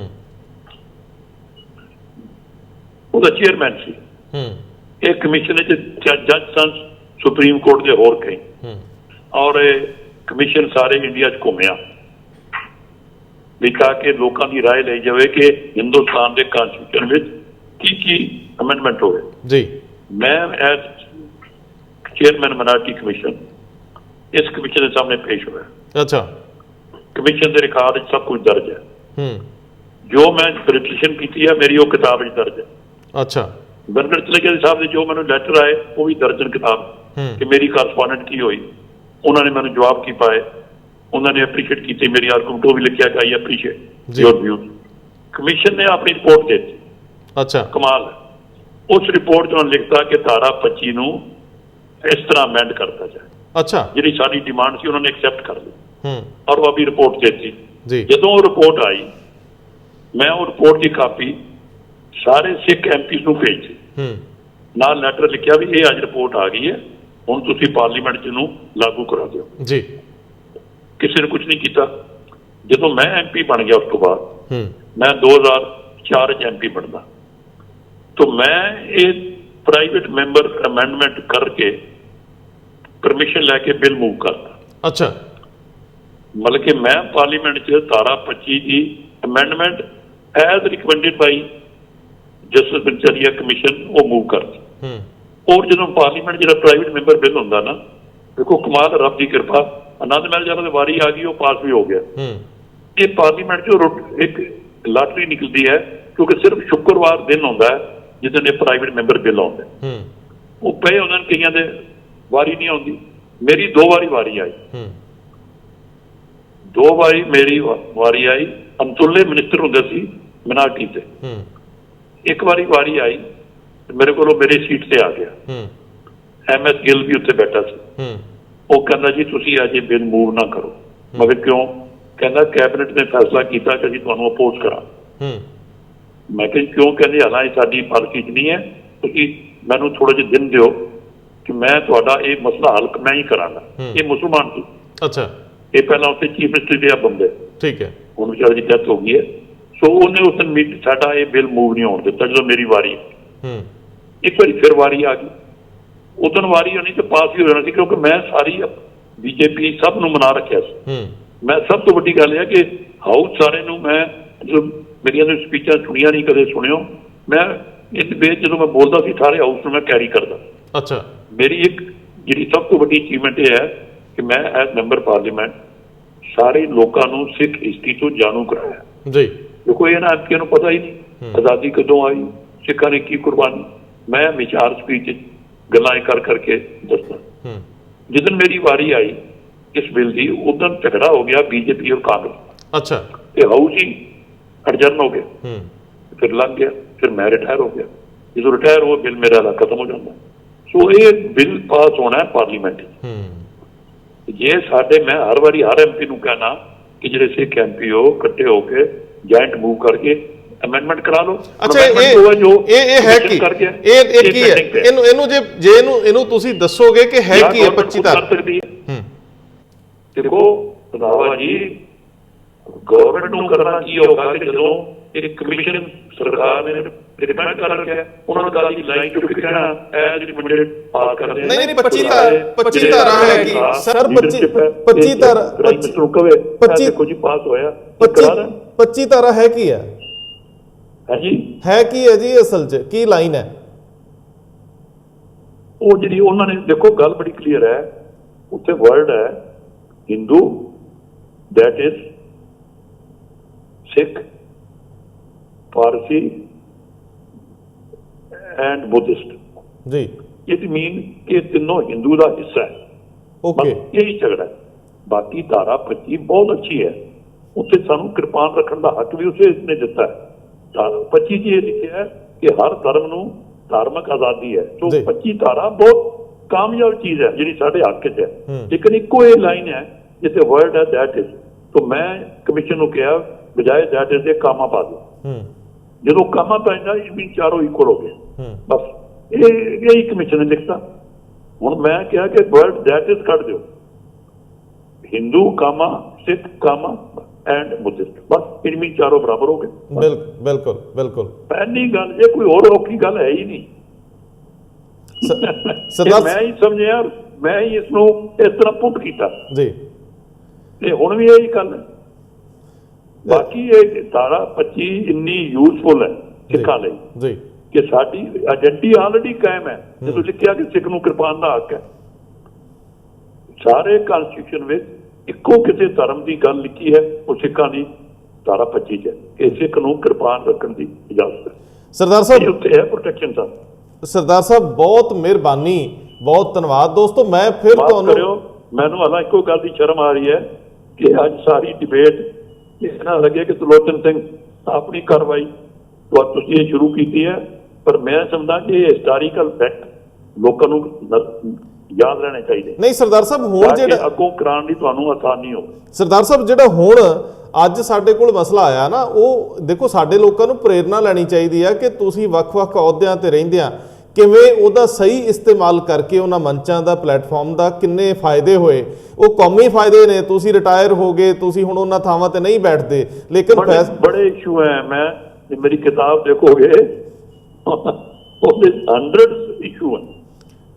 ਉਹਦਾ ਚੇਅਰਮੈਨ ਸੀ। ਇਹ ਕਮਿਸ਼ਨ ਵਿੱਚ ਜੱਜ ਸਨ ਸੁਪਰੀਮ ਕੋਰਟ ਦੇ ਹੋਰ ਕਈ, ਔਰ ਇਹ ਕਮਿਸ਼ਨ ਸਾਰੇ ਇੰਡੀਆ 'ਚ ਘੁੰਮਿਆ ਵੀ ਤਾਂ ਕਿ ਲੋਕਾਂ ਦੀ ਰਾਏ ਲਈ ਜਾਵੇ ਕਿ ਹਿੰਦੁਸਤਾਨ ਦੇ ਕਨਸਟੀਟਿਊਸ਼ਨ ਵਿੱਚ ਕੀ ਕੀ ਅਮੈਂਡਮੈਂਟ ਹੋਵੇ ਜੀ। ਮੈਂ ਐਜ਼ ਚੇਅਰਮੈਨ ਮਿਨਾਰਟੀ ਕਮਿਸ਼ਨ ਇਸ ਕਮਿਸ਼ਨ ਦੇ ਸਾਹਮਣੇ ਪੇਸ਼ ਹੋਇਆ। ਅੱਛਾ। ਕਮਿਸ਼ਨ ਦੇ ਰਿਕਾਰਡ ਵਿੱਚ ਸਭ ਕੁਝ ਦਰਜ ਹੈ। ਜੋ ਮੈਂ ਪਟੀਸ਼ਨ ਕੀਤੀ ਹੈ ਮੇਰੀ ਉਹ ਕਿਤਾਬ ਵਿੱਚ ਦਰਜ ਹੈ। ਅੱਛਾ। ਬਰਗੜ ਚਲੇਗੇ ਸਾਹਿਬ ਦੇ ਜੋ ਮੈਨੂੰ ਲੈਟਰ ਆਏ ਉਹ ਵੀ ਦਰਜਨ ਕਿਤਾਬ ਕਿ ਮੇਰੀ ਕਰਸਪੋਂਡੈਂਟ ਕੀ ਹੋਈ, ਉਹਨਾਂ ਨੇ ਮੈਨੂੰ ਜਵਾਬ ਕੀ ਪਾਏ, ਉਹਨਾਂ ਨੇ ਐਪਰੀਸ਼ੀਏਟ ਕੀਤੀ ਮੇਰੀ ਆਰਗੂਮੈਂਟ, ਉਹ ਵੀ ਲਿਖਿਆ ਕਿ I appreciate your views. Commission ਨੇ ਆਪਣੀ ਰਿਪੋਰਟ ਦੇ ਦਿੱਤੀ। ਅੱਛਾ। ਕਮਾਲ ਹੈ। ਉਸ ਰਿਪੋਰਟ 'ਚ ਉਹਨਾਂ ਨੇ ਲਿਖਤਾ ਕਿ ਧਾਰਾ 25 ਨੂੰ ਇਸ ਤਰ੍ਹਾਂ ਅਮੈਂਡ ਕਰਤਾ ਜਾਏ। ਅੱਛਾ। ਜਿਹੜੀ ਸਾਡੀ ਡਿਮਾਂਡ ਸੀ ਉਹਨਾਂ ਨੇ ਐਕਸੈਪਟ ਕਰ ਲਈ ਔਰ ਉਹ ਵੀ ਰਿਪੋਰਟ ਦੇ ਦਿੱਤੀ। ਜਦੋਂ ਉਹ ਰਿਪੋਰਟ ਆਈ, ਮੈਂ ਉਹ ਰਿਪੋਰਟ ਦੀ ਕਾਪੀ ਸਾਰੇ ਸਿੱਖ MPs ਨੂੰ ਭੇਜੀ, ਨਾਲ ਲੈਟਰ ਲਿਖਿਆ ਵੀ ਇਹ ਅੱਜ ਰਿਪੋਰਟ ਆ ਗਈ ਹੈ, ਹੁਣ ਤੁਸੀਂ ਪਾਰਲੀਮੈਂਟ 'ਚ ਇਹਨੂੰ ਲਾਗੂ ਕਰਾ ਦਿਓ। ਜੀ। ਕਿਸੇ ਨੇ ਕੁਝ ਨਹੀਂ ਕੀਤਾ। ਜਦੋਂ ਮੈਂ MP ਬਣ ਗਿਆ ਉਸ ਤੋਂ ਬਾਅਦ ਮੈਂ 2004 'ਚ MP ਬਣਦਾ, ਤਾਂ ਮੈਂ ਇਹ ਪ੍ਰਾਈਵੇਟ ਮੈਂਬਰ ਅਮੈਂਡਮੈਂਟ ਕਰਕੇ ਪਰਮਿਸ਼ਨ ਲੈ ਕੇ ਬਿੱਲ ਮੂਵ ਕਰਤਾ। ਅੱਛਾ। ਮਤਲਬ ਕਿ ਮੈਂ ਪਾਰਲੀਮੈਂਟ 'ਚ ਧਾਰਾ 25 ਦੀ ਅਮੈਂਡਮੈਂਟ ਐਜ਼ ਰਿਕਮੈਂਡਡ ਬਾਈ ਜਸਟਿਸ ਪੰਚਾਰੀਆ ਕਮਿਸ਼ਨ ਉਹ ਮੂਵ ਕਰਤੀ। ਔਰ ਜਦੋਂ ਪਾਰਲੀਮੈਂਟ ਜਿਹੜਾ ਪ੍ਰਾਈਵੇਟ ਮੈਂਬਰ ਬਿੱਲ ਹੁੰਦਾ ਨਾ, ਦੇਖੋ ਕਮਾਲ ਰੱਬ ਦੀ ਕਿਰਪਾ, ਆਨੰਦ ਮਹਿਲ ਜਦੋਂ ਵਾਰੀ ਆ ਗਈ ਉਹ ਪਾਸ ਵੀ ਹੋ ਗਿਆ। ਇਹ ਪਾਰਲੀਮੈਂਟ 'ਚੋਂ ਇੱਕ ਲਾਟਰੀ ਨਿਕਲਦੀ ਹੈ, ਕਿਉਂਕਿ ਸਿਰਫ ਸ਼ੁੱਕਰਵਾਰ ਦਿਨ ਆਉਂਦਾ ਹੈ ਜਿੱਦਣ ਇਹ ਪ੍ਰਾਈਵੇਟ ਮੈਂਬਰ ਬਿੱਲ ਆਉਂਦੇ। ਉਹ ਪਏ ਉਹਨਾਂ ਨੂੰ, ਕਈਆਂ ਦੇ ਵਾਰੀ ਨਹੀਂ ਆਉਂਦੀ। ਮੇਰੀ 2 ਵਾਰੀ ਆਈ। 2 ਵਾਰੀ ਮੇਰੀ ਵਾਰੀ ਆਈ। ਅਮਤੁੱਲੇ ਮਿਨਿਸਟਰ ਹੁੰਦੇ ਸੀ ਮਿਨਾਰਟੀ ਤੇ। ਇੱਕ ਵਾਰੀ ਆਈ ਮੇਰੇ ਕੋਲੋਂ ਮੇਰੀ ਸੀਟ ਤੇ ਆ ਗਿਆ। MS ਗਿੱਲ ਵੀ ਉੱਥੇ ਬੈਠਾ ਸੀ। ਉਹ ਕਹਿੰਦਾ ਜੀ ਤੁਸੀਂ ਅੱਜ ਇਹ ਬਿੱਲ ਮੂਵ ਨਾ ਕਰੋ। ਮੈਂ ਕਿਹਾ ਕਿਉਂ? ਕਹਿੰਦਾ ਕੈਬਨਿਟ ਨੇ ਫੈਸਲਾ ਕੀਤਾ ਕਿ ਅਸੀਂ ਤੁਹਾਨੂੰ ਅਪੋਜ਼ ਕਰਾਂ। ਮੈਂ ਕਿਹਾ ਕਿਉਂ? ਕਹਿੰਦੇ ਹਾਲਾਂ ਇਹ ਸਾਡੀ ਪਾਲਿਸੀ 'ਚ ਨਹੀਂ ਹੈ, ਤੁਸੀਂ ਮੈਨੂੰ ਥੋੜੇ ਜਿਹੇ ਦਿਨ ਦਿਓ ਕਿ ਮੈਂ ਤੁਹਾਡਾ ਇਹ ਮਸਲਾ ਹੱਲ ਮੈਂ ਹੀ ਕਰਾਂਗਾ। ਇਹ ਮੁਸਲਮਾਨ ਸੀ। ਅੱਛਾ। ਇਹ ਪਹਿਲਾਂ ਉੱਥੇ ਚੀਫ ਮਿਨਿਸਟਰ ਰਿਹਾ ਬੰਬੇ। ਠੀਕ ਹੈ। ਹੁਣ ਵਿਚਾਰੇ ਦੀ ਡੈਥ ਹੋ ਗਈ ਹੈ। ਸੋ ਉਹਨੇ ਉਸ ਦਿਨ ਸਾਡਾ ਇਹ ਬਿੱਲ ਮੂਵ ਨਹੀਂ ਹੋਣ ਦਿੱਤਾ ਜਦੋਂ ਮੇਰੀ ਵਾਰੀ। ਇੱਕ ਵਾਰੀ ਫਿਰ ਵਾਰੀ ਆ ਗਈ। ਉਦੋਂ ਵਾਰੀ ਹੋਣੀ ਤੇ ਪਾਸ ਵੀ ਹੋ ਜਾਣਾ ਸੀ, ਕਿਉਂਕਿ ਮੈਂ ਸਾਰੀ BJP ਸਭ ਨੂੰ ਮਨਾ ਰੱਖਿਆ ਸੀ। ਮੈਂ ਸਭ ਤੋਂ ਵੱਡੀ ਗੱਲ ਇਹ ਕਿ ਹਾਊਸ ਸਾਰੇ ਨੂੰ ਮੈਂ ਮੇਰੀਆਂ ਸਪੀਚਾਂ ਸੁਣੀਆਂ ਨਹੀਂ, ਕਦੇ ਸੁਣਿਓ। ਮੈਂ ਇਹ ਡਿਬੇਟ ਜਦੋਂ ਮੈਂ ਬੋਲਦਾ ਸੀ ਸਾਰੇ ਹਾਊਸ ਨੂੰ ਮੈਂ ਕੈਰੀ ਕਰਦਾ। ਅੱਛਾ। ਮੇਰੀ ਇੱਕ ਜਿਹੜੀ ਸਭ ਤੋਂ ਵੱਡੀ ਅਚੀਵਮੈਂਟ ਇਹ ਹੈ ਕਿ ਮੈਂ ਐਜ਼ ਮੈਂਬਰ ਪਾਰਲੀਮੈਂਟ ਸਾਰੇ ਲੋਕਾਂ ਨੂੰ ਸਿੱਖ ਹਿਸਟਰੀ ਤੋਂ ਜਾਣੂ ਕਰਾਇਆ। ਜੀ। ਦੇਖੋ ਇਹ ਨਾ ਐਮਪੀਆਂ ਨੂੰ ਪਤਾ ਹੀ ਨਹੀਂ ਆਜ਼ਾਦੀ ਕਦੋਂ ਆਈ, ਸਿੱਖਾਂ ਨੇ ਕੀ ਕੁਰਬਾਨੀ। ਮੈਂ ਵਿਚਾਰ ਸਪੀਚ ਗੱਲਾਂ ਕਰ ਕਰਕੇ ਦੱਸਦਾ। ਜਿੱਦਣ ਮੇਰੀ ਵਾਰੀ ਆਈ ਇਸ ਬਿੱਲ ਦੀ, ਉਦੋਂ ਝਗੜਾ ਹੋ ਗਿਆ BJP ਔਰ ਕਾਂਗਰਸ। ਅੱਛਾ। ਤੇ ਹਾਊਸ ਹੀ ਅਡਜਰਨ ਹੋ ਗਿਆ। ਫਿਰ ਲੰਘ ਗਿਆ। ਫਿਰ ਮੈਂ ਰਿਟਾਇਰ ਹੋ ਗਿਆ। ਜਦੋਂ ਰਿਟਾਇਰ ਹੋ ਬਿੱਲ ਮੇਰਾ ਦਾ ਖਤਮ ਹੋ ਜਾਂਦਾ। ਸੋ ਇਹ ਬਿੱਲ ਪਾਸ ਹੋਣਾ ਹੈ ਪਾਰਲੀਮੈਂਟ। ਜੇ ਸਾਡੇ ਮੈਂ ਹਰ ਵਾਰੀ ਹਰ MP ਨੂੰ ਕਹਿਣਾ ਕਿ ਜਿਹੜੇ ਸਿੱਖ MP ਹੋ ਇਕੱਠੇ ਹੋ ਕੇ ਜੁਆਇੰਟ ਮੂਵ ਕਰਕੇ ਅਮੈਂਡਮੈਂਟ ਕਰਾ ਲਓ। ਅੱਛਾ। ਇਹ ਹੈ ਕੀ? ਇਹ ਕੀ ਹੈ? ਇਹਨੂੰ ਜੇ ਇਹਨੂੰ ਤੁਸੀਂ ਦੱਸੋਗੇ ਕਿ ਹੈ ਕੀ ਹੈ 25 ਧਾਰਾ? ਦੇਖੋ ਰਾਵਾ ਜੀ, ਗਵਰਨਮੈਂਟ ਨੂੰ ਕਰਨਾ ਕੀ ਹੋਗਾ ਕਿ ਜਦੋਂ ਇੱਕ ਕਮਿਸ਼ਨ ਸਰਕਾਰ ਨੇ ਡਿਪੈਂਡ ਕਰ ਰੱਖਿਆ, ਉਹਨਾਂ ਨੂੰ ਗੱਲ ਦੀ ਲਾਈਨ ਚੁੱਕ ਕੇ ਕਹਿਣਾ ਐਜ਼ ਰਿਕਮੈਂਡਡ ਪਾਸ ਕਰਦੇ। ਨਹੀਂ 25 ਧਾਰਾ ਹੈ ਕੀ ਸਰ? 25 ਧਾਰਾ ਮਿਸਟਰ ਕਵੇ 25 ਦੇਖੋ ਜੀ ਪਾਸ ਹੋਇਆ। 25 ਧਾਰਾ ਹੈ ਕੀ ਹੈ? ਹੈ ਕੀ ਹੈ ਜੀ? ਅਸਲ 'ਚ ਕੀ ਲਾਈਨ ਹੈ? ਉਹ ਜਿਹੜੀ ਉਹਨਾਂ ਨੇ ਦੇਖੋ ਗੱਲ ਬੜੀ ਕਲੀਅਰ ਹੈ। ਉੱਥੇ ਵਰਡ ਹੈ Hindu, that is Sikh, Parsi and Buddhist. ਜੀ। ਇਟ ਮੀਨ ਕਿ ਤਿੰਨੋਂ ਹਿੰਦੂ ਦਾ ਹਿੱਸਾ ਹੈ। ਓਕੇ। ਇਹੀ ਝਗੜਾ ਹੈ। ਬਾਕੀ ਧਾਰਾ 25 ਬਹੁਤ ਅੱਛੀ ਹੈ। ਉੱਥੇ ਸਾਨੂੰ ਕਿਰਪਾਨ ਰੱਖਣ ਦਾ ਹੱਕ ਵੀ ਉਸੇ ਨੇ ਦਿੱਤਾ ਹੈ। 25 ਚ ਇਹ ਲਿਖਿਆ ਹੈ ਕਿ ਹਰ ਧਰਮ ਨੂੰ ਧਾਰਮਿਕ ਆਜ਼ਾਦੀ ਹੈ। ਸੋ 25 ਧਾਰਾ ਬਹੁਤ ਕਾਮਯਾਬ ਚੀਜ਼ ਹੈ ਜਿਹੜੀ ਸਾਡੇ ਹੱਕ 'ਚ ਹੈ। ਲੇਕਿਨ ਇੱਕੋ ਇਹ ਲਾਈਨ ਹੈ ਜਿੱਥੇ ਵਰਡ ਹੈ ਦੈਟ ਇਜ਼। ਤਾਂ ਮੈਂ ਕਮਿਸ਼ਨ ਨੂੰ ਕਿਹਾ ਬਜਾਏ ਦੈਟ ਇਜ਼ ਦੇ ਕਾਮਾ ਪਾ ਦਿਓ। ਜਦੋਂ ਕਾਮਾ ਪੈਂਦਾ ਇਹ ਵੀ ਚਾਰੋਂ ਇਕੁਅਲ ਹੋ ਗਏ। ਬਸ ਇਹ ਕਮਿਸ਼ਨ ਨੇ ਲਿਖਤਾ। ਹੁਣ ਮੈਂ ਕਿਹਾ ਕਿ ਵਰਡ ਦੈਟ ਇਜ਼ ਕੱਢ ਦਿਓ, ਹਿੰਦੂ ਕਾਮਾ, ਸਿੱਖ ਕਾਮਾ ਐਂਡ ਬੁੱਧਿਸਟ। ਬਸ ਇਨਮੀ ਚਾਰੋਂ ਬਰਾਬਰ ਹੋ ਗਏ। ਬਿਲਕੁਲ ਬਿਲਕੁਲ। ਪਹਿਲੀ ਗੱਲ ਜੇ ਕੋਈ ਹੋਰ ਔਖੀ ਗੱਲ ਹੈ ਹੀ ਨਹੀਂ। ਮੈਂ ਹੀ ਸਮਝਿਆ, ਮੈਂ ਹੀ ਇਸ ਨੂੰ ਇਸ ਤਰ੍ਹਾਂ ਪੁੱਟ ਕੀਤਾ ਜੀ। ਤੇ ਹੁਣ ਵੀ ਇਹੀ ਗੱਲ ਹੈ। ਬਾਕੀ ਇਹ ਧਾਰਾ 25 ਇੰਨੀ ਯੂਜ਼ਫੁਲ ਹੈ ਸਿੱਖਾਂ ਲਈ ਜੀ ਕਿ ਸਾਡੀ ਆਇਡੈਂਟੀ ਆਲਰੇਡੀ ਕਾਇਮ ਹੈ। ਜਦੋਂ ਲਿਖਿਆ ਕਿ ਸਿੱਖ ਨੂੰ ਕਿਰਪਾਨ ਦਾ ਹੱਕ ਹੈ, ਸਾਰੇ ਕਨਸਟੀਟਿਊਸ਼ਨ ਵਿੱਚ ਇੱਕੋ ਕਿਸੇ ਧਰਮ ਦੀ ਗੱਲ ਲਿਖੀ ਹੈ, ਉਹ ਸਿੱਖਾਂ ਦੀ ਧਾਰਾ 25 ਚ ਹੈ ਕਿ ਸਿੱਖ ਨੂੰ ਕਿਰਪਾਨ ਰੱਖਣ ਦੀ ਇਜਾਜ਼ਤ ਹੈ। ਸਰਦਾਰ ਸਾਹਿਬ ਉੱਥੇ ਹੈ ਪ੍ਰੋਟੈਕਸ਼ਨ ਸਾਹਿਬ। ਸਰਦਾਰ ਸਾਹਿਬ ਬਹੁਤ ਮਿਹਰਬਾਨੀ, ਬਹੁਤ ਧੰਨਵਾਦ। ਦੋਸਤੋ ਮੈਂ ਫਿਰ ਤੁਹਾਨੂੰ ਮੈਨੂੰ ਹਾਲਾਂ ਇੱਕੋ ਗੱਲ ਦੀ ਸ਼ਰਮ ਆ ਰਹੀ ਹੈ ਕਿ ਅੱਜ ਸਾਰੀ ਡਿਬੇਟ ਇਸ ਨਾਲ ਲੱਗੇ ਕਿ ਤਰਲੋਚਨ ਸਿੰਘ ਆਪਣੀ ਕਾਰਵਾਈ ਤੁਸੀਂ ਇਹ ਸ਼ੁਰੂ ਕੀਤੀ ਹੈ, ਪਰ ਮੈਂ ਸਮਝਦਾ ਕਿ ਇਹ ਹਿਸਟੋਰੀਕਲ ਫੈਕਟ ਲੋਕਾਂ ਨੂੰ ਯਾਦ ਰਹਿਣੇ ਚਾਹੀਦੇ। ਨਹੀਂ ਸਰਦਾਰ ਸਾਹਿਬ ਹੁਣ ਜਿਹੜਾ ਅੱਗੋਂ ਕਰਾਉਣ ਦੀ ਤੁਹਾਨੂੰ ਆਸਾਨੀ ਹੋਵੇ। ਸਰਦਾਰ ਸਾਹਿਬ ਜਿਹੜਾ ਹੁਣ ਅੱਜ ਸਾਡੇ ਕੋਲ ਮਸਲਾ ਆਇਆ ਨਾ, ਉਹ ਦੇਖੋ ਸਾਡੇ ਲੋਕਾਂ ਨੂੰ ਪ੍ਰੇਰਨਾ ਲੈਣੀ ਚਾਹੀਦੀ ਹੈ ਕਿ ਤੁਸੀਂ ਵੱਖ-ਵੱਖ ਅਹੁਦਿਆਂ ਤੇ ਰਹਿੰਦਿਆਂ ਕਿਵੇਂ ਉਹਦਾ ਸਹੀ ਇਸਤੇਮਾਲ ਕਰਕੇ ਉਹਨਾਂ ਮੰਚਾਂ ਦਾ ਪਲੇਟਫਾਰਮ ਦਾ ਕਿੰਨੇ ਫਾਇਦੇ ਹੋਏ। ਉਹ ਕੌਮੀ ਫਾਇਦੇ ਨੇ, ਤੁਸੀਂ ਰਿਟਾਇਰ ਹੋ ਗਏ, ਤੁਸੀਂ ਹੁਣ ਉਹਨਾਂ ਥਾਵਾਂ ਤੇ ਨਹੀਂ ਬੈਠਦੇ, ਲੇਕਿਨ ਬੜੇ ਇਸ਼ੂ ਹੈ। ਮੈਂ ਮੇਰੀ ਕਿਤਾਬ ਦੇਖੋਗੇ ਉਹਦੇ ਹੰਡਰਡਸ ਇਸ਼ੂ ਹੈ।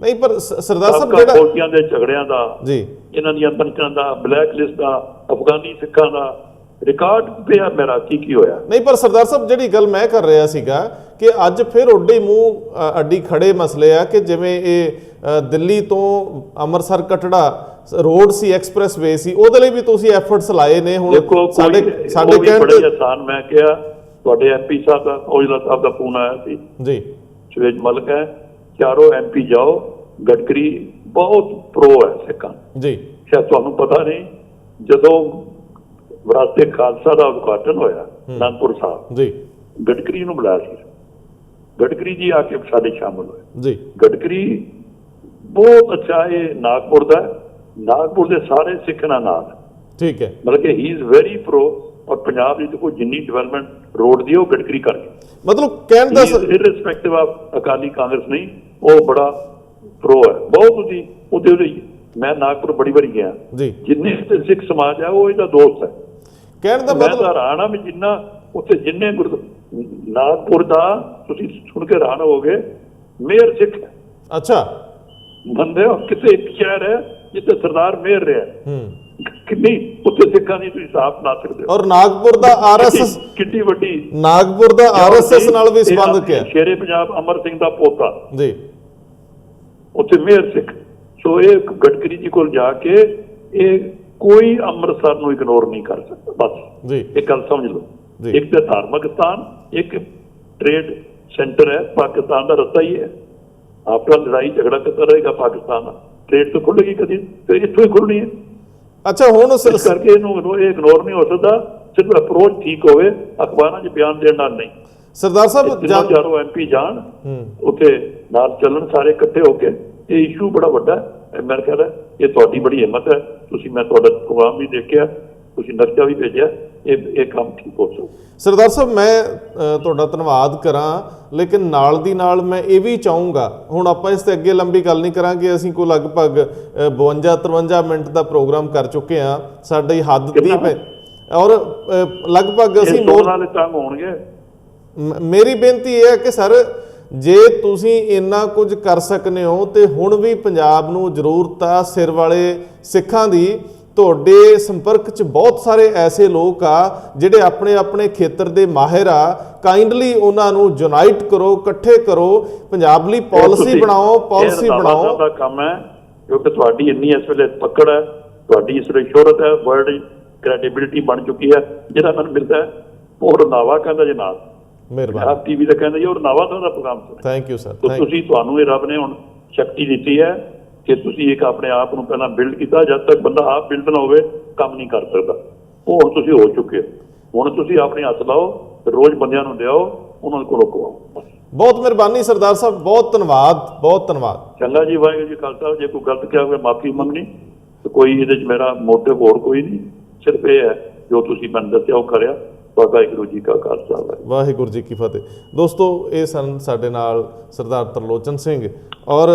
ਨਹੀਂ ਪਰ ਸਰਦਾਰ ਸਾਹਿਬ ਜਿਹੜਾ ਫੌਜੀਆਂ ਦੇ ਝਗੜਿਆਂ ਦਾ ਜੀ, ਇਹਨਾਂ ਦੀਆਂ ਪੰਚਾਂ ਦਾ, ਬਲੈਕ ਲਿਸਟ ਦਾ, ਅਫਗਾਨੀ ਸਿੱਖਾਂ ਦਾ ਰਿਕਾਰਡ ਪਿਆ ਮੇਰਾ ਕੀ ਹੋਇਆ। ਨਹੀਂ ਪਰ ਸਰਦਾਰ ਸਾਹਿਬ ਜਿਹੜੀ ਗੱਲ ਮੈਂ ਕਰ ਰਿਹਾ ਸੀਗਾ ਕਿ ਅੱਜ ਫਿਰ ਉੱਡੇ ਮੂੰਹ ਅੱਡੀ ਖੜੇ ਮਸਲੇ ਆ ਕਿ ਜਿਵੇਂ ਇਹ ਦਿੱਲੀ ਤੋਂ ਅੰਮ੍ਰਿਤਸਰ ਕਟੜਾ ਰੋਡ ਸੀ, ਐਕਸਪ੍ਰੈਸ ਵੇ ਸੀ, ਉਹਦੇ ਲਈ ਵੀ ਤੁਸੀਂ ਐਫਰਟਸ ਲਾਏ ਨੇ। ਹੁਣ ਸਾਡੇ ਕਹਿਣ ਬੜੇ ਆਸਾਨ, ਮੈਂ ਕਿਹਾ ਤੁਹਾਡੇ ਐਮਪੀ ਸਾਹਿਬ ਦਾ, ਔਜਲਾ ਸਾਹਿਬ ਦਾ ਫੋਨ ਆਇਆ ਸੀ ਜੀ, ਸੁਵੇਜ ਮਲਕ ਹੈ, ਚਾਰੋਂ ਐਮਪੀ ਜਾਓ, ਗਡਕਰੀ ਬਹੁਤ ਪ੍ਰੋ ਹੈ ਸਿੱਖਾਂ ਜੀ। ਸ਼ਾਇਦ ਤੁਹਾਨੂੰ ਪਤਾ ਨਹੀਂ, ਜਦੋਂ ਵਿਰਾਸਤ-ਏ ਖਾਲਸਾ ਦਾ ਉਦਘਾਟਨ ਹੋਇਆ ਅਨੰਦਪੁਰ ਸਾਹਿਬ ਜੀ, ਗਡਕਰੀ ਨੂੰ ਬੁਲਾਇਆ ਸੀ। ਗਡਕਰੀ ਜੀ ਆ ਕੇ ਸਾਡੇ ਸ਼ਾਮਲ ਹੋਏ ਜੀ। ਗਡਕਰੀ ਬਹੁਤ ਅੱਛਾ, ਇਹ ਨਾਗਪੁਰ ਦਾ, ਨਾਗਪੁਰ ਦੇ ਸਾਰੇ ਸਿੱਖਾਂ ਨਾਲ ਠੀਕ ਹੈ, ਮਤਲਬ ਕਿ ਹੀ ਇਜ਼ ਵੈਰੀ ਪ੍ਰੋ। ਔਰ ਪੰਜਾਬ ਵਿੱਚ ਕੋਈ ਜਿੰਨੀ ਡਿਵੈਲਪਮੈਂਟ ਰੋਡ ਦੀ ਉਹ ਗਡਕਰੀ ਕਰ ਗਏ, ਮਤਲਬ ਕਹਿਣ ਦਾ ਇਰਰਿਸਪੈਕਟਿਵ ਆਫ ਅਕਾਲੀ ਕਾਂਗਰਸ ਨਹੀਂ, ਉਹ ਬੜਾ ਪ੍ਰੋ ਹੈ ਬਹੁਤ ਉਹਦੀ। ਉਹਦੇ ਮੈਂ ਨਾਗਪੁਰ ਬੜੀ ਵਾਰੀ ਗਿਆ ਜੀ, ਜਿੰਨੇ ਸਿੱਖ ਸਮਾਜ ਹੈ ਉਹ ਇਹਦਾ ਦੋਸਤ ਹੈ। ਕਹਿਣ ਦਾ ਮਤਲਬ ਮੈਂ ਹੈਰਾਨ ਆ ਵੀ ਜਿੰਨਾ ਉੱਥੇ ਜਿੰਨੇ ਨਾਗਪੁਰ ਦਾ ਤੁਸੀਂ ਸੁਣ ਕੇ ਹੈਰਾਨ ਹੋਵੋਗੇ, ਮੇਅਰ ਸਿੱਖ ਹੈ। ਅੱਛਾ, ਮੰਨਦੇ ਹੋ? ਕਿਸੇ ਇੱਕ ਸ਼ਹਿਰ ਹੈ ਜਿੱਥੇ ਸਰਦਾਰ ਮੇਅਰ ਰਿਹਾ, ਕਿੰਨੀ ਉੱਥੇ ਸਿੱਖਾਂ ਦੀ ਤੁਸੀਂ ਹਿਸਾਬ ਲਾ ਸਕਦੇ ਹੋ। ਔਰ ਨਾਗਪੁਰ ਦਾ ਆਰਐਸਐਸ ਕਿੰਨੀ ਵੱਡੀ, ਨਾਗਪੁਰ ਦਾ ਆਰਐਸਐਸ ਨਾਲ ਵੀ ਸੰਬੰਧ ਹੈ। ਸ਼ੇਰੇ ਪੰਜਾਬ ਅਮਰ ਸਿੰਘ ਦਾ ਪੋਤਾ ਜੀ, ਉੱਥੇ ਮੇਅਰ ਸਿੱਖ। ਸੋ ਇਹ ਗਡਕਰੀ ਜੀ ਕੋਲ ਜਾ ਕੇ ਇਹ ਕੋਈ ਅੰਮ੍ਰਿਤਸਰ ਨੂੰ ਇਗਨੋਰ ਨਹੀਂ ਕਰ ਸਕਦਾ, ਬਸ ਜੀ ਇਹ ਗੱਲ ਸਮਝ ਲਓ। ਇੱਕ ਤਾਂ ਧਾਰਮਿਕ ਸਥਾਨ, ਇੱਕ ਟ੍ਰੇਡ ਸੈਂਟਰ ਹੈ, ਪਾਕਿਸਤਾਨ ਦਾ ਰਸਤਾ ਹੀ ਹੈ। ਆਪਣਾ ਲੜਾਈ ਝਗੜਾ ਕਿੱਦਾਂ ਰਹੇਗਾ ਪਾਕਿਸਤਾਨ ਨਾਲ, ਟ੍ਰੇਡ ਤੋਂ ਖੁੱਲੇਗੀ ਕਦੀ, ਤੇ ਇੱਥੋਂ ਹੀ ਖੁੱਲਣੀ ਹੈ। ਅੱਛਾ, ਹੁਣ ਇਸ ਕਰਕੇ ਇਹਨੂੰ ਇਹ ਇਗਨੋਰ ਨਹੀਂ ਹੋ ਸਕਦਾ, ਸਿਰਫ ਅਪਰੋਚ ਠੀਕ ਹੋਵੇ, ਅਖਬਾਰਾਂ 'ਚ ਬਿਆਨ ਦੇਣ ਨਾਲ ਨਹੀਂ। ਸਰਦਾਰ ਸਾਹਿਬ ਚਾਰੋਂ ਐਮਪੀ ਜਾਣ ਉੱਥੇ ਨਾਲ ਚੱਲਣ ਸਾਰੇ ਇਕੱਠੇ ਹੋ ਕੇ, ਇਹ ਇਸ਼ੂ ਬੜਾ ਵੱਡਾ ਹੈ। ਮੇਰੇ ਖਿਆਲ ਹੈ ਇਹ ਤੁਹਾਡੀ ਬੜੀ ਹਿੰਮਤ ਹੈ, ਤੁਸੀਂ, ਮੈਂ ਤੁਹਾਡਾ ਪ੍ਰੋਗਰਾਮ ਵੀ ਦੇਖਿਆ, ਤੁਸੀਂ ਨਕਸ਼ਾ ਵੀ ਭੇਜਿਆ, ਇਹ ਕੰਮ ਠੀਕ ਹੋ ਸਕਦਾ। ਸਰਦਾਰ ਸਾਹਿਬ ਮੈਂ ਤੁਹਾਡਾ ਧੰਨਵਾਦ ਕਰਾਂ, ਲੇਕਿਨ ਨਾਲ ਦੀ ਨਾਲ ਮੈਂ ਇਹ ਵੀ ਚਾਹੂੰਗਾ, ਹੁਣ ਆਪਾਂ ਇਸ 'ਤੇ ਅੱਗੇ ਲੰਬੀ ਗੱਲ ਨਹੀਂ ਕਰਾਂਗੇ, ਅਸੀਂ ਕੋਈ ਲਗਭਗ 52-53 ਮਿੰਟ ਦਾ ਪ੍ਰੋਗਰਾਮ ਕਰ ਚੁੱਕੇ ਹਾਂ, ਸਾਡੀ ਹੱਦ ਦੀ ਔਰ ਲਗਭਗ ਅਸੀਂ ਨਾਲ ਤੰਗ ਹੋਣਗੇ। ਮੇਰੀ ਬੇਨਤੀ ਇਹ ਹੈ ਕਿ ਸਰ, ਜੇ ਤੁਸੀਂ ਇੰਨਾ ਕੁਝ ਕਰ ਸਕਨੇ ਹੋ ਤੇ ਹੁਣ ਵੀ ਪੰਜਾਬ ਨੂੰ ਜ਼ਰੂਰਤ ਆ ਸਿਰ ਵਾਲੇ ਸਿੱਖਾਂ ਦੀ। ਤੁਹਾਡੇ ਸੰਪਰਕ 'ਚ ਬਹੁਤ ਸਾਰੇ ਐਸੇ ਲੋਕ ਆ ਜਿਹੜੇ ਆਪਣੇ ਆਪਣੇ ਖੇਤਰ ਦੇ ਮਾਹਿਰ ਆ, ਕਾਈਂਡਲੀ ਉਹਨਾਂ ਨੂੰ ਯੂਨਾਈਟ ਕਰੋ, ਇਕੱਠੇ ਕਰੋ, ਪੰਜਾਬ ਲਈ ਪਾਲਿਸੀ ਬਣਾਓ, ਪਾਲਿਸੀ ਬਣਾਓ। ਦਾ ਕੰਮ ਹੈ, ਕਿਉਂਕਿ ਤੁਹਾਡੀ ਇੰਨੀ ਇਸ ਵੇਲੇ ਪਕੜ ਹੈ, ਤੁਹਾਡੀ ਇਸ ਵੇਲੇ ਸ਼ੋਹਰਤ ਹੈ, ਵਰਲਡ ਕ੍ਰੈਡੀਬਿਲਿਟੀ ਬਣ ਚੁੱਕੀ ਹੈ। ਜਿਹੜਾ ਮੈਨੂੰ ਮਿਲਦਾ ਹੈ ਉਹ ਰੰਧਾਵਾ ਕਹਿੰਦਾ ਜੀ ਨਾਲ, ਮਿਹਰਬਾਨੀ ਟੀਵੀ ਦਾ ਕਹਿੰਦਾ ਜੀ ਉਹ ਰੰਧਾਵਾ ਦਾ ਪ੍ਰੋਗਰਾਮ। Thank you sir. ਤੁਸੀਂ, ਤੁਹਾਨੂੰ ਇਹ ਰੱਬ ਨੇ ਹੁਣ ਸ਼ਕਤੀ ਦਿੱਤੀ ਹੈ ਕਿ ਤੁਸੀਂ ਇੱਕ ਆਪਣੇ ਆਪ ਨੂੰ ਪਹਿਲਾਂ ਬਿਲਡ ਕੀਤਾ। ਜਦ ਤੱਕ ਬੰਦਾ ਆਪ ਬਿਲਡ ਨਾ ਹੋਵੇ ਕੰਮ ਨਹੀਂ ਕਰ ਸਕਦਾ। ਉਹ ਹੁਣ ਤੁਸੀਂ ਹੋ ਚੁੱਕੇ ਹੋ। ਹੁਣ ਤੁਸੀਂ ਆਪਣੇ ਹੱਥ ਲਾਓ, ਰੋਜ਼ ਬੰਦਿਆਂ ਨੂੰ ਲਿਆਓ, ਉਹਨਾਂ ਕੋਲੋਂ ਕਵਾਓ। ਬਹੁਤ ਮਿਹਰਬਾਨੀ ਸਰਦਾਰ ਸਾਹਿਬ, ਬਹੁਤ ਧੰਨਵਾਦ, ਬਹੁਤ ਧੰਨਵਾਦ। ਚੰਗਾ ਜੀ, ਵਾਹਿਗੁਰੂ ਜੀ ਖਾਲਸਾ। ਜੇ ਕੋਈ ਗਲਤ ਕਿਹਾ ਹੋਵੇ ਮਾਫੀ ਮੰਗਣੀ, ਤੇ ਕੋਈ ਇਹਦੇ 'ਚ ਮੇਰਾ ਮੋਟਿਵ ਹੋਰ ਕੋਈ ਨਹੀਂ, ਸਿਰਫ ਇਹ ਹੈ ਜੋ ਤੁਸੀਂ ਮੈਨੂੰ ਦੱਸਿਆ ਉਹ ਕਰਿਆ। ਵਾਹਿਗੁਰੂ ਜੀ ਕਾ ਖਾਲਸਾ, ਵਾਹਿਗੁਰੂ ਜੀ ਕੀ ਫਤਿਹ। ਦੋਸਤੋ, ਇਹ ਸਨ ਸਾਡੇ ਨਾਲ ਸਰਦਾਰ ਤਰਲੋਚਨ ਸਿੰਘ। ਔਰ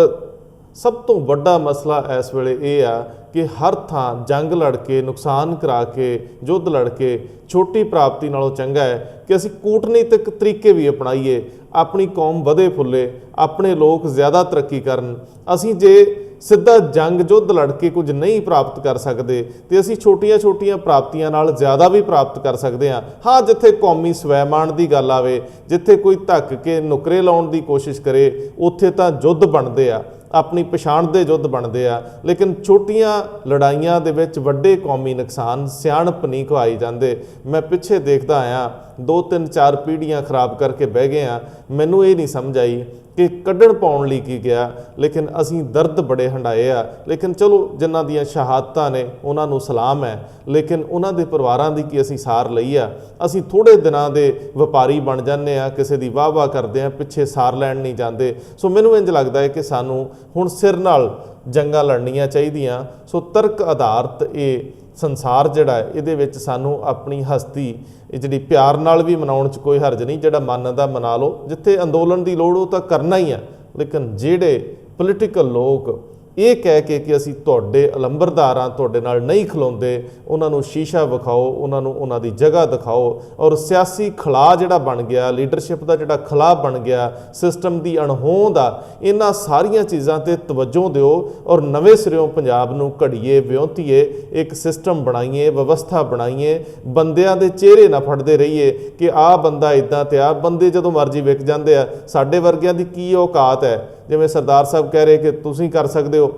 ਸਭ ਤੋਂ ਵੱਡਾ ਮਸਲਾ ਇਸ ਵੇਲੇ ਇਹ ਆ ਕਿ ਹਰ ਥਾਂ ਜੰਗ ਲੜ ਕੇ, ਨੁਕਸਾਨ ਕਰਾ ਕੇ, ਯੁੱਧ ਲੜ ਕੇ ਛੋਟੀ ਪ੍ਰਾਪਤੀ ਨਾਲੋਂ ਚੰਗਾ ਹੈ ਕਿ ਅਸੀਂ ਕੂਟਨੀਤਿਕ ਤਰੀਕੇ ਵੀ ਅਪਣਾਈਏ, ਆਪਣੀ ਕੌਮ ਵਧੇ ਫੁੱਲੇ, ਆਪਣੇ ਲੋਕ ਜ਼ਿਆਦਾ ਤਰੱਕੀ ਕਰਨ। ਅਸੀਂ ਜੇ ਸਿੱਧਾ ਜੰਗ ਯੁੱਧ ਲੜ ਕੇ ਕੁਝ ਨਹੀਂ ਪ੍ਰਾਪਤ ਕਰ ਸਕਦੇ ਤੇ ਅਸੀਂ ਛੋਟੀਆਂ-ਛੋਟੀਆਂ ਪ੍ਰਾਪਤੀਆਂ ਨਾਲ ਜ਼ਿਆਦਾ ਵੀ ਪ੍ਰਾਪਤ ਕਰ ਸਕਦੇ ਹਾਂ। ਹਾਂ, ਜਿੱਥੇ ਕੌਮੀ ਸਵੈਮਾਣ ਦੀ ਗੱਲ ਆਵੇ, ਜਿੱਥੇ ਕੋਈ ਧੱਕ ਕੇ ਨੁਕਰੇ ਲਾਉਣ ਦੀ ਕੋਸ਼ਿਸ਼ ਕਰੇ, ਉੱਥੇ ਤਾਂ ਯੁੱਧ ਬਣਦੇ ਆ, ਆਪਣੀ ਪਛਾਣ ਦੇ ਯੁੱਧ ਬਣਦੇ ਆ। ਲੇਕਿਨ ਛੋਟੀਆਂ ਲੜਾਈਆਂ ਦੇ ਵਿੱਚ ਵੱਡੇ ਕੌਮੀ ਨੁਕਸਾਨ ਸਿਆਣਪ ਨਹੀਂ ਖਵਾਈ ਜਾਂਦੇ। ਮੈਂ ਪਿੱਛੇ ਦੇਖਦਾ ਆਇਆ, 2-3-4 ਪੀੜ੍ਹੀਆਂ ਖਰਾਬ ਕਰਕੇ ਬਹਿ ਗਏ ਆ। ਮੈਨੂੰ ਇਹ ਨਹੀਂ ਸਮਝ ਆਈ ਕਿ ਕੱਢਣ ਪਾਉਣ ਲਈ ਕੀ ਗਿਆ, ਲੇਕਿਨ ਅਸੀਂ ਦਰਦ ਬੜੇ ਹੰਡਾਏ ਆ। ਲੇਕਿਨ ਚਲੋ, ਜਿਨ੍ਹਾਂ ਦੀਆਂ ਸ਼ਹਾਦਤਾਂ ਨੇ ਉਹਨਾਂ ਨੂੰ ਸਲਾਮ ਹੈ, ਲੇਕਿਨ ਉਹਨਾਂ ਦੇ ਪਰਿਵਾਰਾਂ ਦੀ ਕੀ ਅਸੀਂ ਸਾਰ ਲਈ ਆ? ਅਸੀਂ ਥੋੜ੍ਹੇ ਦਿਨਾਂ ਦੇ ਵਪਾਰੀ ਬਣ ਜਾਂਦੇ ਆ, ਕਿਸੇ ਦੀ ਵਾਹ-ਵਾਹ ਕਰਦੇ ਆ, ਪਿੱਛੇ ਸਾਰ ਲੈਣ ਨਹੀਂ ਜਾਂਦੇ। ਸੋ ਮੈਨੂੰ ਇੰਝ ਲੱਗਦਾ ਹੈ ਕਿ ਸਾਨੂੰ ਹੁਣ ਸਿਰ ਨਾਲ ਜੰਗਾਂ ਲੜਨੀਆਂ ਚਾਹੀਦੀਆਂ। ਸੋ ਤਰਕ ਆਧਾਰਿਤ ਇਹ ਸੰਸਾਰ ਜਿਹੜਾ ਹੈ, ਇਹਦੇ ਵਿੱਚ ਸਾਨੂੰ ਆਪਣੀ ਹਸਤੀ ਇਹ ਜਿਹੜੀ ਪਿਆਰ ਨਾਲ ਵੀ ਮਨਾਉਣ 'ਚ ਕੋਈ ਹਰਜ ਨਹੀਂ। ਜਿਹੜਾ ਮੰਨਦਾ ਮਨਾ ਲਓ, ਜਿੱਥੇ ਅੰਦੋਲਨ ਦੀ ਲੋੜ ਉਹ ਤਾਂ ਕਰਨਾ ਹੀ ਆ, ਲੇਕਿਨ ਜਿਹੜੇ ਪੋਲੀਟੀਕਲ ਲੋਕ ਇਹ ਕਹਿ ਕੇ ਕਿ ਅਸੀਂ ਤੁਹਾਡੇ ਅਲੰਬਰਦਾਰ ਹਾਂ, ਤੁਹਾਡੇ ਨਾਲ ਨਹੀਂ ਖਲੋਂਦੇ, ਉਹਨਾਂ ਨੂੰ ਸ਼ੀਸ਼ਾ ਵਿਖਾਓ, ਉਹਨਾਂ ਨੂੰ ਉਹਨਾਂ ਦੀ ਜਗ੍ਹਾ ਦਿਖਾਓ। ਔਰ ਸਿਆਸੀ ਖਲਾਅ ਜਿਹੜਾ ਬਣ ਗਿਆ, ਲੀਡਰਸ਼ਿਪ ਦਾ ਜਿਹੜਾ ਖਲਾਅ ਬਣ ਗਿਆ, ਸਿਸਟਮ ਦੀ ਅਣਹੋਂਦ ਆ, ਇਹਨਾਂ ਸਾਰੀਆਂ ਚੀਜ਼ਾਂ ਤੇ ਤਵੱਜੋ ਦਿਓ ਔਰ ਨਵੇਂ ਸਿਰਿਓਂ ਪੰਜਾਬ ਨੂੰ ਘੜੀਏ, ਵਿਉਂਤੀਏ, ਇੱਕ ਸਿਸਟਮ ਬਣਾਈਏ, ਵਿਵਸਥਾ ਬਣਾਈਏ। ਬੰਦਿਆਂ ਦੇ ਚਿਹਰੇ ਨਾ ਫੜਦੇ ਰਹੀਏ ਕਿ ਆਹ ਬੰਦਾ ਇਦਾਂ ਤੇ ਆਹ ਬੰਦੇ ਜਦੋਂ ਮਰਜ਼ੀ ਵਿਕ ਜਾਂਦੇ ਆ। ਸਾਡੇ ਵਰਗਿਆਂ ਦੀ ਕੀ ਔਕਾਤ ਹੈ? ਜਿਵੇਂ ਸਰਦਾਰ ਸਾਹਿਬ ਕਹਿ ਰਹੇ ਕਿ ਤੁਸੀਂ ਕਰ ਸਕਦੇ ਹੋ,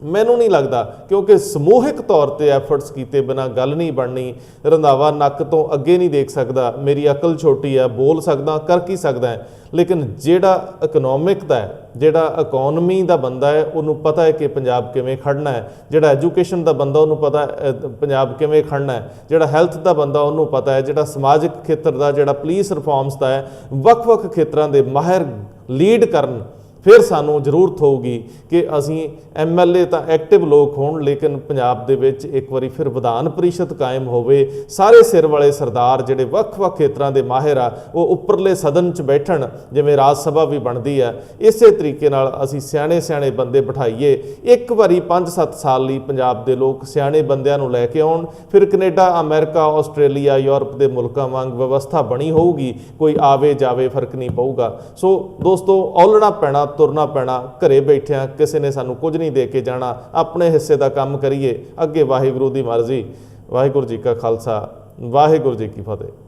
ਮੈਨੂੰ ਨਹੀਂ ਲੱਗਦਾ, ਕਿਉਂਕਿ ਸਮੂਹਿਕ ਤੌਰ ਤੇ ਐਫਰਟਸ ਕੀਤੇ ਬਿਨਾਂ ਗੱਲ ਨਹੀਂ ਬਣਨੀ। ਰੰਧਾਵਾ ਨੱਕ ਤੋਂ ਅੱਗੇ ਨਹੀਂ ਦੇਖ ਸਕਦਾ, ਮੇਰੀ ਅਕਲ ਛੋਟੀ ਹੈ, ਬੋਲ ਸਕਦਾ, ਕਰ ਕੀ ਸਕਦਾ ਹੈ, ਲੇਕਿਨ ਜਿਹੜਾ ਇਕਨੋਮਿਕ ਦਾ ਹੈ, ਜਿਹੜਾ ਇਕੋਨਮੀ ਦਾ ਬੰਦਾ ਹੈ, ਉਹਨੂੰ ਪਤਾ ਹੈ ਕਿ ਪੰਜਾਬ ਕਿਵੇਂ ਖੜਨਾ ਹੈ। ਜਿਹੜਾ ਐਜੂਕੇਸ਼ਨ ਦਾ ਬੰਦਾ ਉਹਨੂੰ ਪਤਾ ਹੈ ਪੰਜਾਬ ਕਿਵੇਂ ਖੜਨਾ ਹੈ। ਜਿਹੜਾ ਹੈਲਥ ਦਾ ਬੰਦਾ ਉਹਨੂੰ ਪਤਾ ਹੈ। ਜਿਹੜਾ ਸਮਾਜਿਕ ਖੇਤਰ ਦਾ, ਜਿਹੜਾ ਪੁਲਿਸ ਰਿਫਾਰਮਸ ਦਾ ਹੈ, ਵੱਖ-ਵੱਖ ਖੇਤਰਾਂ ਦੇ ਮਾਹਿਰ ਲੀਡ ਕਰਨ। ਫਿਰ ਸਾਨੂੰ ਜ਼ਰੂਰਤ ਹੋਊਗੀ ਕਿ ਅਸੀਂ MLA ਤਾਂ ਐਕਟਿਵ ਲੋਕ ਹੋਣ, ਲੇਕਿਨ ਪੰਜਾਬ ਦੇ ਵਿੱਚ ਇੱਕ ਵਾਰੀ ਫਿਰ ਵਿਧਾਨ ਪਰਿਸ਼ਦ ਕਾਇਮ ਹੋਵੇ। ਸਾਰੇ ਸਿਰ ਵਾਲੇ ਸਰਦਾਰ ਜਿਹੜੇ ਵੱਖ-ਵੱਖ ਖੇਤਰਾਂ ਦੇ ਮਾਹਿਰ ਆ, ਉਹ ਉੱਪਰਲੇ ਸਦਨ 'ਚ ਬੈਠਣ, ਜਿਵੇਂ ਰਾਜ ਸਭਾ ਵੀ ਬਣਦੀ ਆ। ਇਸੇ ਤਰੀਕੇ ਨਾਲ ਅਸੀਂ ਸਿਆਣੇ ਬੰਦੇ ਬਿਠਾਈਏ। ਇੱਕ ਵਾਰੀ 5-7 ਸਾਲ ਲਈ ਪੰਜਾਬ ਦੇ ਲੋਕ ਸਿਆਣੇ ਬੰਦਿਆਂ ਨੂੰ ਲੈ ਕੇ ਆਉਣ। ਫਿਰ ਕੈਨੇਡਾ, ਅਮਰੀਕਾ, ਆਸਟ੍ਰੇਲੀਆ, ਯੂਰਪ ਦੇ ਮੁਲਕਾਂ ਵਾਂਗ ਵਿਵਸਥਾ ਬਣੀ ਹੋਊਗੀ। ਕੋਈ ਆਵੇ ਜਾਵੇ ਫਰਕ ਨਹੀਂ ਪਊਗਾ। ਸੋ ਦੋਸਤੋ, ਔਲਣਾ ਪੈਣਾ, ਤੁਰਨਾ ਪੈਣਾ। ਘਰੇ ਬੈਠਿਆਂ ਕਿਸੇ ਨੇ ਸਾਨੂੰ ਕੁਝ ਨਹੀਂ ਦੇ ਕੇ ਜਾਣਾ। ਆਪਣੇ ਹਿੱਸੇ ਦਾ ਕੰਮ ਕਰੀਏ, ਅੱਗੇ ਵਾਹਿਗੁਰੂ ਦੀ ਮਰਜ਼ੀ। ਵਾਹਿਗੁਰੂ ਜੀ ਕਾ ਖਾਲਸਾ, ਵਾਹਿਗੁਰੂ ਜੀ ਕੀ ਫਤਿਹ।